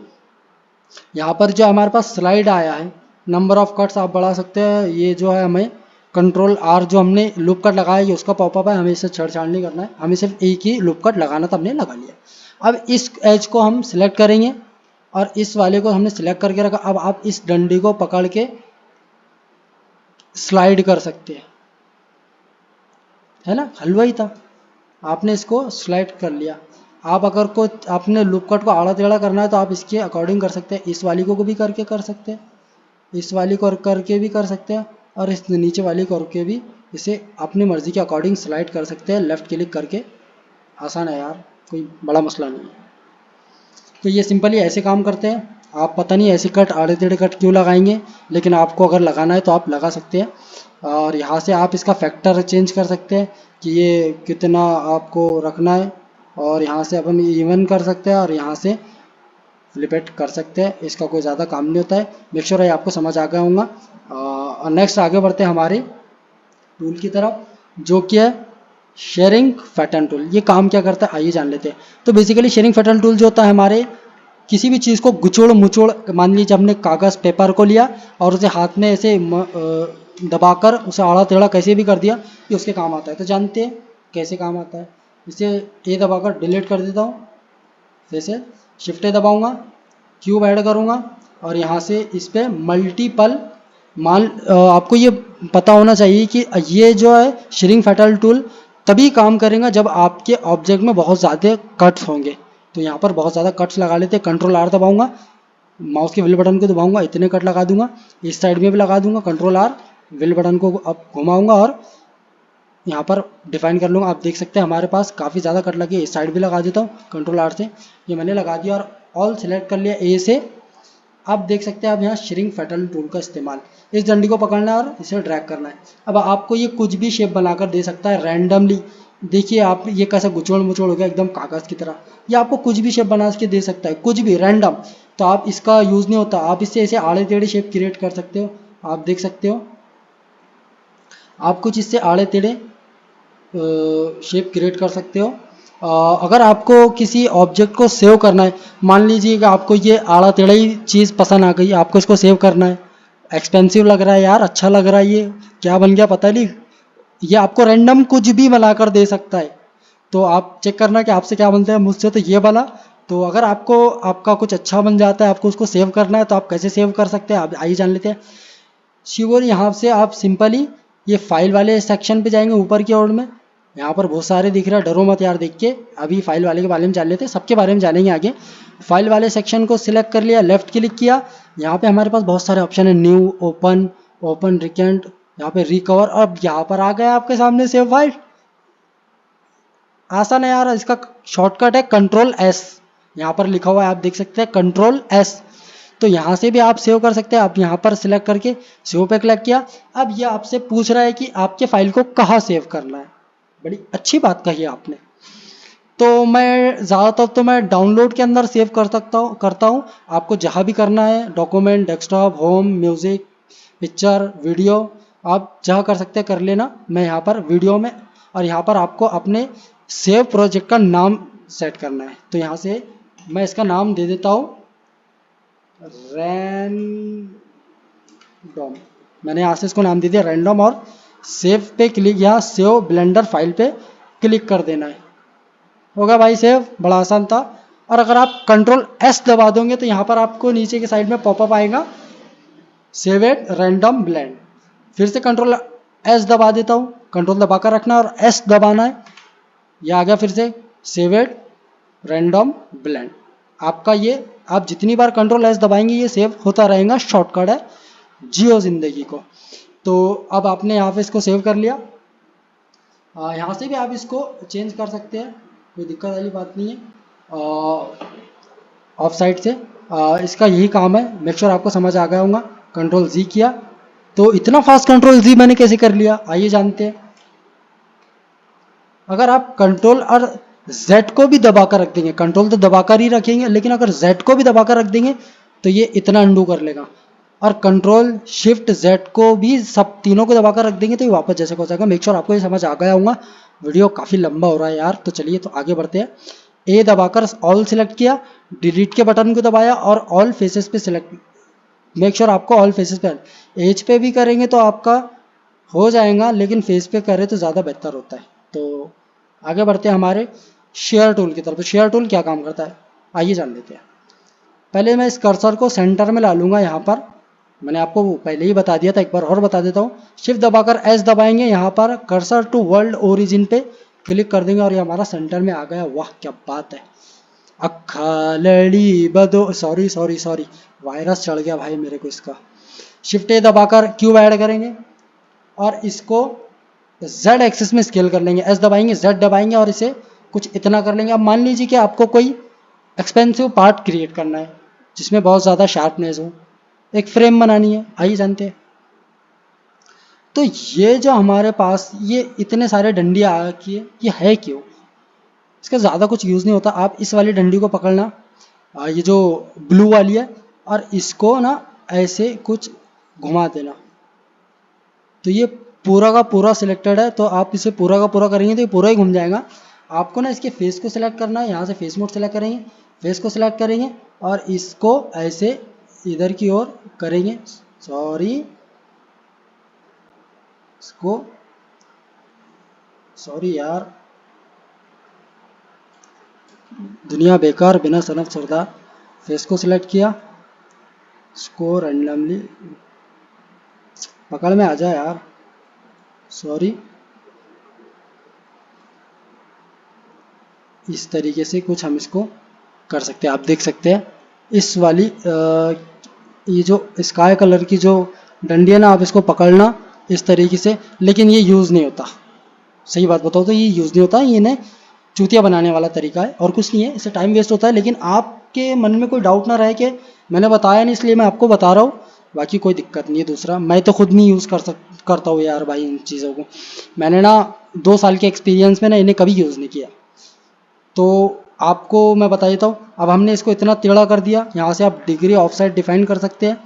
यहाँ पर जो हमारे पास स्लाइड आया है, नंबर ऑफ कट्स आप बढ़ा सकते हैं। ये जो है हमें कंट्रोल R जो हमने लूप कट लगाया है उसका पॉपअप है, हमें इसे छेड़छाड़ नहीं करना है, हमें सिर्फ एक ही लूप कट लगाना था, हमने लगा लिया। अब इस एज को हम सिलेक्ट करेंगे और इस वाले को हमने सिलेक्ट करके रखा। अब आप इस डंडी को पकड़ के स्लाइड कर सकते हैं, है ना, हलवा ही था। आपने इसको स्लाइड कर लिया। आप अगर को आपने लूप कट को आड़ा टेढ़ा करना है तो आप इसके अकॉर्डिंग कर सकते हैं। इस वाली को भी करके कर सकते हैं, इस वाली को करके भी कर सकते हैं और इस नीचे वाली को करके भी इसे अपनी मर्जी के अकॉर्डिंग स्लाइड कर सकते हैं, लेफ़्ट क्लिक करके। आसान है यार, कोई बड़ा मसला नहीं है। तो ये सिंपली ऐसे काम करते हैं। आप पता नहीं ऐसे कट आड़े टेढ़े कट क्यों लगाएंगे, लेकिन आपको अगर लगाना है तो आप लगा सकते हैं। और यहाँ से आप इसका फैक्टर चेंज कर सकते हैं कि ये कितना आपको रखना है, और यहाँ से अपन इवन कर सकते हैं और यहाँ से फ्लिपेट कर सकते हैं। इसका कोई ज़्यादा काम नहीं होता है। मेक श्योर है आपको समझ आ गया होगा। नेक्स्ट आगे बढ़ते हैं हमारे टूल की तरफ जो कि है शेयरिंग पैटर्न टूल। ये काम क्या करता है आइए जान लेते हैं। तो बेसिकली शेयरिंग पैटर्न टूल जो होता है हमारे किसी भी चीज़ को गुचोड़ मुचोड़, मान लीजिए हमने कागज़ पेपर को लिया और उसे हाथ में ऐसे दबाकर उसे आड़ा टेढ़ा कैसे भी कर दिया, ये उसके काम आता है। तो जानते हैं कैसे काम आता है। इसे ए दबाकर डिलीट कर देता हूँ, फिर से शिफ्ट ए दबाऊँगा, क्यूब ऐड करूँगा और यहाँ से इस पर मल्टीपल आपको ये पता होना चाहिए कि ये जो है शेयरिंग पैटर्न टूल तभी काम करेगा जब आपके ऑब्जेक्ट में बहुत ज़्यादा कट्स होंगे। तो यहाँ पर बहुत ज़्यादा कट्स लगा लेते हैं। कंट्रोल R दबाऊंगा, माउस के व्हील बटन को दबाऊंगा, इतने कट लगा दूंगा, इस साइड में भी लगा दूंगा। कंट्रोल R, व्हील बटन को अब घुमाऊंगा और यहाँ पर डिफाइन कर लूँगा। आप देख सकते हैं हमारे पास काफ़ी ज़्यादा कट लगे। इस साइड भी लगा देता हूँ कंट्रोल R से, ये मैंने लगा दिया और ऑल सेलेक्ट कर लिया ए से। आप देख सकते हैं अब यहाँ शेयरिंग पैटर्न टूल का इस्तेमाल, इस डंडी को पकड़ना है और इसे ड्रैग करना है। अब आपको ये कुछ भी शेप बनाकर दे सकता है रैंडमली। देखिए आप ये कैसा गुचोड़ मुचोड़ हो गया एकदम कागज़ की तरह। ये आपको कुछ भी शेप बना के दे सकता है, कुछ भी रैंडम। तो आप इसका यूज़ नहीं होता, आप इससे ऐसे आड़े टेढ़े शेप क्रिएट कर सकते हो। आप देख सकते हो आप कुछ इससे आड़े टेढ़े शेप क्रिएट कर सकते हो। अगर आपको किसी ऑब्जेक्ट को सेव करना है, मान लीजिए कि आपको ये आड़ा टेढ़ा ही चीज़ पसंद आ गई, आपको इसको सेव करना है, एक्सपेंसिव लग रहा है यार, अच्छा लग रहा है, ये क्या बन गया पता नहीं, ये आपको रैंडम कुछ भी बनाकर दे सकता है। तो आप चेक करना कि आपसे क्या बनता है। मुझसे तो ये बना। तो अगर आपको आपका कुछ अच्छा बन जाता है, आपको उसको सेव करना है, तो आप कैसे सेव कर सकते हैं आप आइए जान लेते हैं। शिवर यहाँ से आप सिंपली ये फाइल वाले सेक्शन पे जाएंगे ऊपर की ओर में, यहाँ पर बहुत सारे दिख रहा है, डरो मत यार देख के। अभी फाइल वाले के बारे में जान लेते हैं, सबके बारे में जानेंगे आगे। फाइल वाले सेक्शन को सिलेक्ट कर लिया, लेफ्ट क्लिक किया, यहाँ पे हमारे पास बहुत सारे ऑप्शन है, न्यू, ओपन, ओपन रिकेंट, यहाँ पे रिकवर, अब यहाँ पर आ गया आपके सामने सेव फाइल। आसान है यार, इसका शॉर्टकट है कंट्रोल एस, यहाँ पर लिखा हुआ है आप देख सकते हैं कंट्रोल एस। तो यहाँ से भी आप सेव कर सकते हैं। आप यहाँ पर सिलेक्ट करके सेव पे क्लिक किया। अब ये आपसे पूछ रहा है कि आपके फाइल को कहाँ सेव करना है। बड़ी अच्छी बात कही आपने। तो मैं ज़्यादातर तो मैं डाउनलोड के अंदर सेव करता हूँ। आपको जहाँ भी करना है, document, desktop, home, music, picture, video, आप जहाँ कर सकते हैं कर लेना। मैं यहाँ पर वीडियो में, और यहाँ पर आपको अपने सेव प्रोजेक्ट का नाम सेट करना है। तो यहाँ से मैं इसका नाम दे देता हूँ रैंडम। मैंने यहाँ से इसको नाम दे दिया रैंडम, और सेव पे क्लिक, यहाँ सेव ब्लेंडर फाइल पे क्लिक कर देना है। होगा भाई सेव, बड़ा आसान था। और अगर आप कंट्रोल एस दबा दोगे तो यहाँ पर आपको नीचे के साइड में पॉपअप आएगा सेव एट रैंडम ब्लेंड। फिर से कंट्रोल एस दबा देता हूँ, कंट्रोल दबा कर रखना और एस दबाना है। यह आ गया फिर से सेव एट रैंडम ब्लेंड। आपका ये, आप जितनी बार कंट्रोल एस दबाएंगे ये सेव होता रहेगा। शॉर्टकट है जियो जिंदगी को। तो अब आपने यहाँ पे इसको सेव कर लिया। यहाँ से भी आप इसको चेंज कर सकते हैं, कोई दिक्कत वाली बात नहीं है। ऑफ साइड से इसका यही काम है। मेक श्योर आपको समझ आ गया होगा। कंट्रोल जी किया, तो इतना फास्ट कंट्रोल जी मैंने कैसे कर लिया, आइए जानते हैं। अगर आप कंट्रोल और जेड को भी दबाकर रख देंगे, कंट्रोल तो दबाकर ही रखेंगे, लेकिन अगर जेड को भी दबाकर रख देंगे तो ये इतना अंडू कर लेगा। और कंट्रोल शिफ्ट जेड को भी, सब तीनों को दबाकर रख देंगे तो ये वापस जैसे हो जाएगा। मेक श्योर आपको ये समझ आ गया होगा। वीडियो काफ़ी लंबा हो रहा है यार, तो चलिए तो आगे बढ़ते हैं। ए दबाकर ऑल सिलेक्ट किया, डिलीट के बटन को दबाया और ऑल फेसेस पे सिलेक्ट। मेक श्योर आपको ऑल फेसेस पे, एज पे भी करेंगे तो आपका हो जाएगा, लेकिन फेस पे करें तो ज़्यादा बेहतर होता है। तो आगे बढ़ते हैं हमारे शेयर टूल की तरफ। शेयर टूल क्या काम करता है आइए जान लेते हैं। पहले मैं इस कर्सर को सेंटर में ला लूँगा। यहाँ पर मैंने आपको पहले ही बता दिया था, एक बार और बता देता हूँ। शिफ्ट दबाकर एस दबाएंगे, यहाँ पर कर्सर टू वर्ल्ड ओरिजिन पे क्लिक कर देंगे और ये हमारा सेंटर में आ गया। वाह क्या बात है। अखा लड़ी बदो, सॉरी सॉरी सॉरी, वायरस चढ़ गया भाई मेरे को इसका। शिफ्ट ए दबाकर क्यूब ऐड करेंगे और इसको जेड एक्सिस में स्केल कर लेंगे। एस दबाएंगे, जेड दबाएंगे और इसे कुछ इतना कर लेंगे। अब मान लीजिए कि आपको कोई एक्सपेंसिव पार्ट क्रिएट करना है जिसमें बहुत ज़्यादा शार्पनेस हो, एक फ्रेम बनानी है, आइए जानते हैं। तो ये जो हमारे पास ये इतने सारे डंडियाँ आ रखी है, ये है क्यों? इसका ज़्यादा कुछ यूज़ नहीं होता। आप इस वाली डंडी को पकड़ना, ये जो ब्लू वाली है, और इसको ना ऐसे कुछ घुमा देना, तो ये पूरा का पूरा सिलेक्टेड है। तो आप इसे पूरा का पूरा करेंगे तो ये पूरा ही घूम जाएगा। आपको ना इसके फेस को सिलेक्ट करना है, यहाँ से फेस मोड सिलेक्ट करेंगे, फेस को सिलेक्ट करेंगे और इसको ऐसे इधर की ओर करेंगे। सॉरी, इसको सॉरी यार, दुनिया बेकार बिना सनफ सरदार। फेस को सिलेक्ट किया, इसको रैंडमली पकड़ में आ जाए यार, सॉरी। इस तरीके से कुछ हम इसको कर सकते हैं। आप देख सकते हैं इस वाली ये जो स्काई कलर की जो डंडी है ना, आप इसको पकड़ना इस तरीके से, लेकिन ये यूज़ नहीं होता। सही बात बताओ तो ये यूज़ नहीं होता। ये इन्हें चूतिया बनाने वाला तरीका है और कुछ नहीं है, इससे टाइम वेस्ट होता है। लेकिन आपके मन में कोई डाउट ना रहे कि मैंने बताया नहीं इसलिए मैं आपको बता रहा हूँ, बाकी कोई दिक्कत नहीं है। दूसरा, मैं तो खुद नहीं यूज़ करता हूँ यार भाई इन चीज़ों को। मैंने ना 2 साल के एक्सपीरियंस में ना इन्हें कभी यूज़ नहीं किया। तो आपको मैं बता देता हूँ। अब हमने इसको इतना टेढ़ा कर दिया, यहाँ से आप डिग्री ऑफसेट डिफाइन कर सकते हैं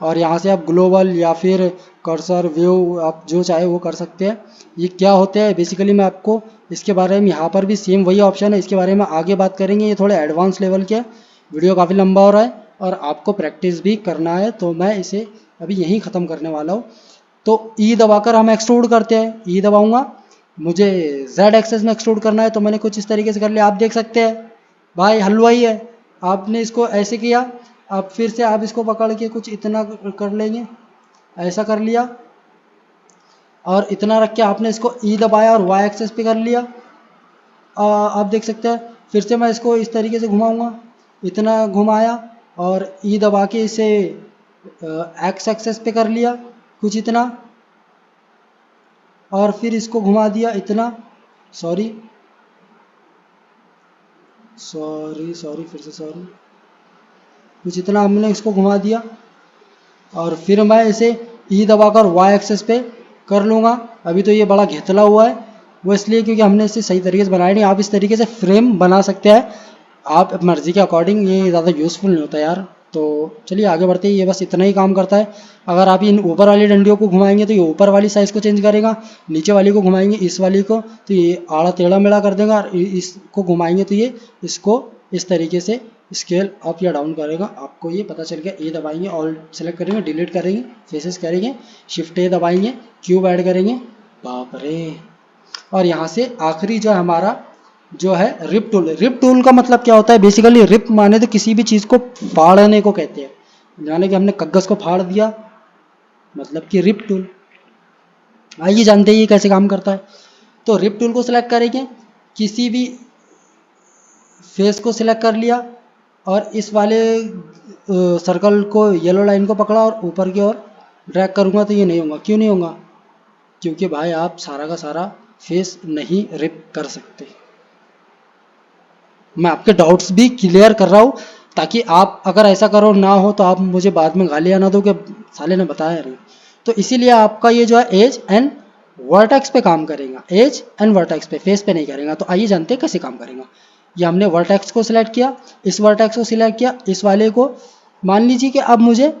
और यहाँ से आप ग्लोबल या फिर कर्सर व्यू, आप जो चाहे वो कर सकते हैं। ये क्या होते हैं बेसिकली मैं आपको इसके बारे में, यहाँ पर भी सेम वही ऑप्शन है, इसके बारे में आगे बात करेंगे। ये थोड़े एडवांस लेवल के, वीडियो काफ़ी लंबा हो रहा है और आपको प्रैक्टिस भी करना है, तो मैं इसे अभी यहीं ख़त्म करने वाला हूँ। तो ई दबाकर हम एक्सट्रूड करते हैं। ई दबाऊँगा, मुझे जेड एक्सेस में एक्सट्रूड करना है, तो मैंने कुछ इस तरीके से कर लिया। आप देख सकते हैं भाई हलवा ही है। आपने इसको ऐसे किया, अब फिर से आप इसको पकड़ के कुछ इतना कर लेंगे, ऐसा कर लिया और इतना रख के आपने इसको ई दबाया और वाई एक्सेस पे कर लिया। आप देख सकते हैं फिर से मैं इसको इस तरीके से घुमाऊंगा, इतना घुमाया और ई दबा के इसे एक्स एक्सेस पे कर लिया कुछ इतना, और फिर इसको घुमा दिया इतना, सॉरी सॉरी सॉरी फिर से सॉरी, कुछ इतना हमने इसको घुमा दिया और फिर मैं इसे ई दबाकर वाई एक्सेस पे कर लूँगा। अभी तो ये बड़ा घेतला हुआ है, वो इसलिए क्योंकि हमने इसे सही तरीके से बनाया नहीं। आप इस तरीके से फ्रेम बना सकते हैं आप मर्ज़ी के अकॉर्डिंग, ये ज़्यादा यूज़फुल नहीं होता यार। तो चलिए आगे बढ़ते हैं, ये बस इतना ही काम करता है। अगर आप इन ऊपर वाली डंडियों को घुमाएंगे तो ये ऊपर वाली साइज़ को चेंज करेगा, नीचे वाली को घुमाएंगे इस वाली को तो ये आड़ा टेढ़ा मेढ़ा कर देगा, और इसको घुमाएंगे तो ये इसको इस तरीके से स्केल अप या डाउन करेगा। आपको ये पता चल गया। ए दबाएंगे, ऑल सेलेक्ट करेंगे, डिलीट करेंगे, फेसेस करेंगे, शिफ्ट ए दबाएंगे, क्यूब ऐड करेंगे, बाप रे। और यहाँ से आखिरी जो है हमारा जो है रिप टूल। रिप टूल का मतलब क्या होता है, बेसिकली रिप माने तो किसी भी चीज़ को फाड़ने को कहते हैं, यानी कि हमने कागज को फाड़ दिया, मतलब कि रिप टूल। आइए जानते हैं ये कैसे काम करता है। तो रिप टूल को सिलेक्ट करेंगे, किसी भी फेस को सिलेक्ट कर लिया और इस वाले सर्कल को, येलो लाइन को पकड़ा और ऊपर की ओर ड्रैग करूँगा तो ये नहीं होगा। क्यों नहीं होगा? क्योंकि भाई आप सारा का सारा फेस नहीं रिप कर सकते। मैं आपके डाउट्स भी क्लियर कर रहा हूँ ताकि आप अगर ऐसा करो ना हो तो आप मुझे बाद में गालियाँ ना दो कि साले ने बताया नहीं। तो इसीलिए आपका ये जो है एज एंड वर्टेक्स पे काम करेगा, एज एंड वर्टेक्स पे, फेस पे नहीं करेगा। तो आइए जानते हैं कैसे काम करेगा। ये हमने वर्टेक्स को सिलेक्ट किया, इस वर्टेक्स को सिलेक्ट किया, इस वाले को मान लीजिए कि अब मुझे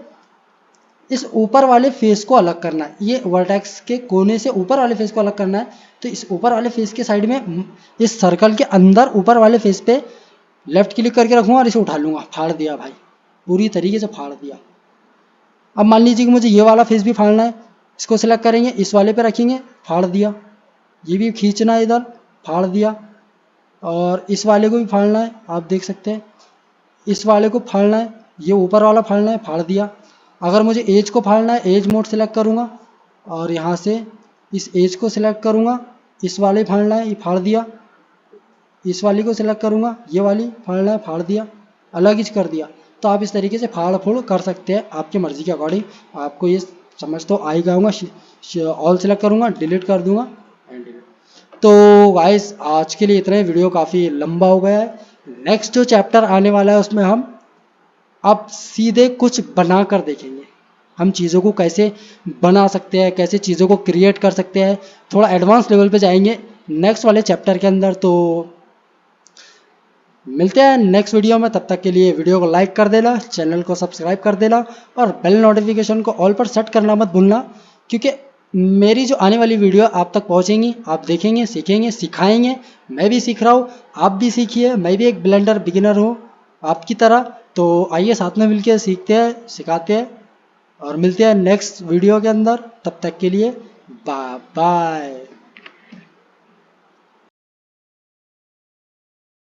इस ऊपर वाले फेस को अलग करना है। ये वर्टेक्स के कोने से ऊपर वाले फेस को अलग करना है, तो इस ऊपर वाले फेस के साइड में इस सर्कल के अंदर ऊपर वाले फेस पे लेफ्ट क्लिक करके रखूँगा और इसे उठा लूँगा। फाड़ दिया भाई, पूरी तरीके से फाड़ दिया। अब मान लीजिए कि मुझे ये वाला फेस भी फाड़ना है, इसको सिलेक्ट करेंगे, इस वाले पे रखेंगे, फाड़ दिया। ये भी खींचना है इधर, फाड़ दिया। और इस वाले को भी फाड़ना है, आप देख सकते हैं, इस वाले को फाड़ना है, ये ऊपर वाला फाड़ना है, फाड़ दिया। अगर मुझे एज को फाड़ना है, एज मोड सेलेक्ट करूँगा और यहाँ से इस एज को सिलेक्ट करूँगा, इस वाले फाड़ना है, ये फाड़ दिया। इस वाली को सिलेक्ट करूँगा, ये वाली फाड़ना है, फाड़ दिया, अलग ही कर दिया। तो आप इस तरीके से फाड़ फूड़ कर सकते हैं आपकी मर्ज़ी के अकॉर्डिंग। आपको ये समझ तो आ ही गया होगा। ऑल सेलेक्ट करूँगा, डिलीट कर दूँगा एंड डिलीट। तो गाइस आज के लिए इतना ही, वीडियो काफ़ी लंबा हो गया है। नेक्स्ट जो चैप्टर आने वाला है उसमें हम अब सीधे कुछ बना कर देखेंगे, हम चीज़ों को कैसे बना सकते हैं, कैसे चीज़ों को क्रिएट कर सकते हैं। थोड़ा एडवांस लेवल पे जाएंगे नेक्स्ट वाले चैप्टर के अंदर। तो मिलते हैं नेक्स्ट वीडियो में, तब तक के लिए वीडियो को लाइक कर देना, चैनल को सब्सक्राइब कर देना और बेल नोटिफिकेशन को ऑल पर सेट करना मत भूलना, क्योंकि मेरी जो आने वाली वीडियो आप तक पहुंचेंगी, आप देखेंगे, सीखेंगे, सिखाएंगे। मैं भी सीख रहा हूँ, आप भी सीखिए। मैं भी एक ब्लेंडर बिगिनर हूँ आपकी तरह। तो आइए साथ में मिलकर सीखते हैं, सिखाते हैं और मिलते हैं नेक्स्ट वीडियो के अंदर। तब तक के लिए बाय बाय।